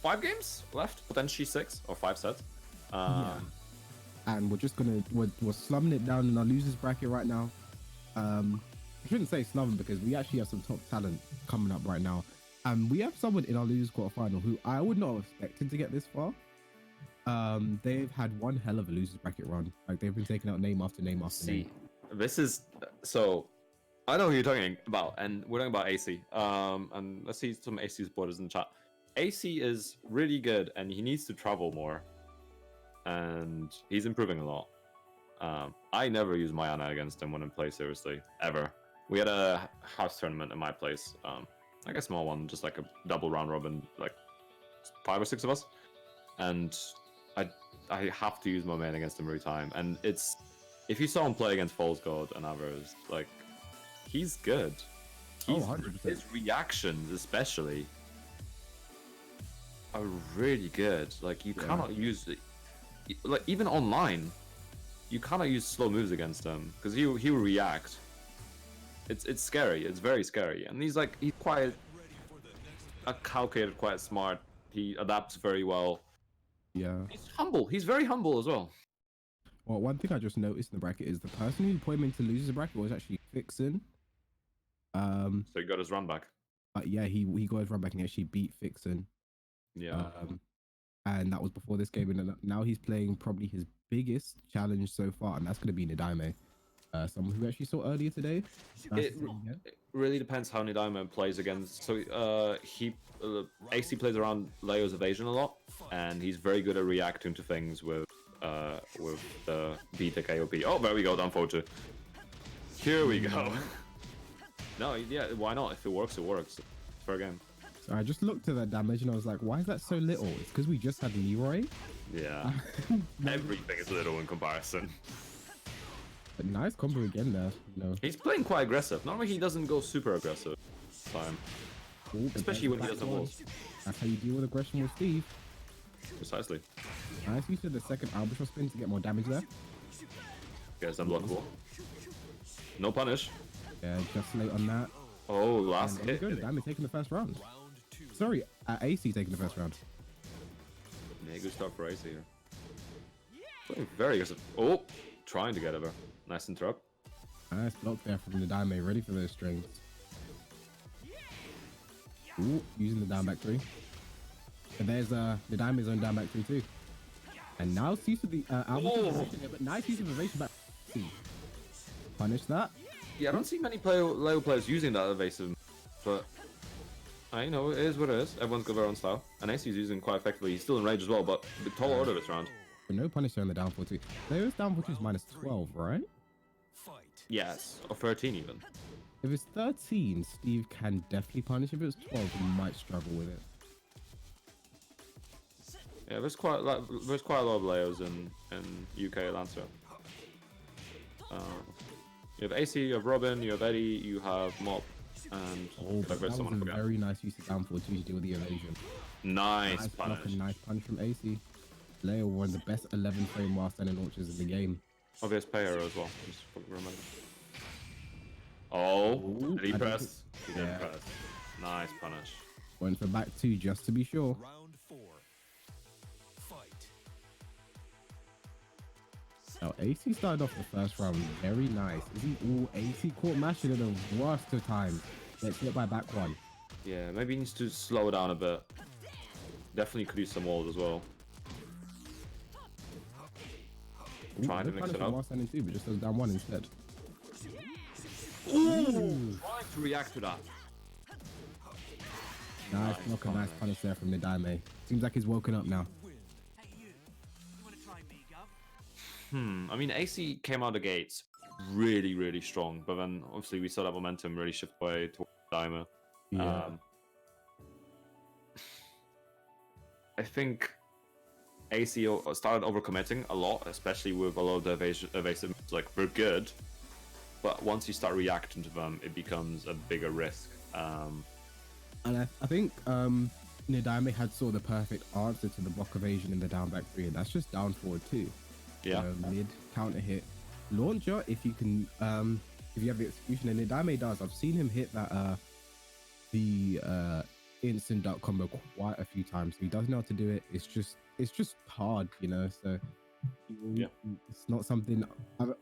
5 games left, potentially 6 or 5 sets. And we're just gonna we're slumming it down in our losers bracket right now. I shouldn't say slumming because we actually have some top talent coming up right now. We have someone in our losers quarterfinal who I would not have expected to get this far. They've had one hell of a losers bracket run. Like they've been taking out name after name after name. This is so. I know who you're talking about, and we're talking about AC. And let's see some AC supporters in the chat. AC is really good, and he needs to travel more. And he's improving a lot. I never use my Ana against him when I play seriously, ever. We had a house tournament in my place, like a small one, just like a double round robin, like 5 or 6 of us. And I have to use my main against him every time. And it's, if you saw him play against Falls God and others, like, he's good. He's, 100%. His reactions, especially, are really good. Like, you cannot use it. Like, even online, you cannot use slow moves against him because he will react. It's scary. It's very scary. And he's quite calculated, quite smart. He adapts very well. Yeah. He's humble. He's very humble as well. Well, one thing I just noticed in the bracket is the person who put him into losers bracket was actually Fixin. So he got his run back. Yeah, he got his run back and he actually beat Fixin. Yeah. And that was before this game, and now he's playing probably his biggest challenge so far, and that's going to be Nidaime, someone who we actually saw earlier today. It really depends how Nidaime plays against. So AC plays around Leo's evasion a lot, and he's very good at reacting to things with the beta KOP. Oh, there we go, down 4-2. Here we go. No, yeah, why not? If it works, it works. Fair game. So I just looked at that damage and I was like, why is that so little? It's because we just had Leroy. Yeah. Everything is little in comparison. But nice combo again there. You know. He's playing quite aggressive. Normally he doesn't go super aggressive this time. Ooh, Especially when he doesn't walls. That's how you deal with aggression with Steve. Precisely. Nice use of the second albatross spin to get more damage there. Guys, unblockable. No punish. Yeah, just late on that. Oh, last And hit. there we go, Damage taking the first round. Sorry, AC taking the first round. Yeah, good start for AC here. Playing very aggressive. Oh, trying to get over. Nice interrupt. Nice block there from the Nidaime, ready for those strings. Ooh, using the down back 3. And there's the Nidaime's own down back 3 too. And now sees the albatross here, but nice use of evasion back. Punish that. Yeah, I don't see many Leo players using that evasive, but I know it is what it is. Everyone's got their own style, and AC's using quite effectively. He's still in rage as well, but the tall order this round. But no punish there on the down 4-2. Leo's down 4-2 is minus 12, right? Yes, or 13 even. If it's 13, Steve can definitely punish. If it was 12, he might struggle with it. Yeah, there's quite a lot of Leos in UK Lancer. You have AC, you have Robin, you have Eddie, you have Mop, and But that was a very nice use of down 4-2 to deal with the evasion. Nice block punish. and nice punch from AC. Leo, one of the best 11 frame while standing launches in the game. Obvious payer as well. Just fucking remember. Oh, did he I don't press? He didn't press. Nice punish. Went for back 2 just to be sure. Round 4. Fight. Now, AC started off the first round very nice. AC caught mashing in the worst of times. Gets hit by back 1. Yeah, maybe he needs to slow down a bit. Definitely could use some walls as well. Trying to mix it up. While standing 2, but just does down 1 instead. Ooh! Trying to react to that. Nice block and nice punish there from Nidaime. Seems like he's woken up now. Hey you wanna try me, Gov? I mean, AC came out of the gates really, really strong, but then obviously we saw that momentum really shift away towards Dimer. Yeah. I think AC started overcommitting a lot, especially with a lot of the evasive moves. Like, they're good, but once you start reacting to them, it becomes a bigger risk. And I think Nidame had sort of the perfect answer to the block evasion in the down back three, and that's just down forward too. Yeah. Mid counter hit launcher if you can if you have the execution, and Nidame does. I've seen him hit that the instant duck combo quite a few times. He does know how to do it. It's just hard, you know. So Yeah. it's not something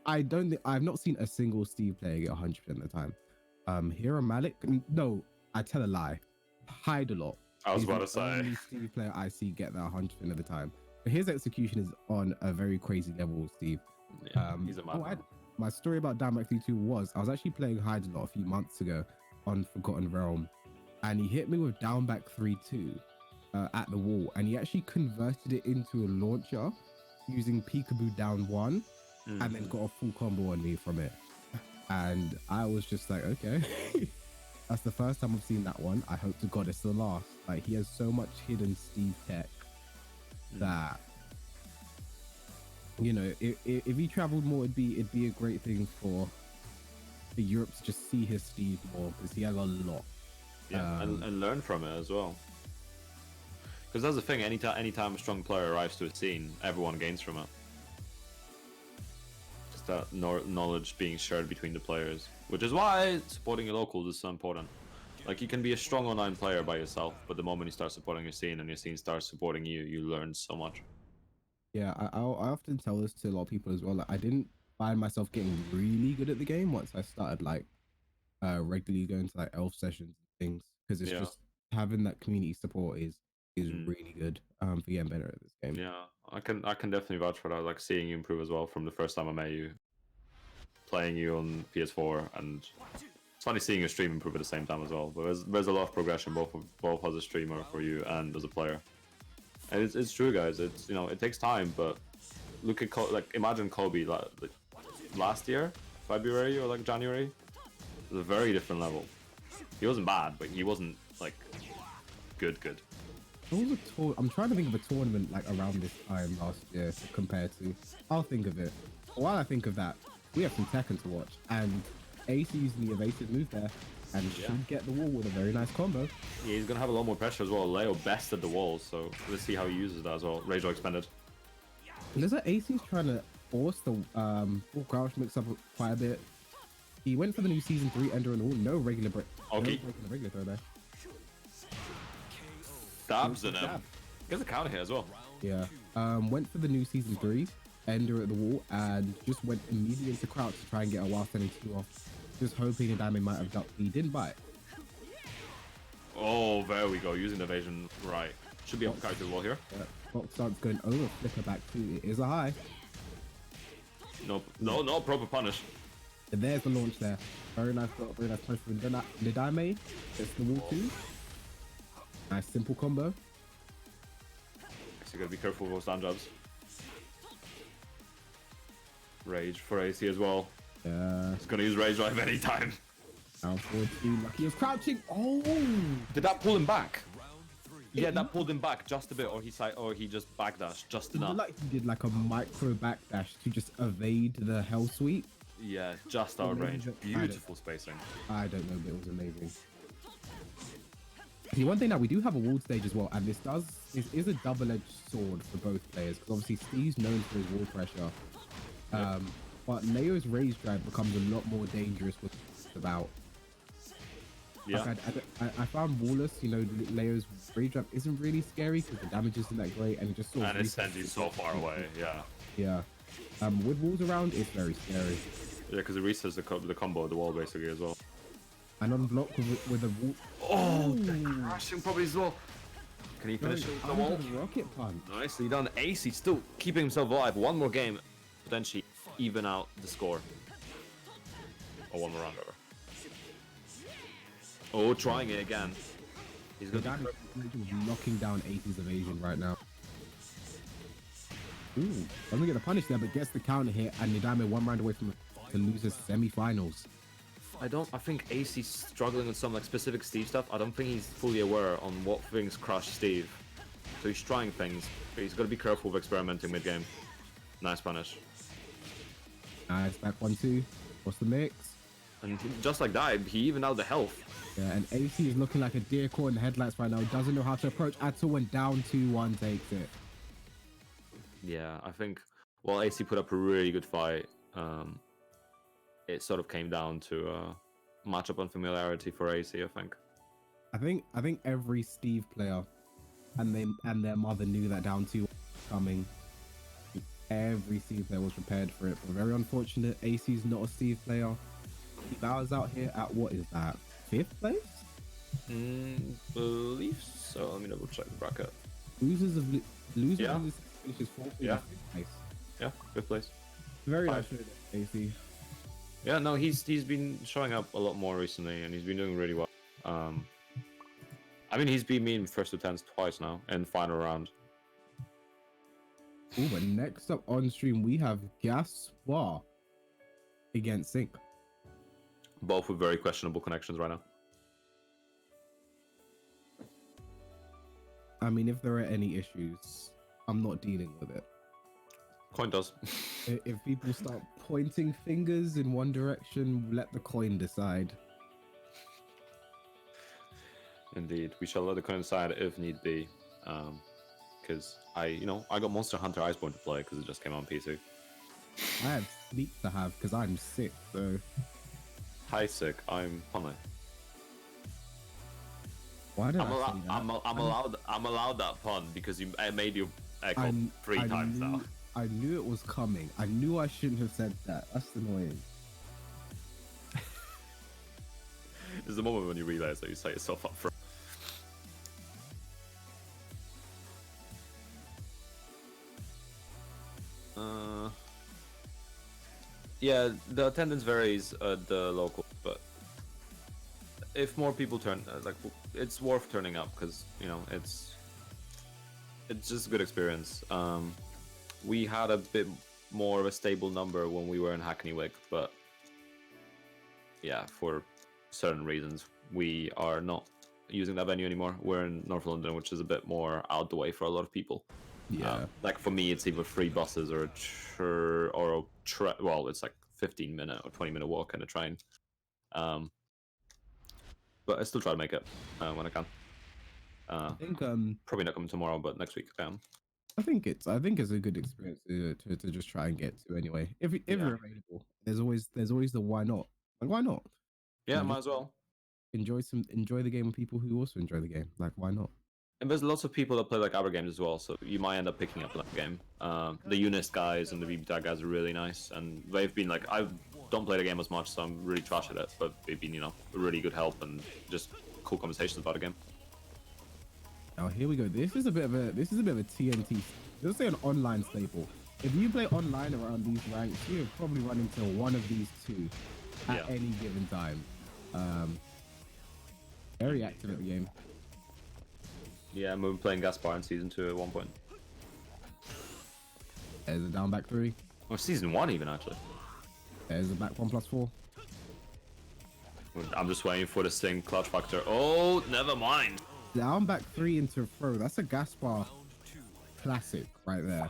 I don't think I've not seen a single Steve player get 100% of the time. Hero Malik, no, I tell a lie. Hide a lot. I was He's about the to say. only Steve player I see get that 100% of the time. But his execution is on a very crazy level, Steve. Yeah, he's a madman. My story about Down Back 3-2 was I was actually playing Hide a lot a few months ago on Forgotten Realm, and he hit me with Down Back 3-2 at the wall, and he actually converted it into a launcher using Peekaboo down 1 and then got a full combo on me from it. And I was just like, okay. That's the first time I've seen that one. I hope to God it's the last. Like, he has so much hidden Steve tech that, you know, if he traveled more, it'd be a great thing for Europe to just see his Steve more, because he has a lot. Yeah, and learn from it as well. Because that's the thing. Anytime a strong player arrives to a scene, everyone gains from it. Just that knowledge being shared between the players, which is why supporting your locals is so important. Like, you can be a strong online player by yourself, but the moment you start supporting your scene and your scene starts supporting you, you learn so much. Yeah, I often tell this to a lot of people as well. Like, I didn't find myself getting really good at the game once I started like regularly going to like elf sessions and things, because it's just having that community support is really good for getting better at this game. Yeah, I can definitely vouch for that. Like, seeing you improve as well from the first time I met you, playing you on PS4, and it's funny seeing your stream improve at the same time as well. But there's a lot of progression both as a streamer for you and as a player. And it's true, guys. It's, you know, it takes time, but look at like, imagine Kobe like last year, February or like January. It was a very different level. He wasn't bad, but he wasn't like good. I'm trying to think of a tournament like around this time last year compared to. I'll think of it. While I think of that, we have some Tekken to watch, and Ace using the evasive move there, and should get the wall with a very nice combo. Yeah, he's gonna have a lot more pressure as well. Leo bested the walls, so let's see how he uses that as well. Rage expended. There's an Ace trying to force the full crouch mix up quite a bit. He went for the new season 3 Ender and all, no regular break. Okay. No regular throw there. Stabs in him. Gets a counter hit as well. Yeah. Went for the new season 3 Ender at the wall, and just went immediately into crouch to try and get a while sending 2 off. Just hoping Adame might have ducked. He didn't bite. Oh, there we go. Using the evasion right. Should be able to carry the wall here. Fox starts going over, flicker back 2. It is a high. Nope. No, proper punish. And there's the launch there. Very nice punch from Nidame. It's the wall 2. Nice simple combo. So you gotta be careful with those down jabs. Rage for AC as well. Yeah. He's gonna use Rage Drive anytime. Down forward 2. Lucky he was crouching. Oh! Did that pull him back? Yeah, that pulled him back just a bit, or he just backdashed just It enough. looked like he did like a micro backdash to just evade the hell sweep. Yeah, just out of range. Beautiful spacing. I don't know, but it was amazing. See, one thing now, we do have a wall stage as well, and this is a double-edged sword for both players, because obviously Steve's known for his wall pressure. But Leo's rage drive becomes a lot more dangerous with about. Yeah. Like, I found Wallace, you know, Leo's rage drive isn't really scary because the damage isn't that great, and it just sort of. And it sends you so far away. Yeah. Yeah. With walls around, it's very scary. Yeah, because it resets the combo of the wall basically as well. And on block with a wall. Oh, crashing probably as well. Can he finish the wall? Rocket punch. Nicely done. AC still keeping himself alive. One more game, potentially even out the score. Or one more round over. Oh, trying it again. He's The gonna guy is knocking down 80's evasion right now. Ooh, doesn't get the punish there, but gets the counter hit, and Nidame 1 round away from the losers semi-finals. I think AC's struggling with some like specific Steve stuff. I don't think he's fully aware on what things crush Steve. So he's trying things, but he's got to be careful with experimenting mid-game. Nice punish. Nice, back 1-2. What's the mix? And just like that, he evened out the health. Yeah, and AC is looking like a deer caught in the headlights right now. Doesn't know how to approach at all, and down 2-1 takes it. Yeah, I think, well, AC put up a really good fight. It sort of came down to matchup unfamiliarity for AC, I think. I think every Steve player and their mother knew that down 2 was coming. Every Steve player was prepared for it. But very unfortunate, AC's not a Steve player. He bows out here at, what is that, 5th place? Believe so. Let me double check the bracket. Losers finishes 4th Yeah. 5th place. Yeah, 5th place. Very 5. unfortunate, AC. Yeah, no, he's been showing up a lot more recently, and he's been doing really well. I mean, he's beat me in first to 10s twice now, in final round. Ooh, but next up on stream we have Gaspar against Sync. Both with very questionable connections right now. I mean, if there are any issues, I'm not dealing with it. Coin does. If people start pointing fingers in one direction, let the coin decide. Indeed, we shall let the coin decide if need be. Because I got Monster Hunter Iceborne to play because it just came on PC. I have sleep to have because I'm sick, so. Hi, sick. I'm funny. Why did I'm I say that? I'm allowed that pun because I made you echo I 3 times now. I knew it was coming. I knew I shouldn't have said that. That's annoying. It's the moment when you realize that you set yourself up for. Yeah, the attendance varies at the local, but if more people turn, it's worth turning up because it's just a good experience. We had a bit more of a stable number when we were in Hackney Wick, but yeah, for certain reasons, we are not using that venue anymore. We're in North London, which is a bit more out the way for a lot of people. Yeah. Like for me, it's either 3 buses or well, it's like 15-minute or 20-minute walk and a train. But I still try to make it when I can. I think Probably not coming tomorrow, but next week I am. I think it's a good experience to just try and get to anyway. If you're available, there's always the why not. Like why not? Yeah, You know, might as well. enjoy the game with people who also enjoy the game. Like why not? And there's lots of people that play like other games as well, so you might end up picking up that game. The Unist guys and the VBTAG guys are really nice, and they've been like, I don't play the game as much, so I'm really trash at it, but they've been, a really good help and just cool conversations about the game. Now here we go. This is a bit of a TNT. Let's say an online staple. If you play online around these ranks, you'll probably run into one of these two at any given time. Very active at the game. Yeah, we were playing Gaspar in Season 2 at one point. There's a down back 3. Or Season 1 even, actually. There's a back 1+4. I'm just waiting for the same clutch factor. Oh, never mind. Down back 3 into a throw. That's a Gaspar classic right there.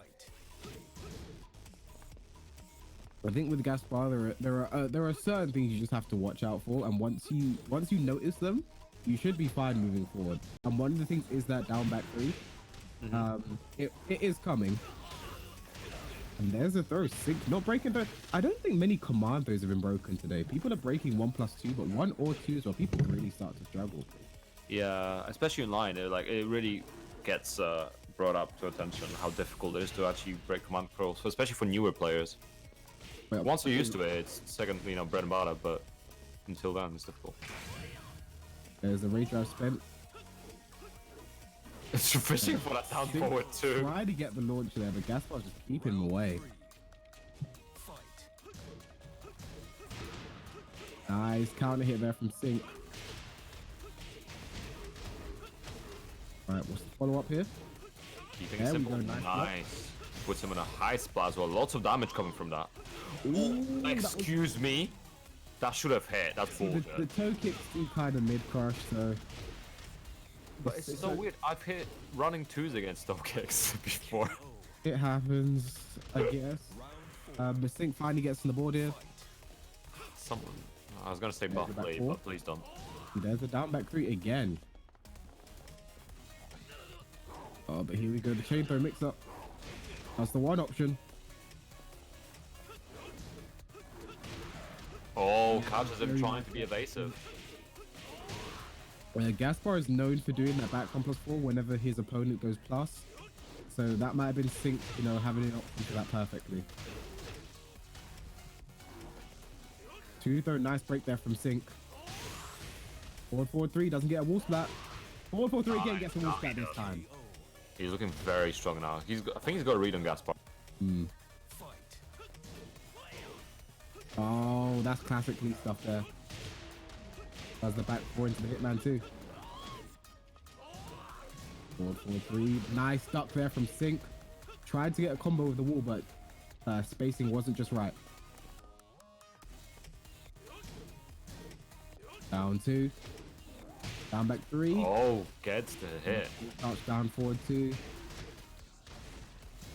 I think with Gaspar, there are certain things you just have to watch out for, and once you notice them, you should be fine moving forward. And one of the things is that down back 3. It is coming. And there's a throw. Sync not breaking the. I don't think many commandos have been broken today. People are breaking 1+2, but 1 or 2 is where people really start to struggle. Yeah, especially online, it really gets brought up to attention how difficult it is to actually break command control, so especially for newer players. Well, once you're used to it, it's second, bread and butter, but until then, it's difficult. There's a rage drive spent. It's fishing for that down forward too. Try to get the launch there, but Gaspar's just keeping him away. Nice counter hit there from Sync. Alright, what's the follow up here? Keeping There we simple. go, nice. Nice. puts him in a high spot as well. Lots of damage coming from that. Ooh, excuse me? That should have hit. That's bullshit. The toe kicks do kind of mid crush, so. But it's so weird. I've hit running twos against toe kicks before. It happens, I guess. But Sync finally gets on the board here. Someone. I was gonna say buff play, but please don't. There's a down back 3 again. Oh, but here we go. The chain throw mix up. That's the one option. Oh, catches him trying to be evasive. Gaspar is known for doing that back 1+4 whenever his opponent goes plus. So that might have been Sync, you know, having an option for that perfectly. 2 throw, nice break there from Sync. 4-4-3 doesn't get a wall splat. 4-4-3 again gets a wall splat this time. He's looking very strong now. I think he's got a read on Gaspar. Oh, that's classic Lee stuff there. Does the back 4 into the Hitman too. 4-4-3. Nice duck there from Sync. Tried to get a combo with the wall, but spacing wasn't just right. Down 2. Down back 3. Oh, gets the hit. Touch down forward 2.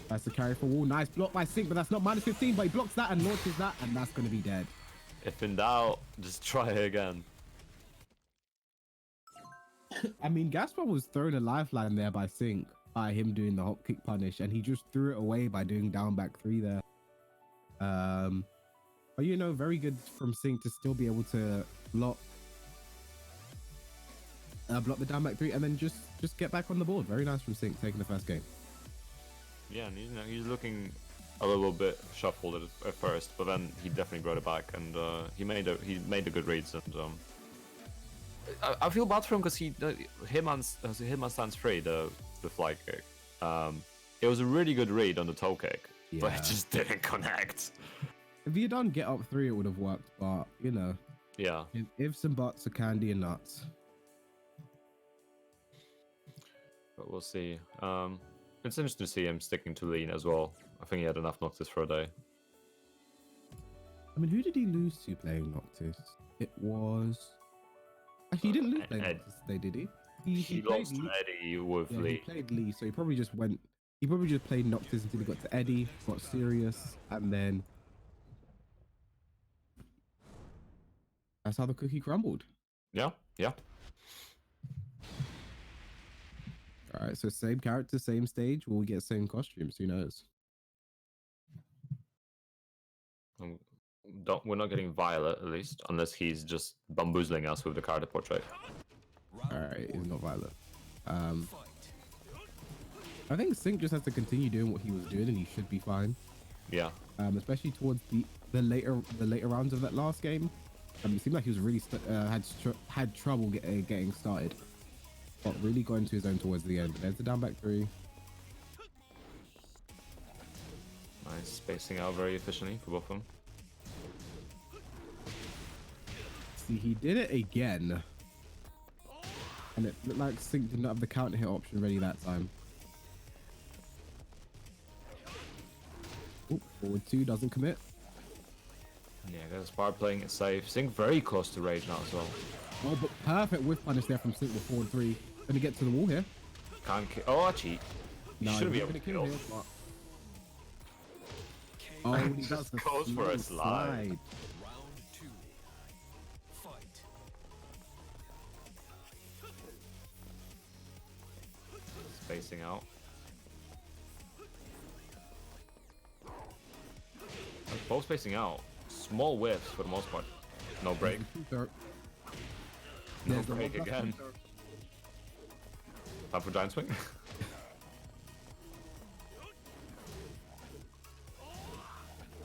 That's the carry for wall. Nice block by Sync, but that's not -15, but he blocks that and launches that, and that's going to be dead. If in doubt, just try again. I mean, Gaspar was thrown a lifeline there by Sync, by him doing the hop kick punish, and he just threw it away by doing down back 3 there. But you know, very good from Sync to still be able to block the down back 3 and then just get back on the board. Very nice from Sync taking the first game. Yeah, and he's looking a little bit shuffled at first, but then he definitely brought it back, and he made the good reads. And I feel bad for him because Hitman stands free, the fly kick. It was a really good read on the toe kick, but it just didn't connect. If he had done get up 3, it would have worked, but you know, yeah, ifs and buts are candy and nuts. But we'll see. It's interesting to see him sticking to lean as well. I think he had enough Noctis for a day. I mean, who did he lose to playing Noctis? It was... Actually, he didn't lose playing Noctis today, did he? He lost to Eddie with Lee. He played Lee, so he probably just went... He probably just played Noctis until he got to Eddie, got serious, and then... That's how the cookie crumbled. Yeah, yeah. All right, so same character, same stage. Will we get same costumes? Who knows? We're not getting Violet, at least, unless he's just bamboozling us with the character portrait. All right, he's not Violet. I think Sync just has to continue doing what he was doing, and he should be fine. Yeah. Especially towards the later rounds of that last game. It seemed like he was really had trouble getting started. But really got into his own towards the end. There's the down back 3. Nice, spacing out very efficiently for both of them. See, he did it again. And it looked like Sync didn't have the counter hit option ready that time. Oh, forward 2 doesn't commit. Yeah, Gaspar playing it safe. Sync very close to rage now as well. Oh, but perfect whiff punish there from Sync with forward 3. Gonna get to the wall here. Can't kill. Oh, I cheat. No, shouldn't be able to kill. Here, but... Oh, he does the goes for a slide. Round 2. Fight. Spacing out. Both spacing out. Small whiffs for the most part. No break. No break again. Time for giant swing.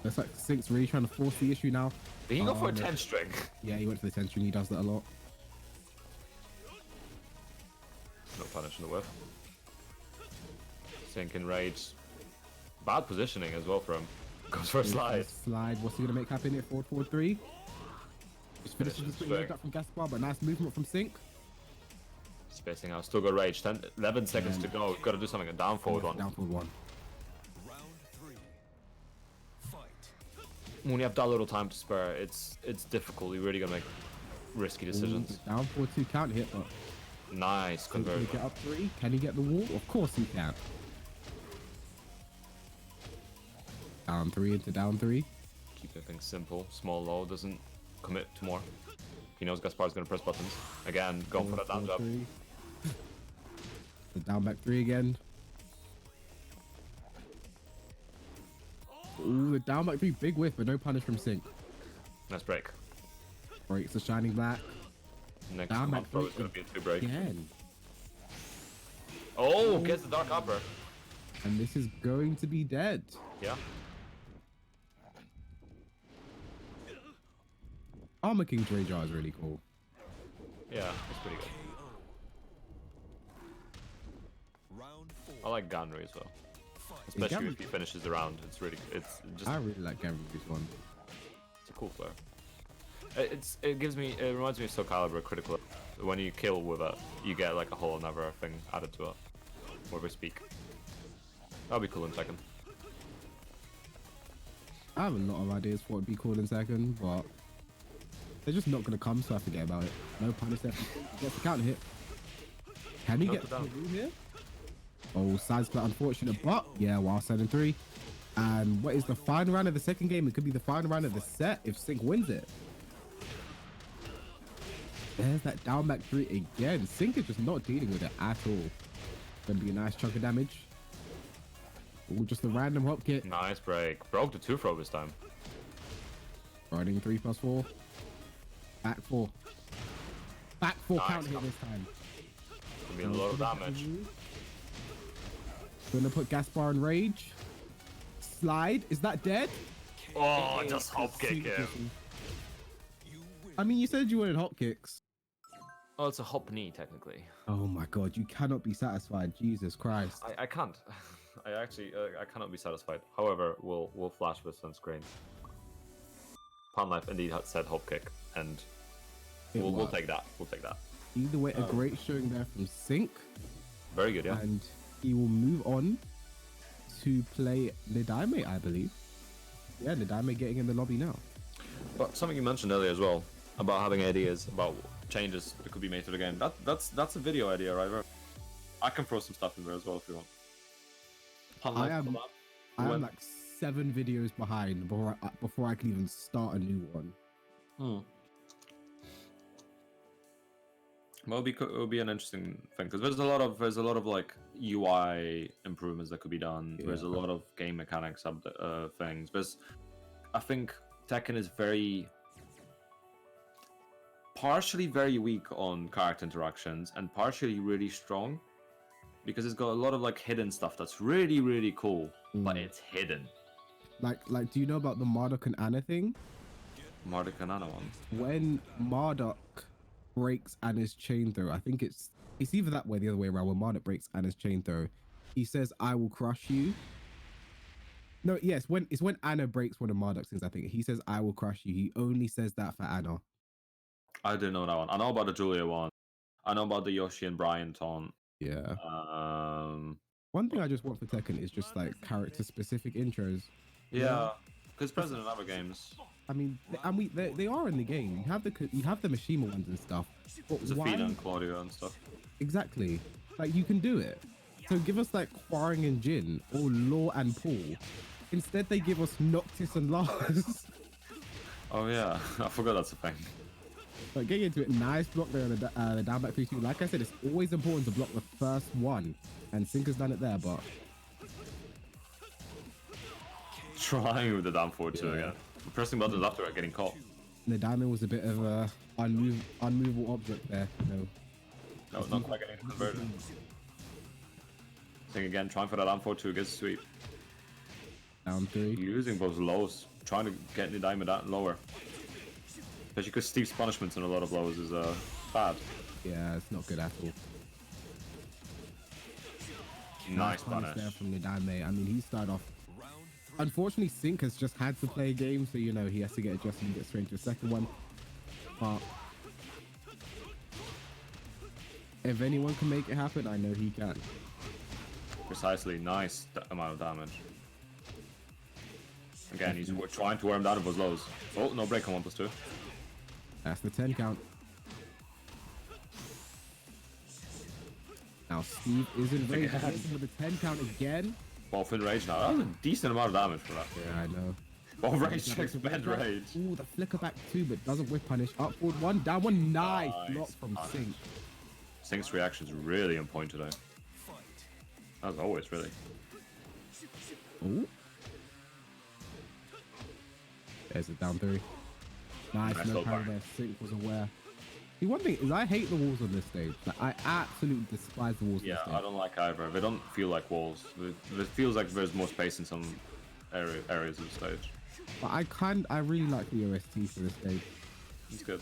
Looks like Sync's really trying to force the issue now. Did he go for a 10 string? Yeah, he went for the 10 string. He does that a lot. No punish in the whiff. Sync and rage. Bad positioning as well for him. Goes for a slide. Slide. What's he gonna make happen here? Forward 3. Just finishes the swing up from Gaspar, but nice movement from Sync. Spacing out. Still got rage. 11 seconds to go. Got to do something. A down forward one. Down forward 1. when you have that little time to spare, it's difficult. You really gotta make risky decisions. Down 4-2 count hit, but Nice can he conversion. get up 3? Can he get the wall? Of course he can. Down 3 into down 3. Keep things simple. Small low, doesn't commit to more. He knows Gaspar's gonna press buttons. Again, going for that down jab. 4-3. The down back 3 again. Ooh, the down back 3, big whiff, but no punish from Sync. Nice break. Breaks the shining black. Next Down one back throw is three gonna be a 2 break. Again. Oh, gets the dark upper. And this is going to be dead. Yeah. Armor King's Rage R is really cool. Yeah, it's pretty good. Round I 4. like Ganri as well. Especially Ganri- if he finishes the round. It's really, it's just, I really like Gary's one. it's a cool player. It gives me, it reminds me of Soul Calibur critical. When you kill with it, you get like a whole another thing added to it. Where we speak. That'll be cool in Tekken. I have a lot of ideas for what would be cool in second, but they're just not going to come, so I forget about it. No punish there. Gets the counter hit. Can he Note get it the down. room here? Oh, side split, unfortunate, but yeah, while 7-3. And what is the final round of the second game? It could be the final round of the set if Sync wins it. There's that down back 3 again. Sync is just not dealing with it at all. Gonna be a nice chunk of damage. Ooh, just a random hop kick. Nice break. Broke the 2 throw this time. Running 3+4. Back 4. Back 4 Nice. counter hit this time. Gonna be a lot of damage. Gonna put Gaspar in rage. Slide. Is that dead? Oh, just hop kick him. I mean, you said you wanted hop kicks. Oh, it's a hop knee technically. Oh my god, you cannot be satisfied. Jesus Christ. I can't. I actually I cannot be satisfied. However, we'll flash with sunscreen. Pan Life indeed had said hop kick, and we'll worked. take that. We'll take that. Either way, a great showing there from Sync. Very good, yeah. And he will move on to play Nidaime, I believe. Yeah, Nidaime getting in the lobby now. But something you mentioned earlier as well about having ideas about changes that could be made to the game. That's a video idea, right? I can throw some stuff in there as well if you want. Pan I Life, am- come on. I am When- like 7 videos behind before I can even start a new one. Well, it'll be an interesting thing because there's a lot of like UI improvements that could be done. There's a Yeah. lot of game mechanics things. I think Tekken is partially very weak on character interactions and partially really strong because it's got a lot of like hidden stuff that's really really cool, but it's hidden. Like, do you know about the Marduk and Anna thing? Marduk and Anna one. When Marduk breaks Anna's chain throw, I think it's either that way, the other way around. When Marduk breaks Anna's chain throw, he says, "I will crush you." No, yes, it's when Anna breaks one of Marduk's things. I think he says, "I will crush you." He only says that for Anna. I didn't know that one. I know about the Julia one. I know about the Yoshi and Brian taunt. Yeah. Um, One thing I just want for Tekken is just like character specific intros. yeah, because present in other games. I mean, they are in the game. You have the Mishima ones and stuff. But why? Zafina and Claudia and stuff. Exactly. Like you can do it. So give us like Hwoarang and Jin or Law and Paul. Instead they give us Noctis and Lars. Oh yeah, I forgot that's a thing. But getting into it, nice block there on the down back 3-2. Like I said, it's always important to block the first one. And Sync has done it there, but Trying with the down forward too again. Pressing buttons after it, getting caught. the diamond was a bit of a unmovable object there. No. No, not quite getting converted. Thing again, trying for that down forward 2 gets sweep. Down 3. Using those lows, trying to get the diamond out lower. Especially because Steve's punishments in a lot of lows is bad. Yeah, it's not good at all. Nice punish there punish. from the Nidaime. I mean, he started off. Unfortunately, Sync has just had to play a game, so you know he has to get adjusted and get straight into the second one. But if anyone can make it happen, I know he can. Precisely, nice amount of damage. Again, he's trying to wear him down with those lows. Oh, no break on 1+2. That's the 10 count. Now Steve is in rage with the 10 count again. Both in rage now. That was a decent amount of damage for that. Yeah, I know. Both rage checks, bed rage. Ooh, the flicker back 2, but doesn't whip punish. Up forward 1, down 1. Nice block from Sync. Sync's reaction's really on point today. As always, really. Ooh. There's a down 3. Nice, no parry there. Sync was aware. See, one thing is I hate the walls on this stage. Like, I absolutely despise the walls on this stage. I don't like either. They don't feel like walls. It feels like there's more space in some areas of the stage. But I really like the OST for this stage. It's good.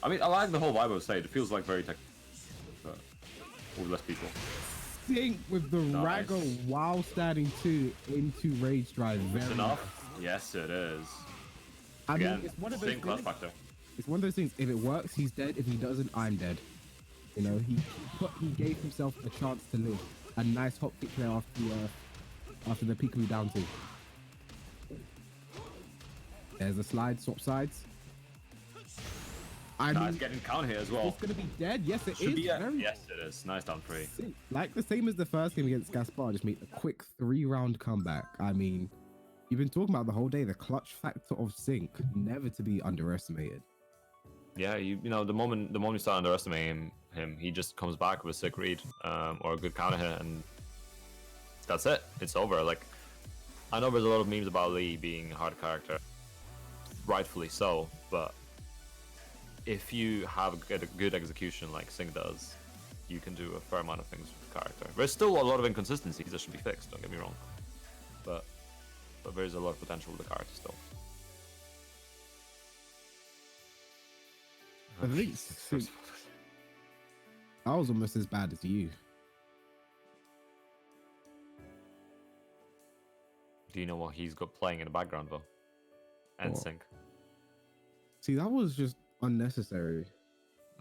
I mean, I like the whole vibe of the stage. It feels like very tech, but with less people. Sync with the Ragger while standing 2 into Rage Drive. Very enough. Yes, it is. I mean, it's one of those things. Factor. It's one of those things. If it works, he's dead. If he doesn't, I'm dead. You know, he gave himself a chance to live. A nice hop kick there after the peekaboo down 2. There's a slide, swap sides. I mean, getting counter here as well. It's gonna be dead. Yes, it is. Yes, it is. Nice down 3. Like the same as the first game against Gaspar, just made a quick 3-round comeback. I mean, you've been talking about the whole day the clutch factor of Sync, never to be underestimated. Yeah, you know the moment you start underestimating him, he just comes back with a sick read or a good counter hit, and that's it. It's over. Like, I know there's a lot of memes about Lee being a hard character, rightfully so, but if you have a good execution like Sync does, you can do a fair amount of things with the character. There's still a lot of inconsistencies that should be fixed, don't get me wrong, but there's a lot of potential with the character still. I think Sync, I was almost as bad as you. Do you know what he's got playing in the background though? And What? Sync. See, that was just unnecessary.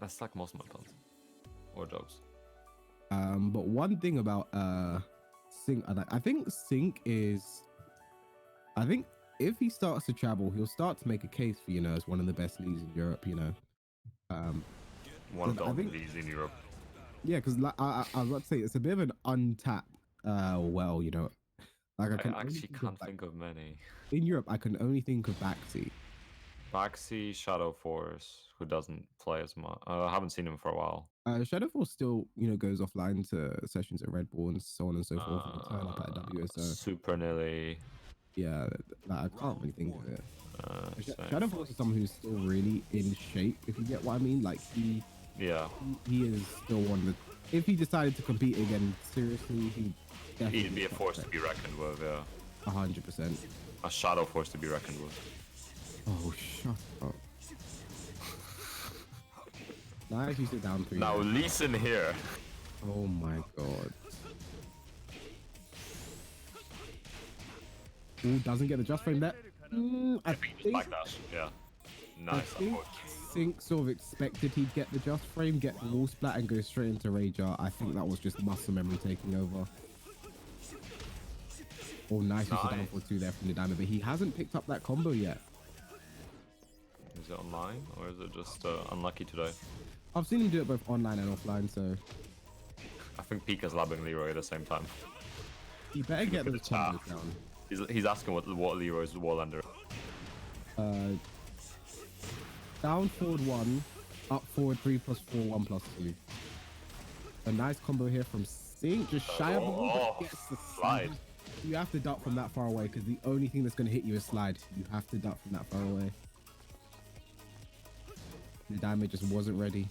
That's like most montons or jobs. But one thing about Sync, I think Sync is, I think if he starts to travel, he'll start to make a case for, you know, as one of the best leagues in Europe, you know. One of the only leagues in Europe. Yeah, because like, I was about to say, it's a bit of an untapped well, you know. Like I actually can't think of many. In Europe, I can only think of Baxi. Baxi, Shadow Force, who doesn't play as much. I haven't seen him for a while. Shadow Force still, you know, goes offline to sessions at Red Bull and so on and so forth, and turn up at WSO. Super Nilly. Yeah, like, I can't really think of it. Shadow Force is someone who's still really in shape, if you get what I mean. Like he is still one of the. If he decided to compete again seriously, he'd be a force to be reckoned with. Yeah, 100%. A Shadow Force to be reckoned with. Oh, shut up. Nice, you sit down 3. Now listen here. Oh my god. Ooh, doesn't get the just frame there. I think Like that. Yeah. Nice. I think Sync sort of expected he'd get the just frame, get the wall splat, and go straight into Rager. I think that was just muscle memory taking over. Oh, nice. Down for 2 there from the diamond, but he hasn't picked up that combo yet. Is it online or is it just unlucky today? I've seen him do it both online and offline, so I think Pika's labbing Leroy at the same time. he better get those combos down. He's asking what Leroy's wall under. Down forward 1, up forward 3+4, 1+2. A nice combo here from Sync, just shy of the wall, but gets the slide. You have to duck from that far away because the only thing that's going to hit you is slide. You have to duck from that far away. The damage just wasn't ready.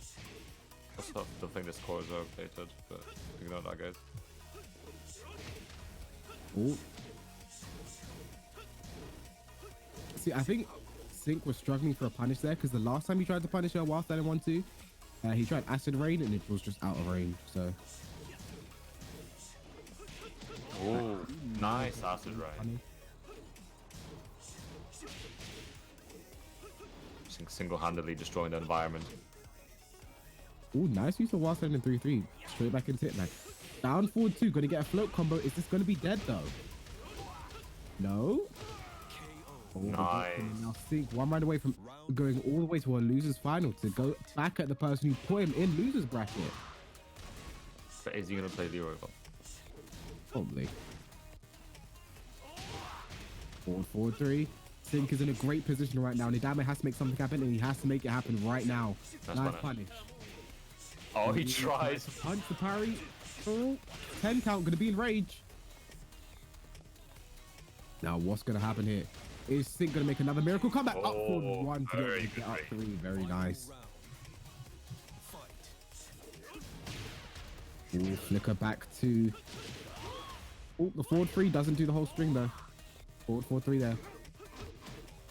I don't think the scores are updated, but ignore that, guys. Oh. See, I think Sync was struggling for a punish there because the last time he tried to punish her while standing 1-2, he tried Acid Rain and it was just out of range. So. Oh, nice Acid Rain. Single-handedly destroying the environment. Oh, nice use of while standing 3-3. Straight back into it, man. Down forward 2, gonna get a float combo. Is this gonna be dead though? No. Oh, the Nice. Dutchman now Sync one round away from going all the way to a losers final to go back at the person who put him in losers bracket. But is he gonna play Leroy? Probably. 4-4-3. Sync is in a great position right now. Nidame has to make something happen, and he has to make it happen right now. Nice punish. Oh, he tries. Punch the parry. Oh, 10 count, gonna be in rage. Now, what's gonna happen here? Is Sync gonna make another miracle comeback? Up for one to get up three. Very nice. Ooh, flicker back to. Oh, the forward 3 doesn't do the whole string though. Forward 4-3 there.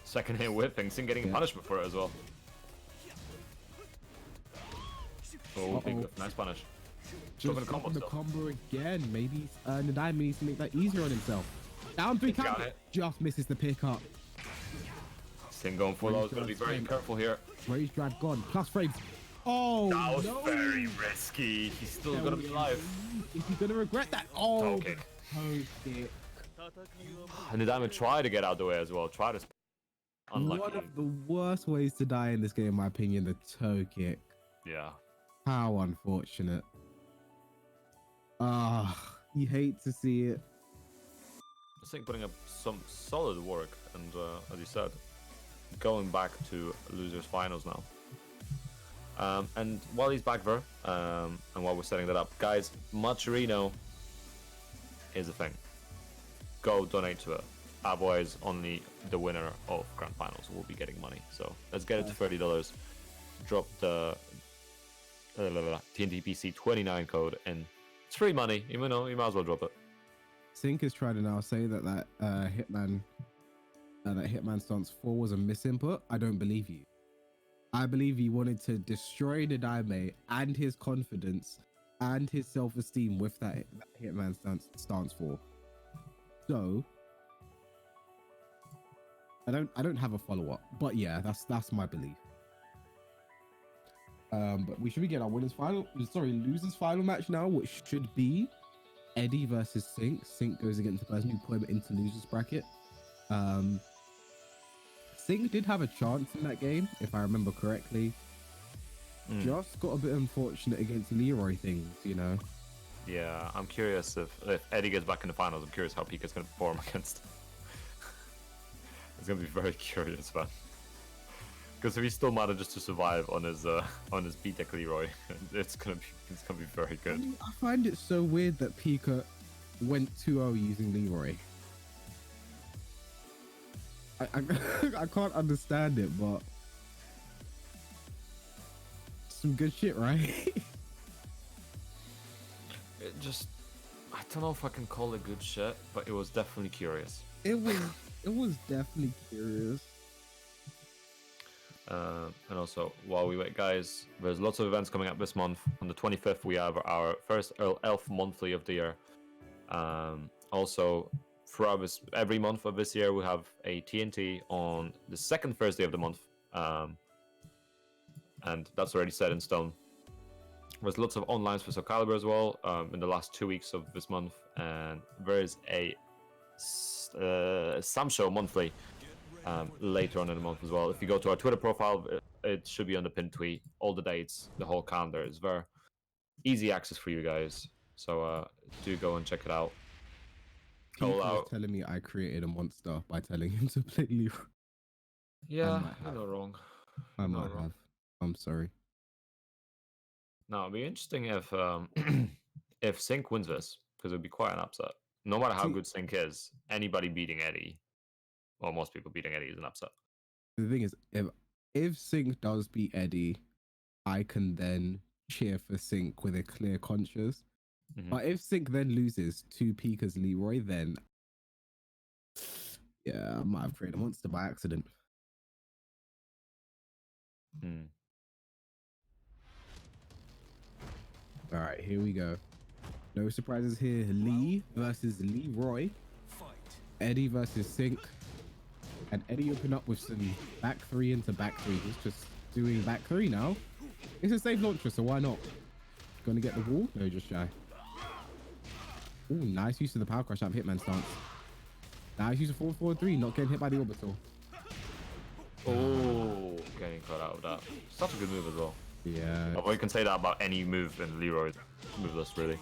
Second hit whipping, Sync getting punishment for it as well. Oh, big whip. Nice punish. Just dropping the combo again. Maybe Nadine needs to make that easier on himself. Down 3 count. Just misses the pickup. Sync going full out. Gotta be very careful here. Rage drive gone. Plus frames. Oh, that was no. very risky. He's still gonna be alive. Is he gonna regret that? Oh, toe kick. And the diamond tried to get out of the way as well. Try to. Unlucky. One of the worst ways to die in this game, in my opinion, the toe kick. Yeah. How unfortunate. You hate to see it. I think putting up some solid work, and as you said, going back to losers finals now. And while he's back there, and while we're setting that up, guys, Macherino is a thing. Go donate to it. Otherwise, only the winner of grand finals will be getting money. So let's get it to $30. Drop the TNT PC 29 code, and it's free money. Even though you might as well drop it. Sync is trying to now say that Hitman Stance 4 was a misinput. I don't believe you. I believe he wanted to destroy Nadime and his confidence and his self-esteem with that Hitman Stance 4. So I don't have a follow-up, but yeah, that's my belief. But we should be getting our losers final match now, which should be Eddie versus Sync. Sync goes against the person who put him into losers bracket. Sync did have a chance in that game, if I remember correctly. Just got a bit unfortunate against Leroy things, you know. Yeah, I'm curious if Eddie gets back in the finals. I'm curious how Pika's going to perform against. It's going to be very curious, man. Because if he still manages to survive on his B-Tech Leroy, it's gonna be very good. I find it so weird that Pika went 2-0 using Leroy. I can't understand it, but some good shit, right? It just, I don't know if I can call it good shit, but it was definitely curious. It was definitely curious. And also, while we wait, guys, there's lots of events coming up this month. On the 25th, we have our first Elf Monthly of the year. Also, throughout every month of this year, we have a TNT on the second Thursday of the month. And that's already set in stone. There's lots of onlines for Soul Calibur as well in the last 2 weeks of this month. And there is a Sam Show Monthly later on in the month as well. If you go to our Twitter profile, it should be on the pinned tweet. All the dates, the whole calendar is there. Easy access for you guys. So do go and check it out. People was telling me I created a monster by telling him to play Leroy. Yeah, you're not wrong. I might have. I'm sorry. No, it'd be interesting if if Sync wins this, because it would be quite an upset. No matter how good Sync is, anybody beating Eddie, or most people beating Eddie, is an upset. The thing is, if Sync does beat Eddie, I can then cheer for Sync with a clear conscience. But if Sync then loses to Pika's Leroy, then yeah, I might have created a monster by accident. All right, here we go. No surprises here. Lee versus Leroy. Eddie versus Sync. And Eddie opened up with some back 3 into back 3. He's just doing back 3 now. It's a safe launcher, so why not? Gonna get the wall? No, just shy. Ooh, nice use of the power crush out of Hitman stance. Nice use of 4-4-3, not getting hit by the orbital. Oh, getting caught out of that. Such a good move as well. Yeah. Although you can say that about any move in Leroy move list, really.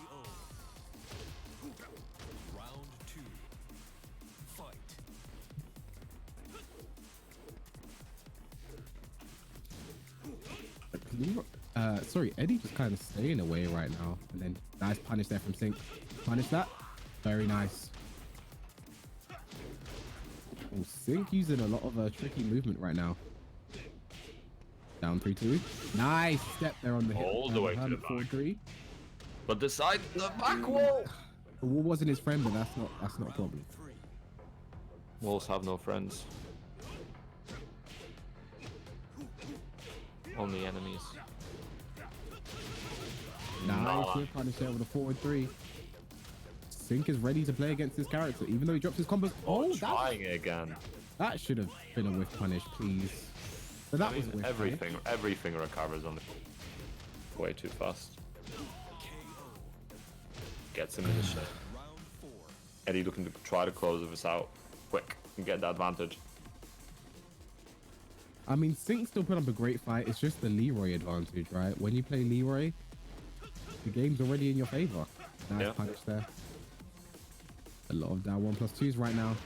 Round 2. Fight. Sorry, Eddie just kind of staying away right now. And then nice punish there from Sync. Punish that. Very nice. Oh, Sync using a lot of tricky movement right now. Down 3-2. Nice step there on the hip. All the way to the back. 4-3. But the back wall. The wall wasn't his friend, but that's not a problem. Walls have no friends. Only enemies. Nice whip punish there with a 4-3. Sync is ready to play against this character, even though he drops his combos. Oh, Trying it again. that should have been a whiff punish, please. But that was a whiff, Everything recovers on the way too fast. Gets him in the shit. Round 4. Eddie looking to try to close this out quick and get the advantage. I mean, Sync still put up a great fight. It's just the Leroy advantage, right? When you play Leroy, the game's already in your favor. Nice Yeah. punish there. A lot of down 1+2s right now.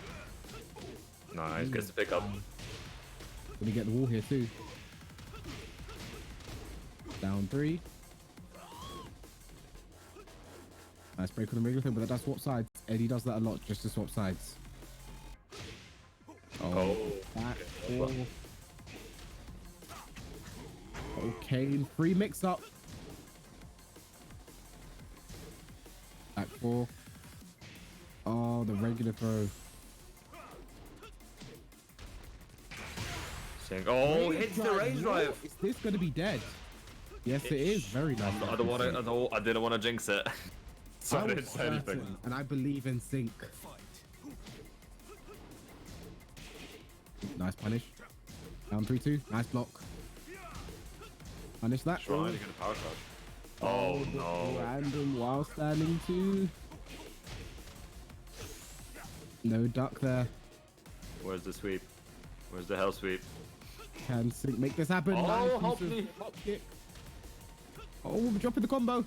Nice, gets the pick up. Gonna get the wall here too. Down 3. Nice break on the regular thing, but that does swap sides. Eddie does that a lot just to swap sides. Oh. Back 4. Okay, free mix up. Back 4. Oh, the regular throw. Saying, oh, hits the range drive. Is this going to be dead? Yes, it is. Very nice. I didn't want to jinx it. So I didn't say anything. And I believe in Sync. Nice punish. Down 3-2. Nice block. Punish that. Trying to get a power charge. Oh no. Random while standing 2. No duck there. Where's the sweep? Where's the hell sweep? Can Sync make this happen? Oh, Nice help piece of me. hop kick. Oh, we're dropping the combo.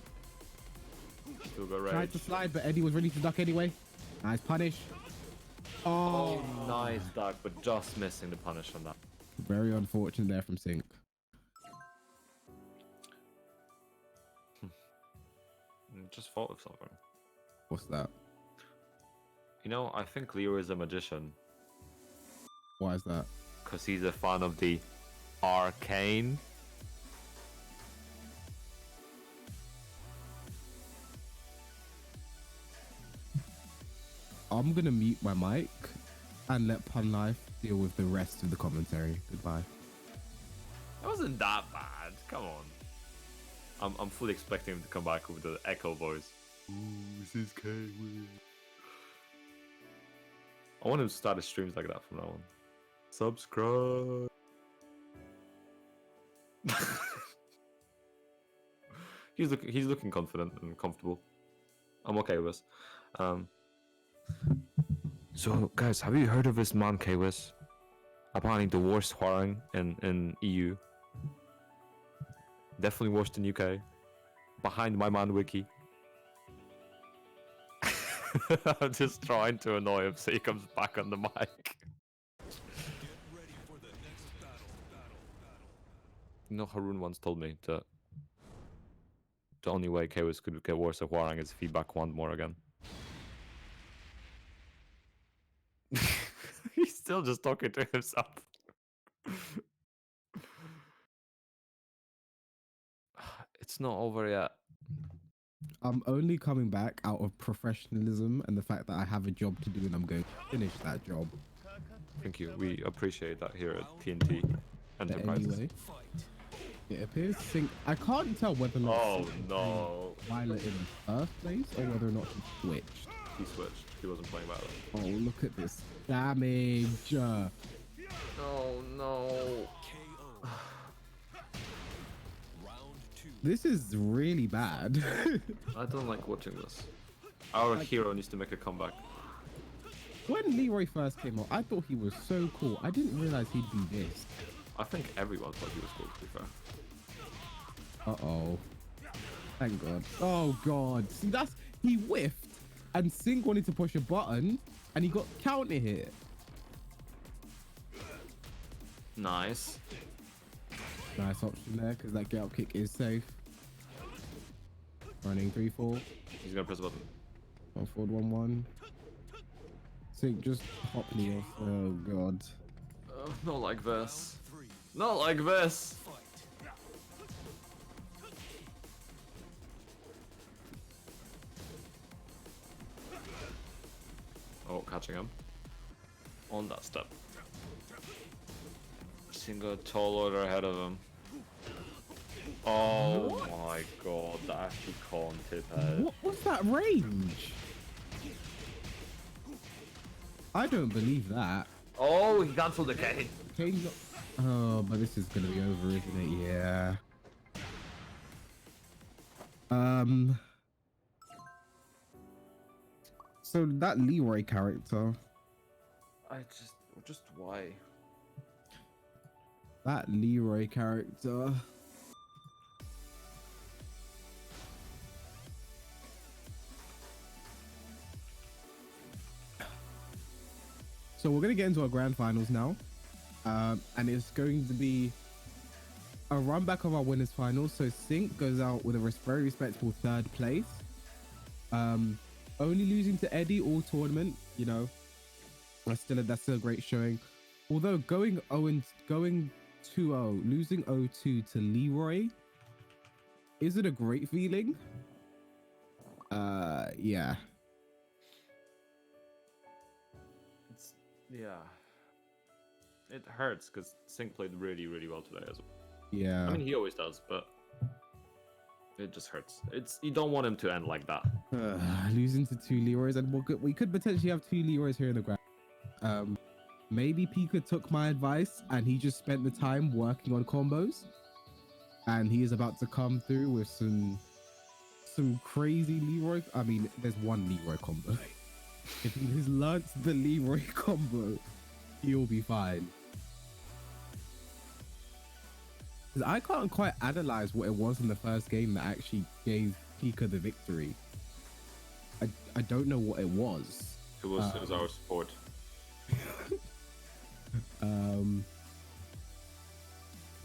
Still got Tried rage. to slide, but Eddie was ready to duck anyway. Nice punish. Oh, nice duck, but just missing the punish on that. Very unfortunate there from Sync. Just thought of something. What's that? You know, I think Leo is a magician Why is that? because he's a fan of the arcane. I'm gonna mute my mic and let Pun Life deal with the rest of the commentary. Goodbye. It wasn't that bad. Come on. I'm fully expecting him to come back with the echo voice. Ooh, this is K-Win. I want him to start his streams like that from now on. Subscribe. He's looking confident and comfortable. I'm okay with this. So guys, have you heard of this man Kwis? Apparently the worst Hwarang in EU. Definitely worse than UK. Behind my man Wiki. I'm just trying to annoy him so he comes back on the mic. Get ready for the next battle. You know, Harun once told me that the only way Kwis could get worse at Hwarang is if he back one more again. He's still just talking to himself. It's not over yet. I'm only coming back out of professionalism and the fact that I have a job to do and I'm going to finish that job. Thank you. We appreciate that here at TNT But Enterprises. anyway, it appears Sync. I can't tell whether or not Oh Sync no. played Violet in the first place or whether or not he switched. He switched. He wasn't playing Violet. Oh, look at this damage. Oh no. KO. Round 2. This is really bad. I don't like watching this. Our hero needs to make a comeback. When Leroy first came out, I thought he was so cool. I didn't realize he'd be this. I think everyone thought he was cool, to be fair. Uh-oh. Thank God. Oh, God. See, he whiffed, and Singh wanted to push a button, and he got counter hit. Nice. Nice option there, because that get up kick is safe. Running 3-4. He's gonna press a button. 1 forward 1-1. Singh just hop knee. Oh, God. Not like this. Not like this. Oh, catching him. On that step. Single tall order ahead of him. Oh my god, that actually can't tip head. What was that range? I don't believe that. Oh, he cancelled the Kane. Kane got... Oh, but this is going to be over, isn't it? Yeah. So that Leroy character, I just why? that Leroy character. So we're going to get into our grand finals now. And it's going to be a run back of our winners finals. So Sync goes out with a very respectable 3rd place. Only losing to Eddie all tournament, you know, that's still a great showing. Although going 2-0, losing 0-2 to Leroy, is it a great feeling? Yeah. Yeah. It hurts because Sync played really, really well today as well. Yeah. I mean, he always does, but it just hurts. You don't want him to end like that. Losing to 2 Leroys, and we could potentially have 2 Leroys here in the ground. Maybe Pika took my advice and he just spent the time working on combos, and he is about to come through with some crazy Leroy. I mean, there's one Leroy combo. If he has learnt the Leroy combo, he'll be fine. Because I can't quite analyze what it was in the first game that actually gave Pika the victory. I don't know what it was. It was our support.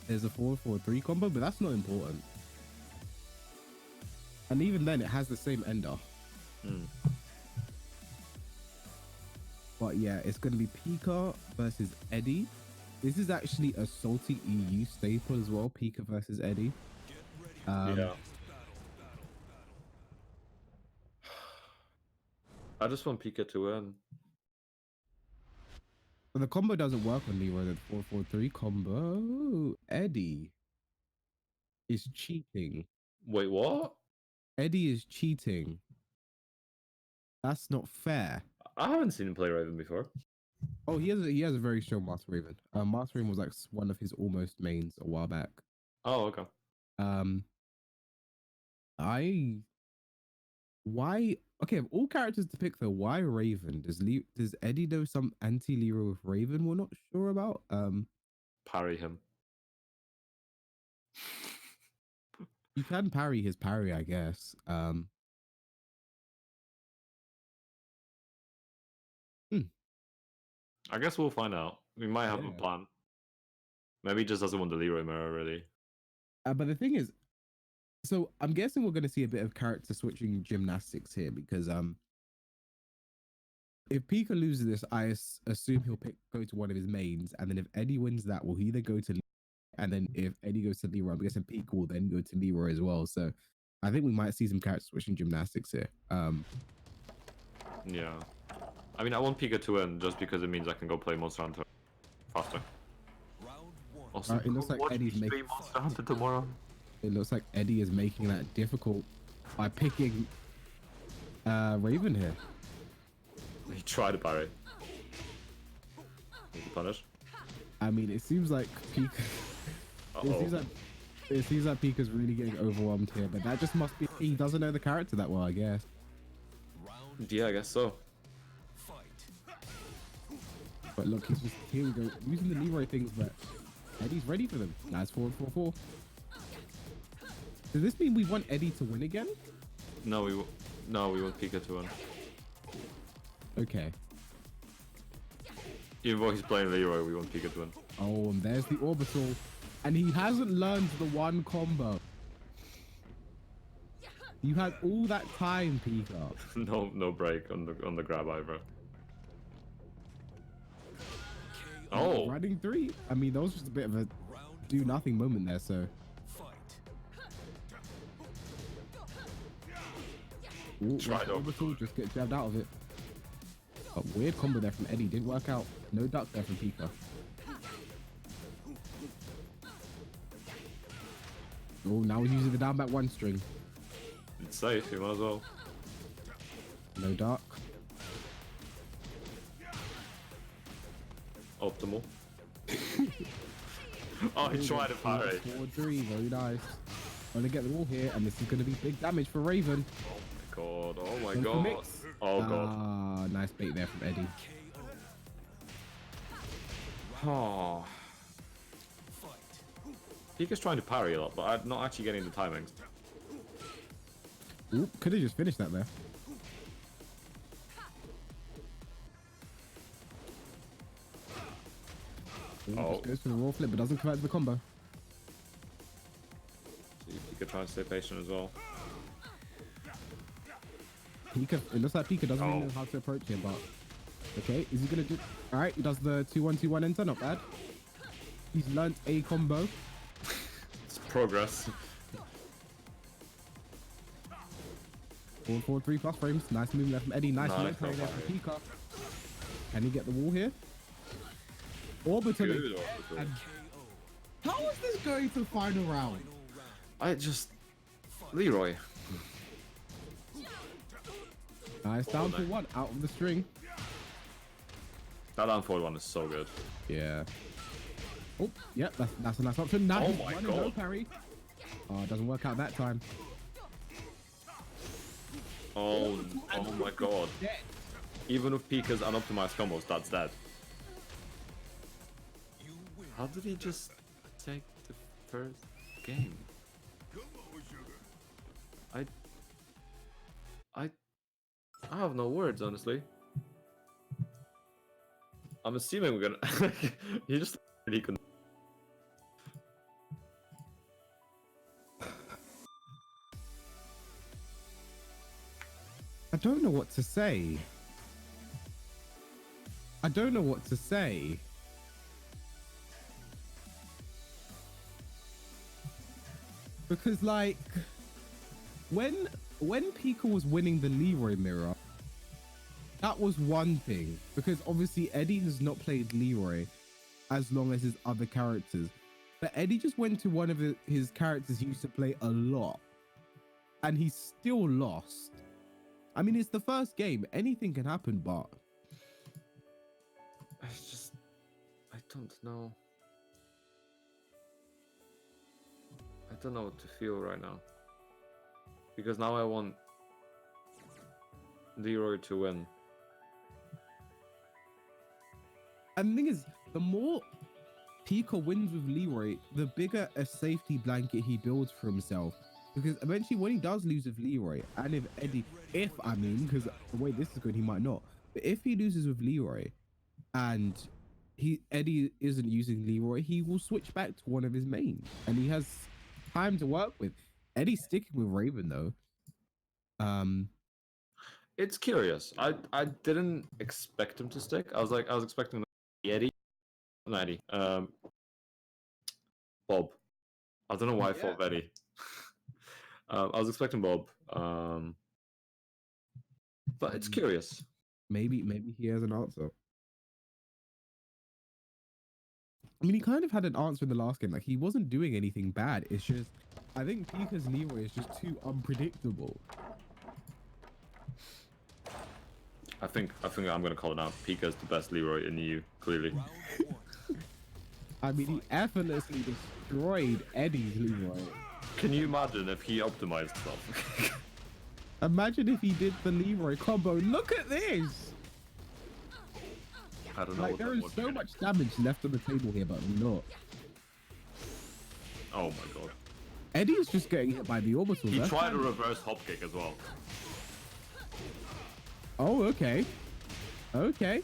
There's a 4-4-3 combo, but that's not important. And even then, it has the same ender. But yeah, it's going to be Pika versus Eddie. This is actually a salty EU staple as well. Pika versus Eddie. Yeah. I just want Pika to win. But the combo doesn't work on Leroy. The 4-4-3 combo. Eddie is cheating. Wait, what? Eddie is cheating. That's not fair. I haven't seen him play Raven before. Oh, he has a very strong Master Raven. Master Raven was like one of his almost mains a while back. Oh, okay. Why? Okay, of all characters to pick though, why Raven? Does Eddie know some anti-Leroy with Raven we're not sure about? Parry him. You can parry his parry, I guess. I guess we'll find out. We might have a plan. Maybe he just doesn't want the Leroy mirror, really. But the thing is, so I'm guessing we're going to see a bit of character switching gymnastics here because if Pika loses this, I assume he'll go to one of his mains, and then if Eddie wins that, will he either go to and then if Eddie goes to Leroy, I'm guessing Pika will then go to Leroy as well. So I think we might see some character switching gymnastics here. Yeah. I mean, I want Pika to win just because it means I can go play Monster Hunter faster. Also, it looks like Eddie's making Monster Hunter tomorrow. It looks like Eddie is making that difficult by picking Raven here. He tried to parry. Punish. I mean, it seems like Pika. It seems like Pika's really getting overwhelmed here, but that just must be he doesn't know the character that well, I guess. Yeah, I guess so. But look, he's just here we go using the Leroy things, but Eddie's ready for them. Nice forward 4-4. Does this mean we want Eddie to win again? No, we want Pika to win. Okay. Even though he's playing Leroy, we want Pika to win. Oh, and there's the orbital, and he hasn't learned the one combo. You had all that time, Pika. No break on the grab either. Oh, Riding 3. I mean, that was just a bit of a do nothing moment there. So. Ooh, Tried orbital, just get jabbed out of it. A weird combo there from Eddie. Didn't work out. No duck there from Pika. Oh, now he's using the down back 1 string. it's safe. You might as well. No duck. Optimal. Oh, he tried to parry. 4-3, very nice. Gonna get the wall here, and this is gonna be big damage for Raven. Oh my Going for god. mix. Oh god. Ah, nice bait there from Eddie. Oh. Pika's trying to parry a lot, but I'm not actually getting the timings. Ooh, could have just finished that there. Ooh, Oh. just goes for the raw flip, but doesn't come out to the combo. See, Pika trying to stay patient as well. Pika, it looks like Pika doesn't really know how to approach him, but okay, is he gonna do? All right, he does the 2-1-2-1 enter, not bad. He's learnt a combo. It's progress. 4-4, 3+ frames. Nice movement there from Eddie. Nice Nice, leg parry no there from parry. Pika. Can he get the wall here? Orbital. Good orbital. And how is this going to final round? Leroy. Nice down for nice. 1 out of the string. That down forward one is so good. Yeah. Oh, yep, that's a nice option. Nice. Oh my One and no God. parry. Oh, it doesn't work out that time. Oh my god. Dead. Even with Pika's unoptimized combos, that's dead. How did he just take the first game? I have no words, honestly. I'm assuming we're gonna. He just he can. I don't know what to say. I don't know what to say. Because like when Pika was winning the Leroy mirror, that was one thing. Because obviously Eddie has not played Leroy as long as his other characters. But Eddie just went to one of his characters he used to play a lot. And he still lost. I mean, it's the first game. Anything can happen, but I don't know. I don't know what to feel right now. Because now I want Leroy to win. and the thing is, the more Pika wins with Leroy, the bigger a safety blanket he builds for himself. Because eventually, when he does lose with Leroy, and if Eddie, because the way this is going, he might not. But if he loses with Leroy, and Eddie isn't using Leroy, he will switch back to one of his mains, and he has time to work with. Eddie's sticking with Raven though. It's curious. I didn't expect him to stick. I was expecting Eddie. Not Eddie. Bob. I don't know why I thought of Eddie. I was expecting Bob. But it's curious. Maybe he has an answer. I mean, he kind of had an answer in the last game. Like, he wasn't doing anything bad. It's just, I think Pika's Leroy is just too unpredictable. I think I'm gonna call it now. Pika's the best Leroy in EU, clearly. I mean, he effortlessly destroyed Eddie's Leroy. Can you imagine if he optimized stuff? Imagine if he did the Leroy combo. Look at this! I don't know Like what there that is was. so much damage left on the table here, but not. Oh my god. Eddie is just getting hit by the orbitals. He That's tried a kind of- reverse hop kick as well. Oh, okay. Okay.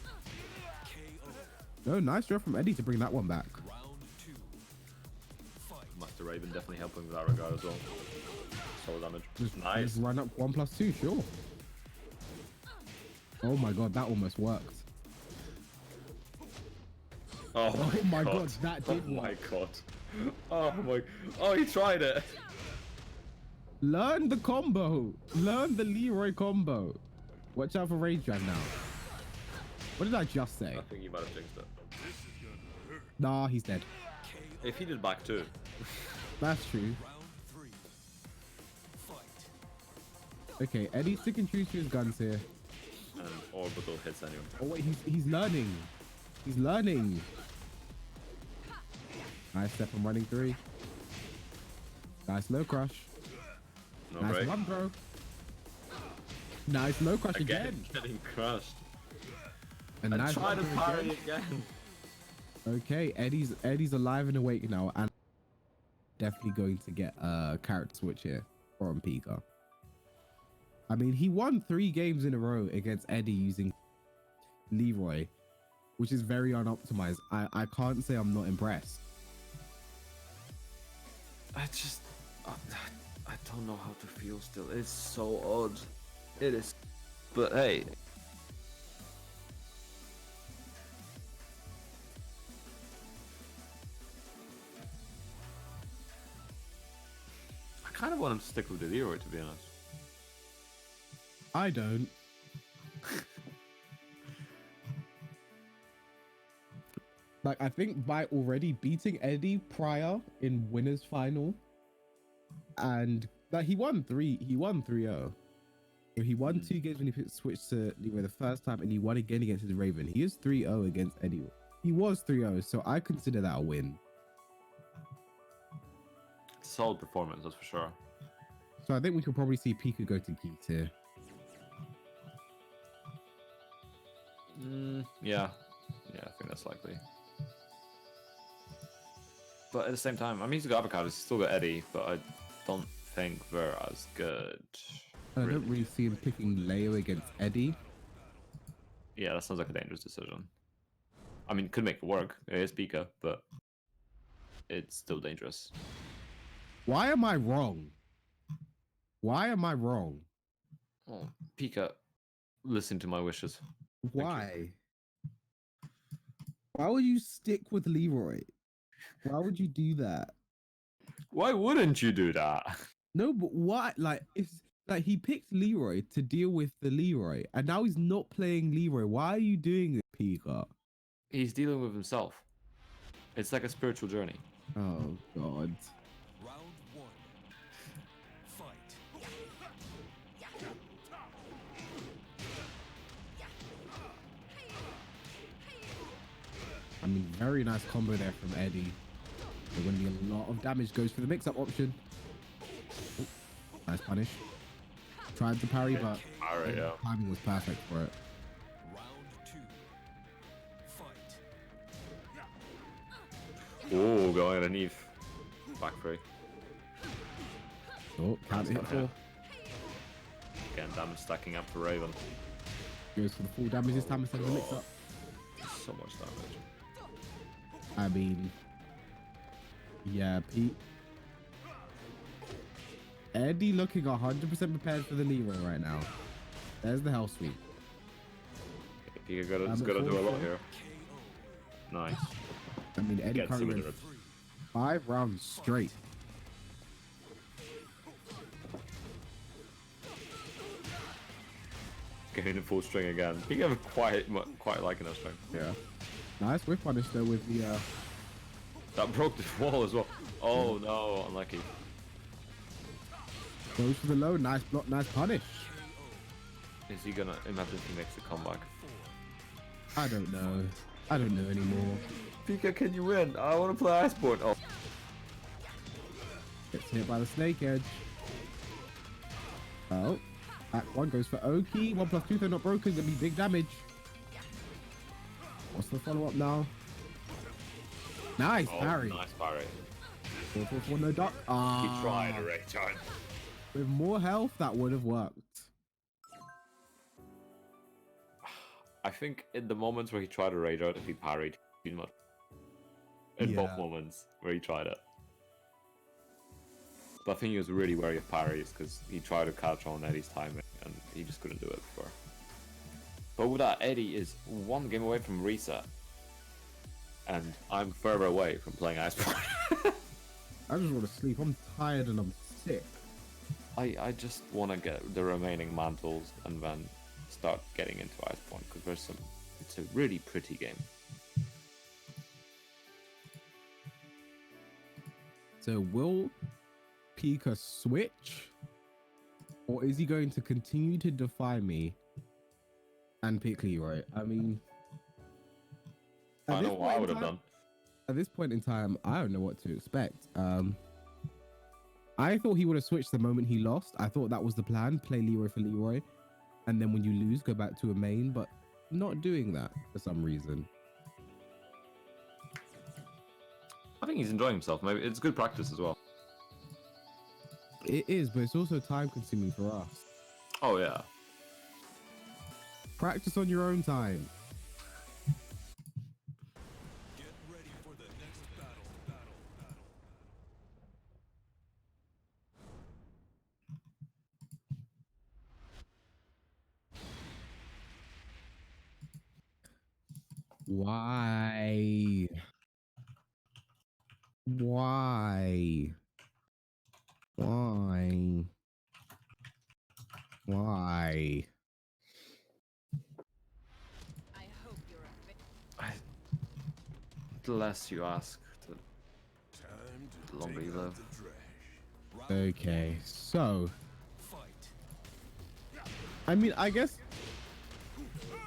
No, nice job from Eddie to bring that one back. Round 2. Fight. Master Raven definitely helping with that regard as well. Soul damage. Nice. Just run up 1+2, sure. Oh my god, that almost worked. Oh my god, that did Oh my work. god. Oh my. Oh, he tried it. Learn the combo. Learn the Leroy combo. Watch out for rage drag now. What did I just say? I think he might have jinxed it. Nah, he's dead. If he did back too. That's true. Round 3. Fight. Okay, Eddie's sticking true to his guns here. And orbital hits anyway. Oh wait, he's learning. He's learning. Nice step and running 3. Nice low crush. No Nice break. run throw. Nice low crush again. Getting crushed. And And nice try run to throw parry again. again. Okay, Eddie's alive and awake now, and definitely going to get a character switch here from Pika. I mean, he won 3 games in a row against Eddie using Leroy, which is very unoptimized. I can't say I'm not impressed. I just, I don't know how to feel still. It's so odd. It is. But hey. I kind of want him to stick with the Leroy, to be honest. I don't. Like, I think by already beating Eddie prior in winners final, and like he won 3-0. So he won 2 games when he switched to Leroy the first time, and he won again against the Raven. He is 3-0 against Eddie. He was 3-0, so I consider that a win. Solid performance, that's for sure. So I think we could probably see Pika go to Geet here. Yeah. Yeah, I think that's likely. But at the same time, I mean, he's got Avocado, he's still got Eddie, but I don't think they're as good. I don't really see him picking Leo against Eddie. Yeah, that sounds like a dangerous decision. I mean, could make it work. It is Pika, but it's still dangerous. Why am I wrong? Why am I wrong? Oh, Pika, listen to my wishes. Why? Why would you stick with Leroy? Why would you do that? Why wouldn't you do that? No, but why? Like, it's like he picked Leroy to deal with the Leroy, and now he's not playing Leroy. Why are you doing it, Pika? He's dealing with himself. It's like a spiritual journey. Oh God. Round 1. Fight. I mean, very nice combo there from Eddie. There's going to be a lot of damage. Goes for the mix-up option. Oh, nice punish. Tried to parry, but Alright, yeah. timing was perfect for it. Round 2. Fight. Oh, going underneath. Back three. Oh, can't hit full. Again, damage stacking up for Raven. Goes for the full damage this time instead of the mix-up. So much damage. I mean, yeah, Pete. Eddie looking 100% prepared for the Leroy right now. There's the hell sweep. Pika gotta I'm at do a lot 4-4. here. Nice. I mean, Eddie Gets him currently in went the 5 rounds straight. Getting in full string again. Pika have quite liking that string. Yeah. Nice whip punish though with the That broke the wall as well. Oh no, unlucky. goes for the low. Nice block, nice punish. Is he gonna imagine he makes the comeback? I don't know. I don't know anymore. Pika, can you win? I want to play Iceborne. Oh. Gets hit by the snake edge. Oh. Back one goes for Oki. 1+2 though not broken. Gonna be big damage. What's the follow-up now? Nice Oh, parry. nice parry. 444 no duck. He tried a rage on. With more health, that would have worked. I think in the moments where he tried a rage out, if he parried, he'd much. In both Yeah. moments where he tried it. But I think he was really wary of parries because he tried to catch on Eddie's timing and he just couldn't do it before. But with that, Eddie is one game away from reset. And I'm further away from playing Iceborne. I just want to sleep. I'm tired and I'm sick. I just want to get the remaining mantles and then start getting into Iceborne because it's a really pretty game. So will Pika switch? Or is he going to continue to defy me and pick Leroy? I mean... I know what I would have done. At this point in time, I don't know what to expect. I thought he would have switched the moment he lost. I thought that was the plan, play Leroy for Leroy. And then when you lose, go back to a main, but not doing that for some reason. I think he's enjoying himself. Maybe it's good practice as well. It is, but it's also time consuming for us. Oh yeah. Practice on your own time. Get ready for the next battle. Why? Why? Why? Why? I hope you're a bit. The less you ask, the Time to longer take you out live. the trash. Round Okay, so fight. I mean, I guess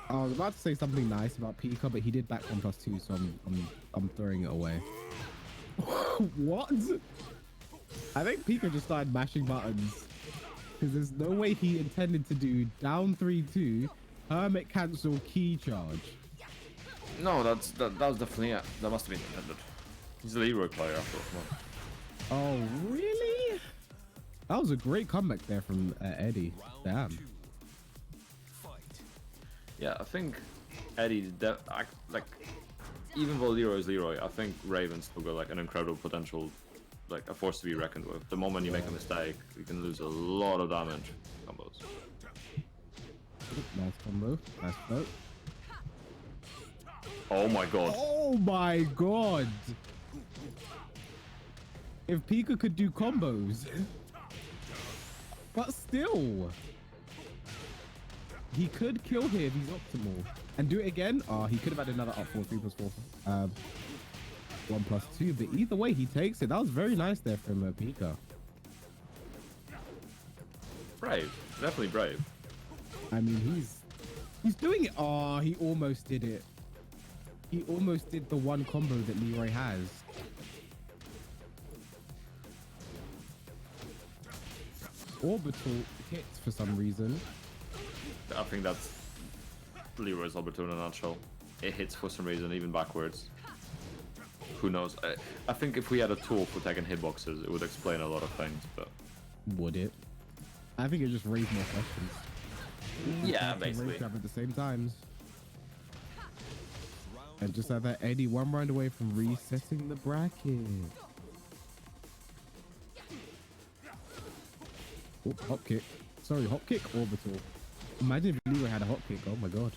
I was about to say something nice about Pika, but he did back 1+2, so I'm throwing it away. What? I think Pika just started mashing buttons because there's no way he intended to do down 3-2, hermit cancel, key charge. No, that was definitely it. That must have been intended. He's a Leroy player after all. Oh, really? That was a great comeback there from Eddie. Round Damn. 2. Fight. Yeah, I think Eddie, like, even though Leroy is Leroy, I think Raven's still got like an incredible potential, like a force to be reckoned with. The moment you make a mistake, you can lose a lot of damage combos. Nice combo. Nice float. Oh my god. Oh my god. If Pika could do combos. But still. He could kill here if he's optimal. And do it again. Oh, he could have had another up 4, 3+4. 1+2. But either way, he takes it. That was very nice there from Pika. Brave. Definitely brave. I mean, he's doing it. Oh, he almost did it. He almost did the one combo that Leroy has. Orbital hits for some reason. I think that's Leroy's orbital in a nutshell. It hits for some reason, even backwards. Who knows? I think if we had a tool for taking hitboxes, it would explain a lot of things, but... Would it? I think it just raised more questions. Yeah, And basically. raise grab at the same times. And just have that Eddie one round away from resetting the bracket. Oh, hop kick. Sorry, hop kick, orbital. Imagine if Leroy had a hop kick. Oh my god.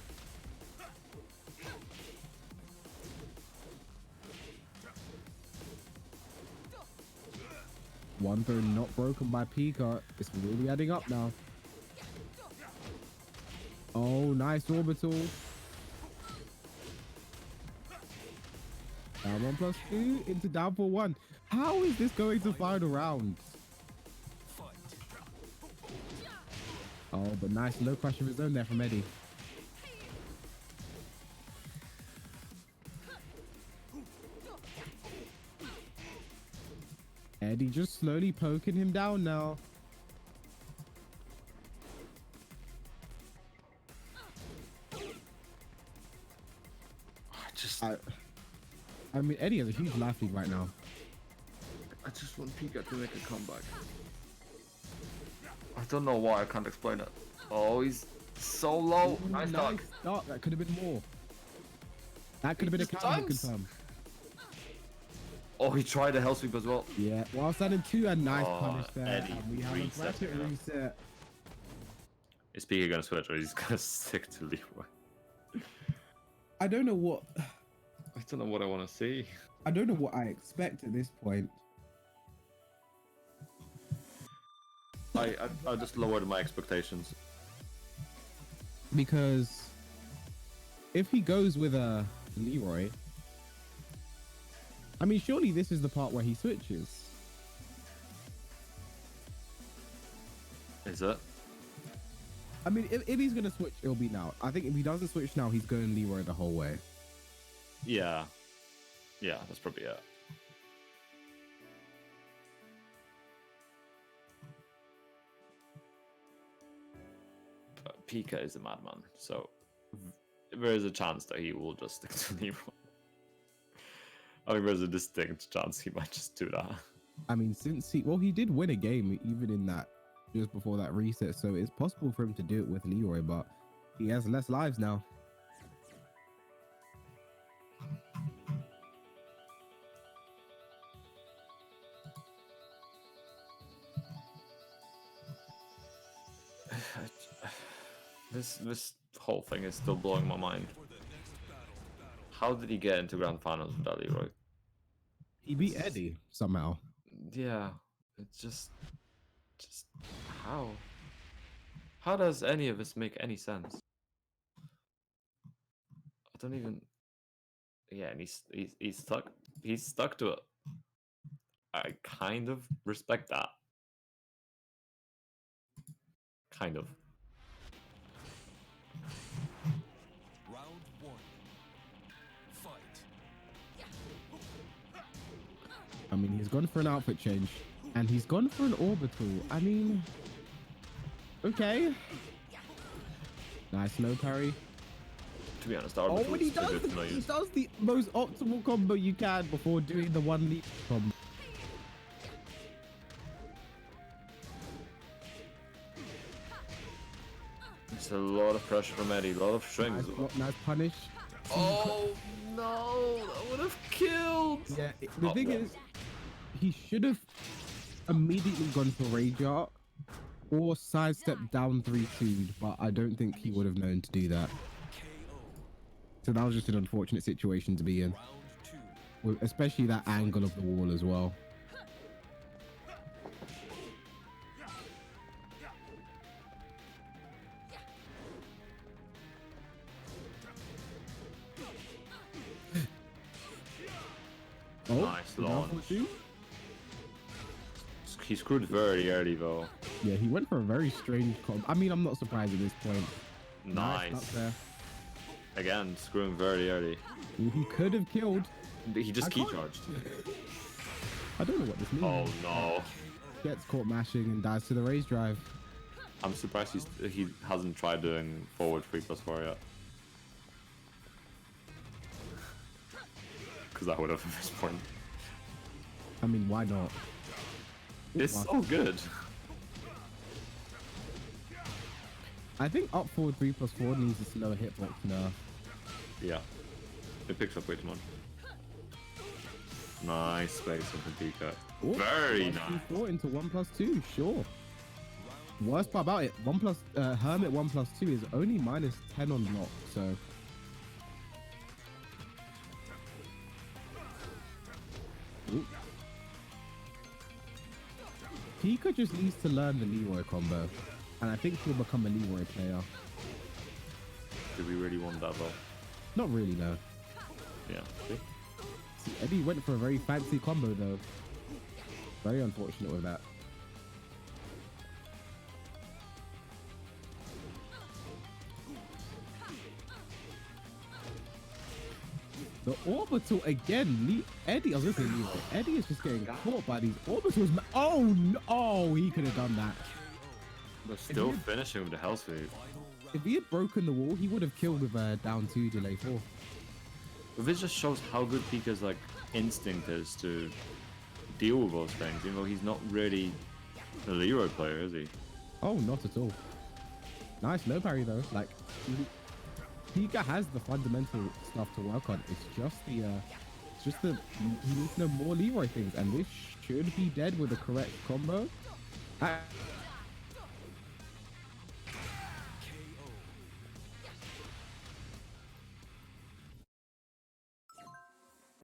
One throw not broken by Pika. It's really adding up now. Oh, nice orbital. Down 1+2 into down for 1. How is this going to final round? Fight. Oh, but nice low crush of his own there from Eddie. Eddie just slowly poking him down now. I just I mean, Eddie has a huge life lead right now. I just want Pika to make a comeback. I don't know why, I can't explain it. Oh, he's so low. Ooh, Nice dog. start. That could have been more. That could have been a just counter times. confirm. Oh, he tried a hell sweep as well. Yeah, while standing 2 and nice Oh, punish there. Eddie And we have a reset bracket it. reset. Is Pika gonna switch or he's gonna stick to Leroy? I don't know what I don't know what I want to see. I expect at this point. I just lowered my expectations. Because if he goes with a Leroy, I mean, surely this is the part where he switches. Is it? I mean, if he's gonna switch, it'll be now. I think if he doesn't switch now, he's going Leroy the whole way. Yeah. Yeah, that's probably it. But Pika is a madman, so there is a chance that he will just stick to Leroy. I think there's a distinct chance he might just do that. I mean, since he did win a game even in that just before that reset, so it's possible for him to do it with Leroy, but he has less lives now. This whole thing is still blowing my mind. How did he get into grand finals without Leroy? He beat Eddie somehow. Yeah, it's just how? How does any of this make any sense? I don't even. Yeah, and he's stuck. He's stuck to it. I kind of respect that. Kind of. Round one. Fight. I mean, he's gone for an outfit change, and he's gone for an orbital. I mean, okay. Nice low parry. To be honest, Oh, and he does the most optimal combo you can before doing the one leap combo. It's a lot of pressure from Eddie, a lot of strings. Nice punish. Oh no, that would have killed. Yeah, the thing is, he should have immediately gone for Rage Art or sidestep down 3-2'd, but I don't think he would have known to do that. So that was just an unfortunate situation to be in, especially that angle of the wall as well. Oh, Nice launch. two? He screwed very early though. Yeah, he went for a very strange combo. I mean, I'm not surprised at this point. Nice. Up there. Again, screwing very early. He could have killed. He just I key can't- charged. I don't know what this means. Oh no. Gets caught mashing and dies to the raise drive. I'm surprised he hasn't tried doing forward 3+4 yet. Because that would have at this point. I mean, why not? It's so good. I think up forward 3+4 needs a slower hitbox nerf. Yeah. It picks up way too much. Nice space of the Pika. Ooh, Very plus nice. 2-4 into 1+2, sure. Worst part about it, Hermit 1+2 is only -10 on block, so. Ooh. Pika just needs to learn the Leroy combo, and I think he'll become a Leroy player. Do we really want that though? Not really, no. Yeah. See? See, Eddie went for a very fancy combo though. Very unfortunate with that. The orbital again. Eddie, I was listening to Leroy. Eddie is just getting caught by these orbitals. Oh no! Oh, he could have done that. But still finishing with the hell sweep. If he had broken the wall, he would have killed with a down 2 delay 4. But this just shows how good Pika's like instinct is to deal with those things, even though he's not really a Leroy player, is he? Oh, not at all. Nice low parry though. Like, Pika has the fundamental stuff to work on. He needs to know more Leroy things, and this should be dead with the correct combo.